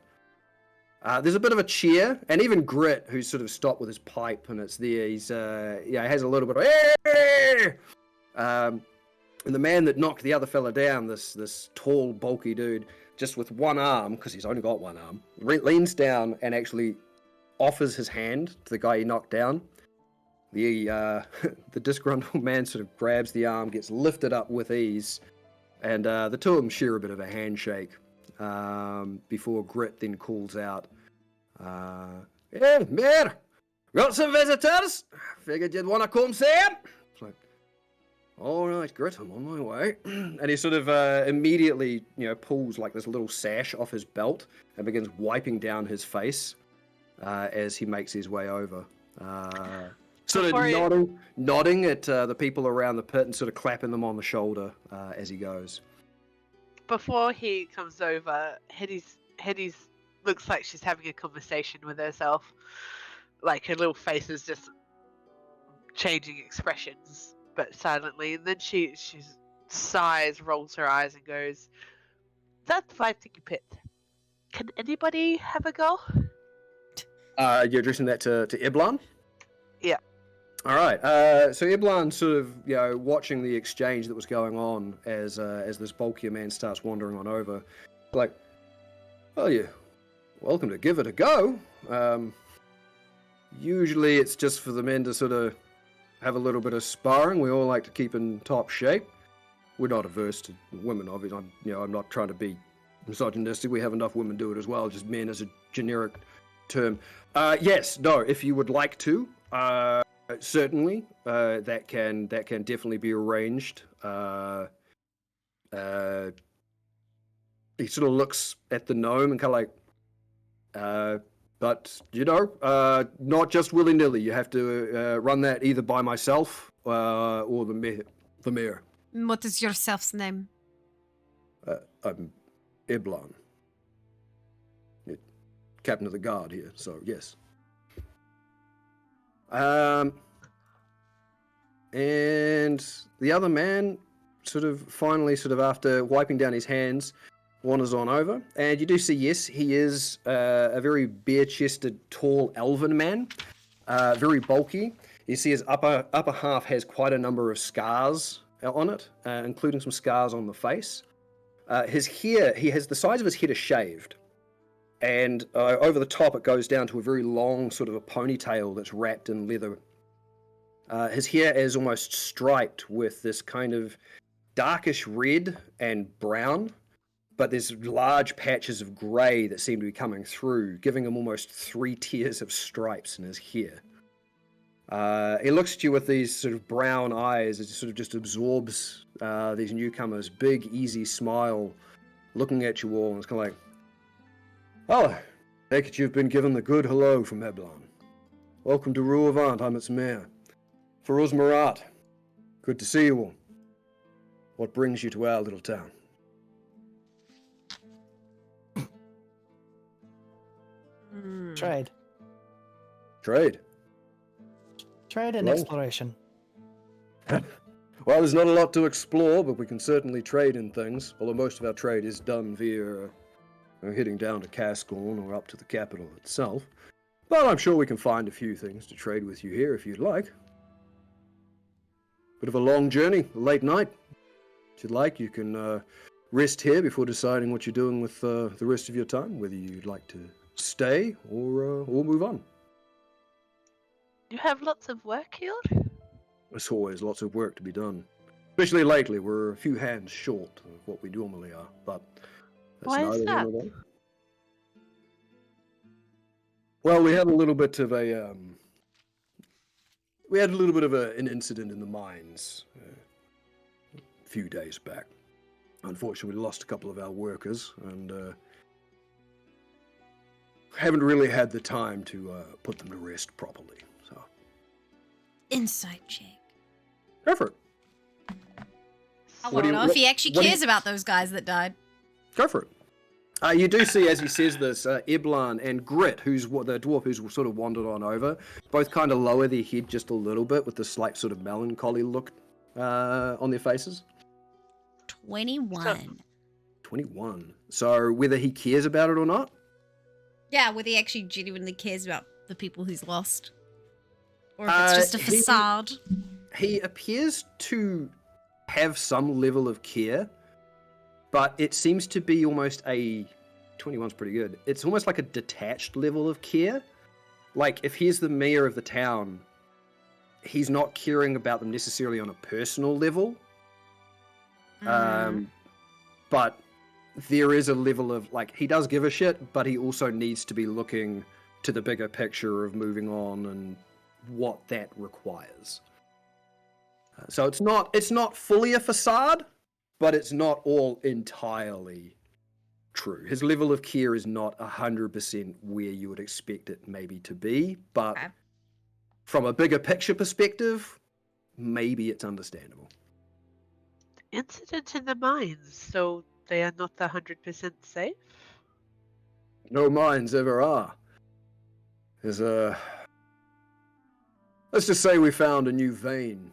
There's a bit of a cheer, and even Grit, who's sort of stopped with his pipe, and it's there. He's has a little bit of "Hey!" And the man that knocked the other fella down, this tall, bulky dude, just with one arm, because he's only got one arm, leans down and actually offers his hand to the guy he knocked down. The disgruntled man sort of grabs the arm, gets lifted up with ease, and the two of them share a bit of a handshake before Grit then calls out, "Hey, mayor, got some visitors? Figured you'd want to come see 'em." It's like, "All right, Grit, I'm on my way." And he sort of immediately, pulls like this little sash off his belt and begins wiping down his face as he makes his way over. Sort of nodding at the people around the pit and sort of clapping them on the shoulder as he goes. Before he comes over, Hetty's looks like she's having a conversation with herself. Like her little face is just changing expressions, but silently. And then she sighs, rolls her eyes, and goes, "That's fine, Tiki Pit. Can anybody have a go?" You're addressing that to Iblan? Yeah. All right. So Iblan sort of, watching the exchange that was going on as this bulkier man starts wandering on over, like, "Oh, you're welcome to give it a go. Usually it's just for the men to sort of have a little bit of sparring. We all like to keep in top shape. We're not averse to women, obviously. I'm not trying to be misogynistic. We have enough women do it as well. Just men as a generic term. Yes, no. If you would like to, certainly, that can definitely be arranged." He sort of looks at the gnome and kind of like, but not just willy nilly. You have to run that either by myself or the mayor. What is yourself's name? I'm Iblan, captain of the guard here. So yes. And the other man finally after wiping down his hands, wanders on over, and you do see, yes, he is a very bare-chested, tall elven man, very bulky. You see his upper half has quite a number of scars on it, including some scars on the face. His hair, the sides of his head is shaved, and over the top it goes down to a very long sort of a ponytail that's wrapped in leather. His hair is almost striped with this kind of darkish red and brown, but there's large patches of grey that seem to be coming through, giving him almost 3 tiers of stripes in his hair. He looks at you with these sort of brown eyes as he sort of just absorbs these newcomers, big, easy smile, looking at you all, and it's kind of like, "Oh, take it you've been given the good hello from Eblan. Welcome to Ruavant, I'm its mayor. Faruz-Murat, good to see you all. What brings you to our little town?" Trade. Trade. Trade and Well. exploration. Well, there's not a lot to explore, but we can certainly trade in things, although most of our trade is done via heading down to Cascorn or up to the capital itself. But I'm sure we can find a few things to trade with you here if you'd like. Bit of a long journey, a late night. If you'd like, you can rest here before deciding what you're doing with the rest of your time, whether you'd like to stay or move on. You have lots of work here? There's always lots of work to be done. Especially lately, we're a few hands short of what we normally are, but that's Why is neither here that? nor there. Well, we had a little bit of a an incident in the mines a few days back. Unfortunately, we lost a couple of our workers, and haven't really had the time to put them to rest properly. So, Insight check. go for it. I What do want to you- know if he actually what do you- cares about those guys that died. Go for it. You do see, as he says this, Eblan and Grit, who's the dwarf who's sort of wandered on over, both kind of lower their head just a little bit with the slight sort of melancholy look on their faces. 21. 21. So whether he cares about it or not, Yeah, whether he actually genuinely cares about the people he's lost. Or if it's just a facade. he appears to have some level of care, but it seems to be almost a 21's pretty good. It's almost like a detached level of care. Like if he's the mayor of the town, he's not caring about them necessarily on a personal level. But there is a level of like he does give a shit, but he also needs to be looking to the bigger picture of moving on and what that requires. So it's not fully a facade, but it's not all entirely true. His level of care is not 100% where you would expect it maybe to be, but Okay. from a bigger picture perspective, maybe it's understandable. Incident in the mines, so they are not 100% safe? No mines ever are. There's let's just say we found a new vein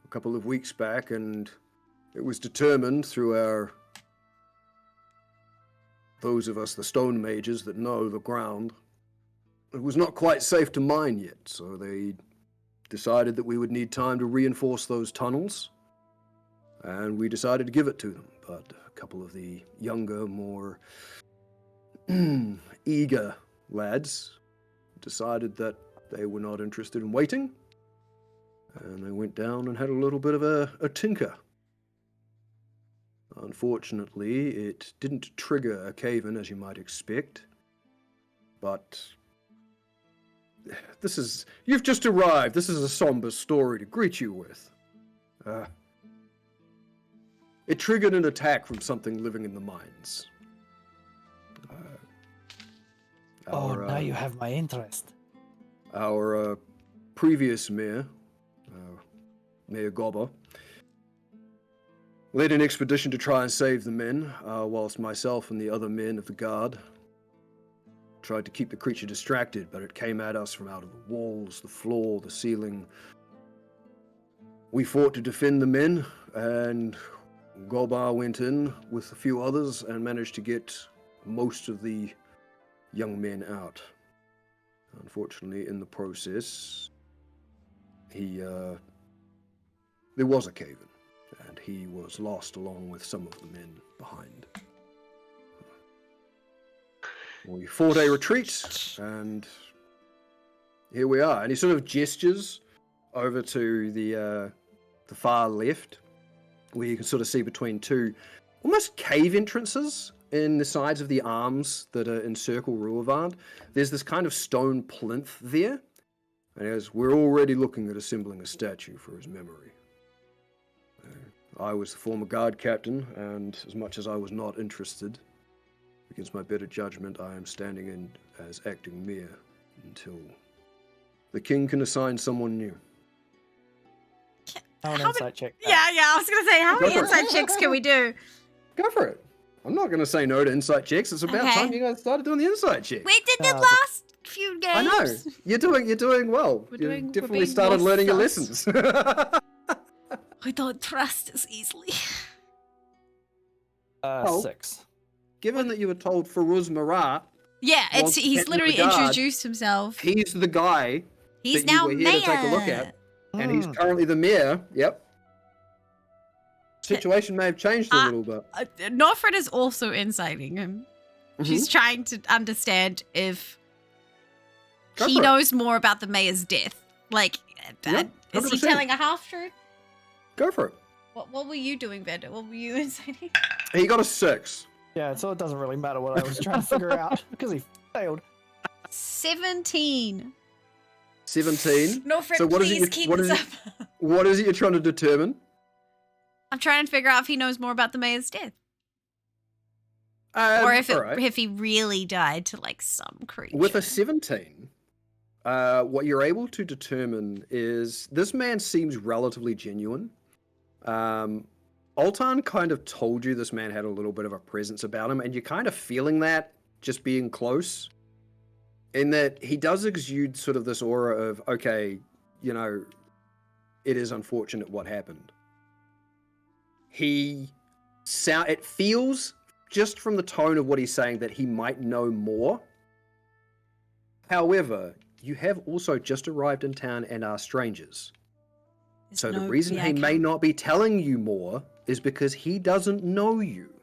a couple of weeks back, and it was determined through those of us, the stone mages that know the ground, it was not quite safe to mine yet, so they decided that we would need time to reinforce those tunnels, and we decided to give it to them. But a couple of the younger, more eager lads decided that they were not interested in waiting, and they went down and had a little bit of a tinker. Unfortunately, it didn't trigger a cave-in as you might expect, but you've just arrived. This is a somber story to greet you with. It triggered an attack from something living in the mines. Now you have my interest. Our previous mayor, Mayor Gobber, led an expedition to try and save the men, whilst myself and the other men of the guard tried to keep the creature distracted, but it came at us from out of the walls, the floor, the ceiling. We fought to defend the men, and Gobbar went in with a few others and managed to get most of the young men out. Unfortunately, in the process, there was a cave-in, and he was lost along with some of the men behind. We fought a retreat, and here we are. And he sort of gestures over to the far left, where you can sort of see between two almost cave entrances in the sides of the arms that encircle Ruavant. There's this kind of stone plinth there, and as we're already looking at assembling a statue for his memory. I was the former guard captain, and as much as I was not interested, against my better judgment, I am standing in as acting mayor until the king can assign someone new. How an insight check. Yeah, I was going to say, how many Go for it. insight checks can we do? Go for it. I'm not going to say no to insight checks. It's about Okay. time you guys started doing the insight checks. We did the Uh, last few games. I know. You're doing well. We're You being definitely started more learning your sus. lessons. I don't trust as easily. Oh. 6. Given that you were told Faruz-Murat, Yeah, Well, he's Captain of literally the Guard. introduced himself. he's the guy, He's that you now were mayor. here to take a look at. and he's currently the mayor. Yep. Situation may have changed a little bit. Norfred is also inciting him. She's trying to understand if Go he for it. knows more about the mayor's death. Like, Yep, is he 100%. telling a half truth? Go for it. What were you doing, Vander? What were you inciting? He got a 6. Yeah, so it doesn't really matter what I was trying to figure out because he failed. 17. 17. Norfred, So what is it please you- keep what this is up. it- What is it you're trying to determine? I'm trying to figure out if he knows more about the mayor's death. Or Alright. if he really died to like some creature. With a 17, what you're able to determine is this man seems relatively genuine. Altan kind of told you this man had a little bit of a presence about him, and you're kind of feeling that just being close. In that he does exude sort of this aura of, okay, you know, it is unfortunate what happened. It feels, just from the tone of what he's saying, that he might know more. However, you have also just arrived in town and are strangers. So the reason he may not be telling you more is because he doesn't know you.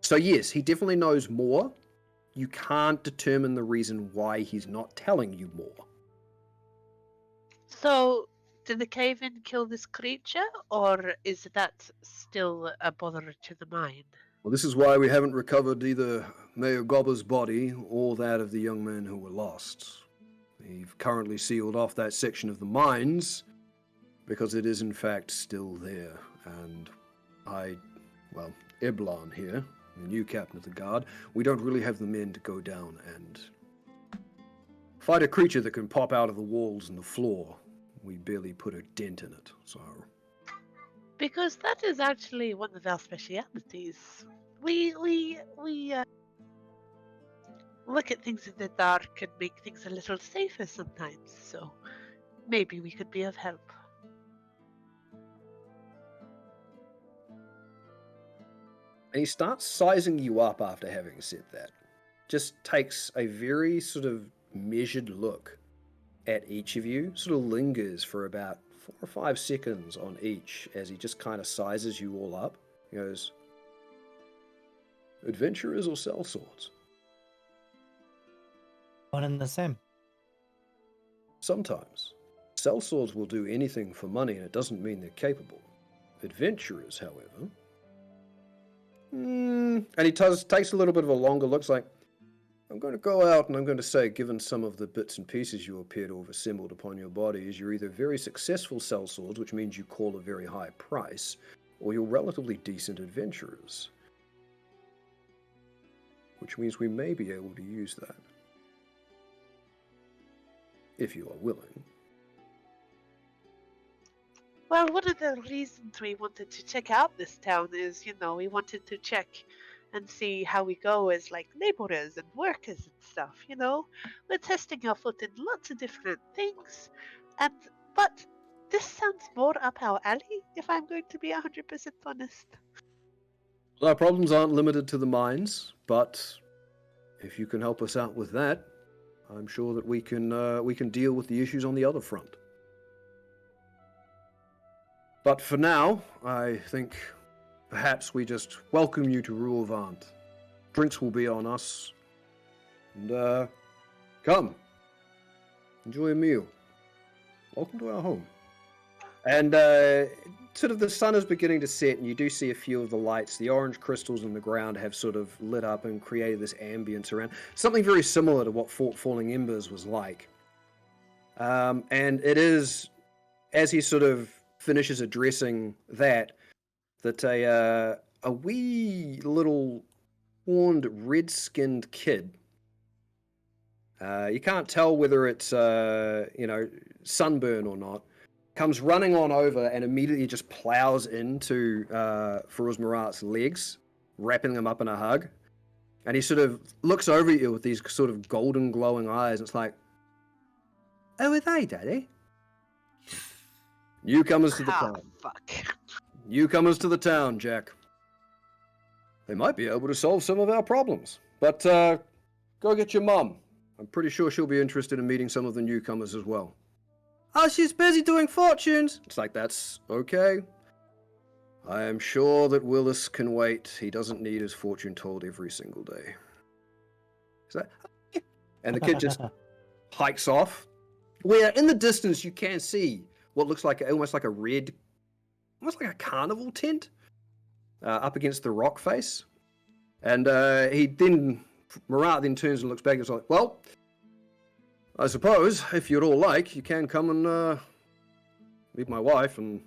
So yes, he definitely knows more. You can't determine the reason why he's not telling you more. So, did the cave-in kill this creature, or is that still a bother to the mine? Well, this is why we haven't recovered either Mayor Gobber's body or that of the young men who were lost. We've currently sealed off that section of the mines because it is in fact still there. And Eblan here, the new captain of the guard, we don't really have the men to go down and fight a creature that can pop out of the walls and the floor. We barely put a dent in it, so... Because that is actually one of our specialities. We look at things in the dark and make things a little safer sometimes, so maybe we could be of help. And he starts sizing you up after having said that. Just takes a very sort of measured look at each of you, sort of lingers for about 4 or 5 seconds on each as he just kind of sizes you all up. He goes, adventurers or sellswords? One and the same. Sometimes. Sellswords will do anything for money and it doesn't mean they're capable. Adventurers, however... And he takes a little bit of a longer look, like, I'm going to go out and I'm going to say, given some of the bits and pieces you appear to have assembled upon your bodies, you're either very successful sellswords, which means you call a very high price, or you're relatively decent adventurers. Which means we may be able to use that. If you are willing. Well, one of the reasons we wanted to check out this town is, we wanted to check and see how we go as, like, laborers and workers and stuff, We're testing our foot in lots of different things, but this sounds more up our alley, if I'm going to be 100% honest. Well, our problems aren't limited to the mines, but if you can help us out with that, I'm sure that we can deal with the issues on the other front. But for now, I think perhaps we just welcome you to Ruavant. Drinks will be on us. And, come. Enjoy a meal. Welcome to our home. And, sort of the sun is beginning to set, and you do see a few of the lights. The orange crystals in the ground have sort of lit up and created this ambience around. Something very similar to what Fort Falling Embers was like. And it is, as he sort of finishes addressing that a wee little horned red-skinned kid, you can't tell whether it's sunburn or not, comes running on over and immediately just plows into Faruz-Murat's legs, wrapping them up in a hug. And he sort of looks over at you with these sort of golden glowing eyes. It's like, oh, are they, Daddy? Newcomers to the town. Fuck. Newcomers to the town, Jack. They might be able to solve some of our problems. But go get your mum. I'm pretty sure she'll be interested in meeting some of the newcomers as well. Oh, she's busy doing fortunes. It's like, that's okay. I am sure that Willis can wait. He doesn't need his fortune told every single day. Is that... And the kid just hikes off. Where in the distance you can see what looks like almost like a red, almost like a carnival tent up against the rock face. And Murat then turns and looks back and is like, well, I suppose if you'd all like, you can come and meet my wife and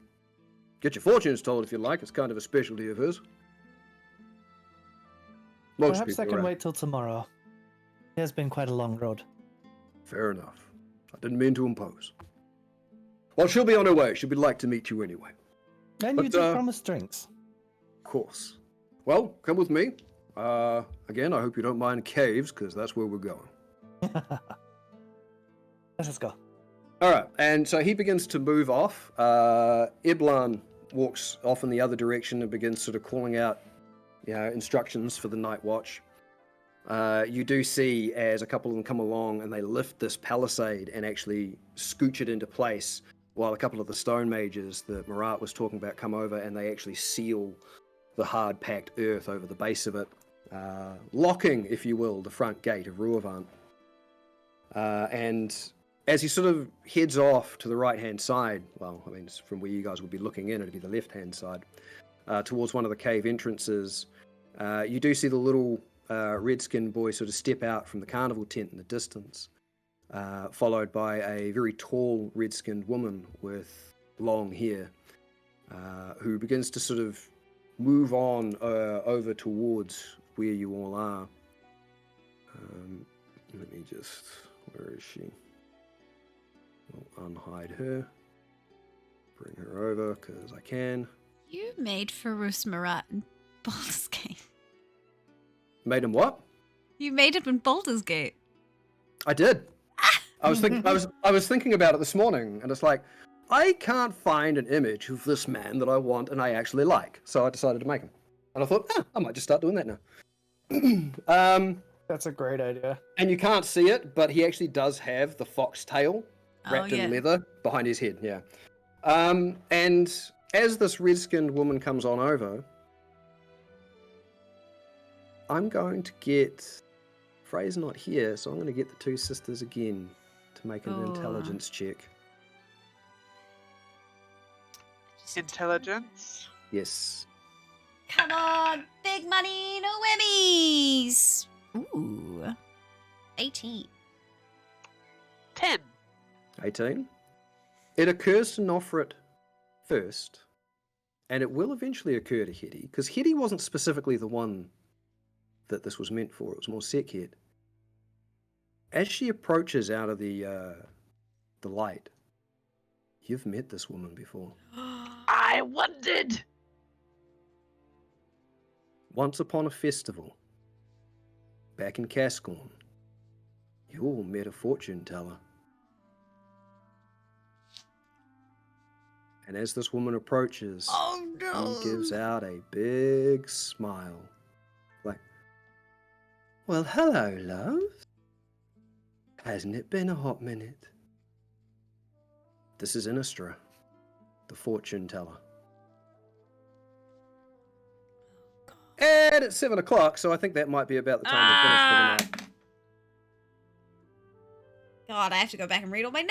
get your fortunes told if you like. It's kind of a specialty of hers. Most Perhaps I people can are. wait till tomorrow. It has been quite a long road. Fair enough. I didn't mean to impose. Well, she'll be on her way. She'd like to meet you anyway. And But, you did promise drinks. Of course. Well, come with me. Again, I hope you don't mind caves, because that's where we're going. Let's go. All right, and so he begins to move off. Iblan walks off in the other direction and begins sort of calling out, instructions for the night watch. You do see as a couple of them come along and they lift this palisade and actually scooch it into place, while a couple of the stone mages that Murat was talking about come over and they actually seal the hard-packed earth over the base of it, locking, if you will, the front gate of Ruavant. And as he sort of heads off to the right-hand side, well, I mean, from where you guys would be looking in, it'd be the left-hand side, towards one of the cave entrances, you do see the little red-skinned boy sort of step out from the carnival tent in the distance, followed by a very tall red-skinned woman with long hair, who begins to sort of move on over towards where you all are. Let me just... Where is she? I'll unhide her. Bring her over, because I can. You made Faruz-Murat in Baldur's Gate. Made him what? You made him in Baldur's Gate. I did. I was thinking about it this morning, and it's like, I can't find an image of this man that I want and I actually like. So I decided to make him. And I thought, I might just start doing that now. That's a great idea. And you can't see it, but he actually does have the fox tail wrapped in leather behind his head, yeah. And as this red-skinned woman comes on over, I'm going to get... Frey's not here, so I'm going to get the two sisters again to make an intelligence check. Intelligence. Yes. Come on, big money, no whammies. Ooh, 18. 10. 18. It occurs to Nofrit first, and it will eventually occur to Hetty, because Hetty wasn't specifically the one that this was meant for. It was more Sekhet. As she approaches out of the light, you've met this woman before. I wondered. Once upon a festival, back in Cascorn, you all met a fortune teller. And as this woman approaches, she gives out a big smile. Like, well, hello, love. Hasn't it been a hot minute? This is Innistra, the fortune teller. And it's 7 o'clock, so I think that might be about the time to finish for the night. God, I have to go back and read all my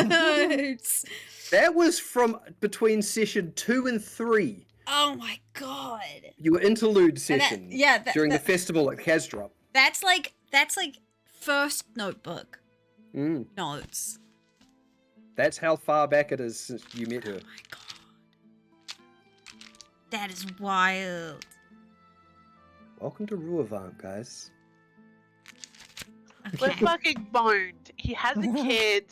notes. That was from between session 2 and 3. Oh my god. Your interlude session. During the festival at Kazdrop. That's like first notebook notes. That's how far back it is since you met her. Oh my god. That is wild. Welcome to Ruavant, guys. Okay. We're fucking boned. He has a kid.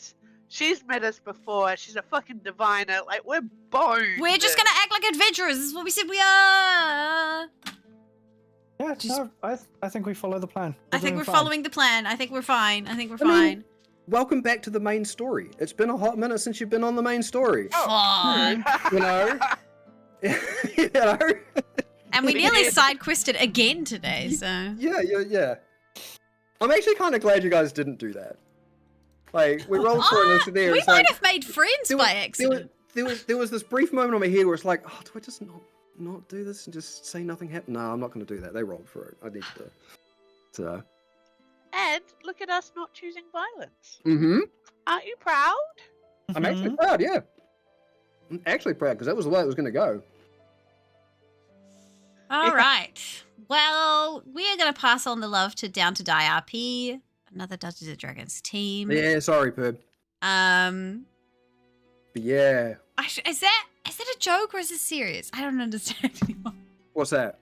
She's met us before. She's a fucking diviner. Like, we're boned. We're just gonna act like adventurers. This is what we said we are. Yeah, no, I think we follow the plan. I think we're following the plan. I think we're fine. I think we're I mean, fine. Welcome back to the main story. It's been a hot minute since you've been on the main story. Fun. You know? You know? And we nearly side quested again today, so. Yeah. I'm actually kind of glad you guys didn't do that. Like, we rolled for it and there. We It's might like, have made friends by accident. there was this brief moment on my head where it's like, do I just not do this and just say nothing happened? No, I'm not going to do that. They rolled for it. I need to do it. So. And look at us not choosing violence. Mm-hmm. Aren't you proud? I'm actually Mhm. proud, yeah. I'm actually proud because that was the way it was going to go. All Yeah. right. Well, we are going to pass on the love to Down to Die RP, another Dungeons and Dragons team. Yeah, sorry, Perb. But yeah. Is that a joke or is it serious? I don't understand anymore. What's that?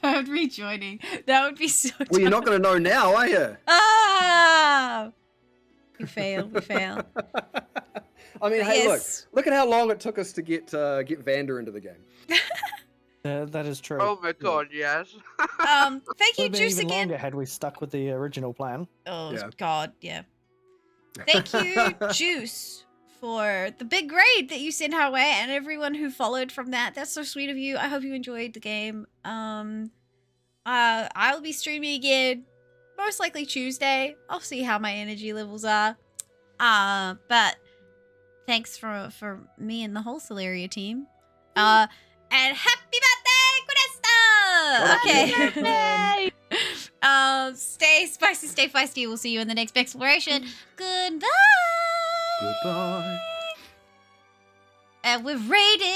Bird rejoining. That would be so. Well, you're not going to know now, are you? Ah! We fail. We fail. I mean, But hey, yes. look at how long it took us to get Vander into the game. That is true. Oh my god, yes. Thank Would you, have been Juice, even again. longer had we stuck with the original plan. Oh Yeah. God, yeah. Thank you, Juice, for the big grade that you sent our way, and everyone who followed from that. That's so sweet of you. I hope you enjoyed the game. I'll be streaming again, most likely Tuesday. I'll see how my energy levels are. But thanks for me and the whole Syleria team. And happy birthday, Quinesta! Okay. Stay spicy, stay feisty. We'll see you in the next exploration. Goodbye. Goodbye. And we've raided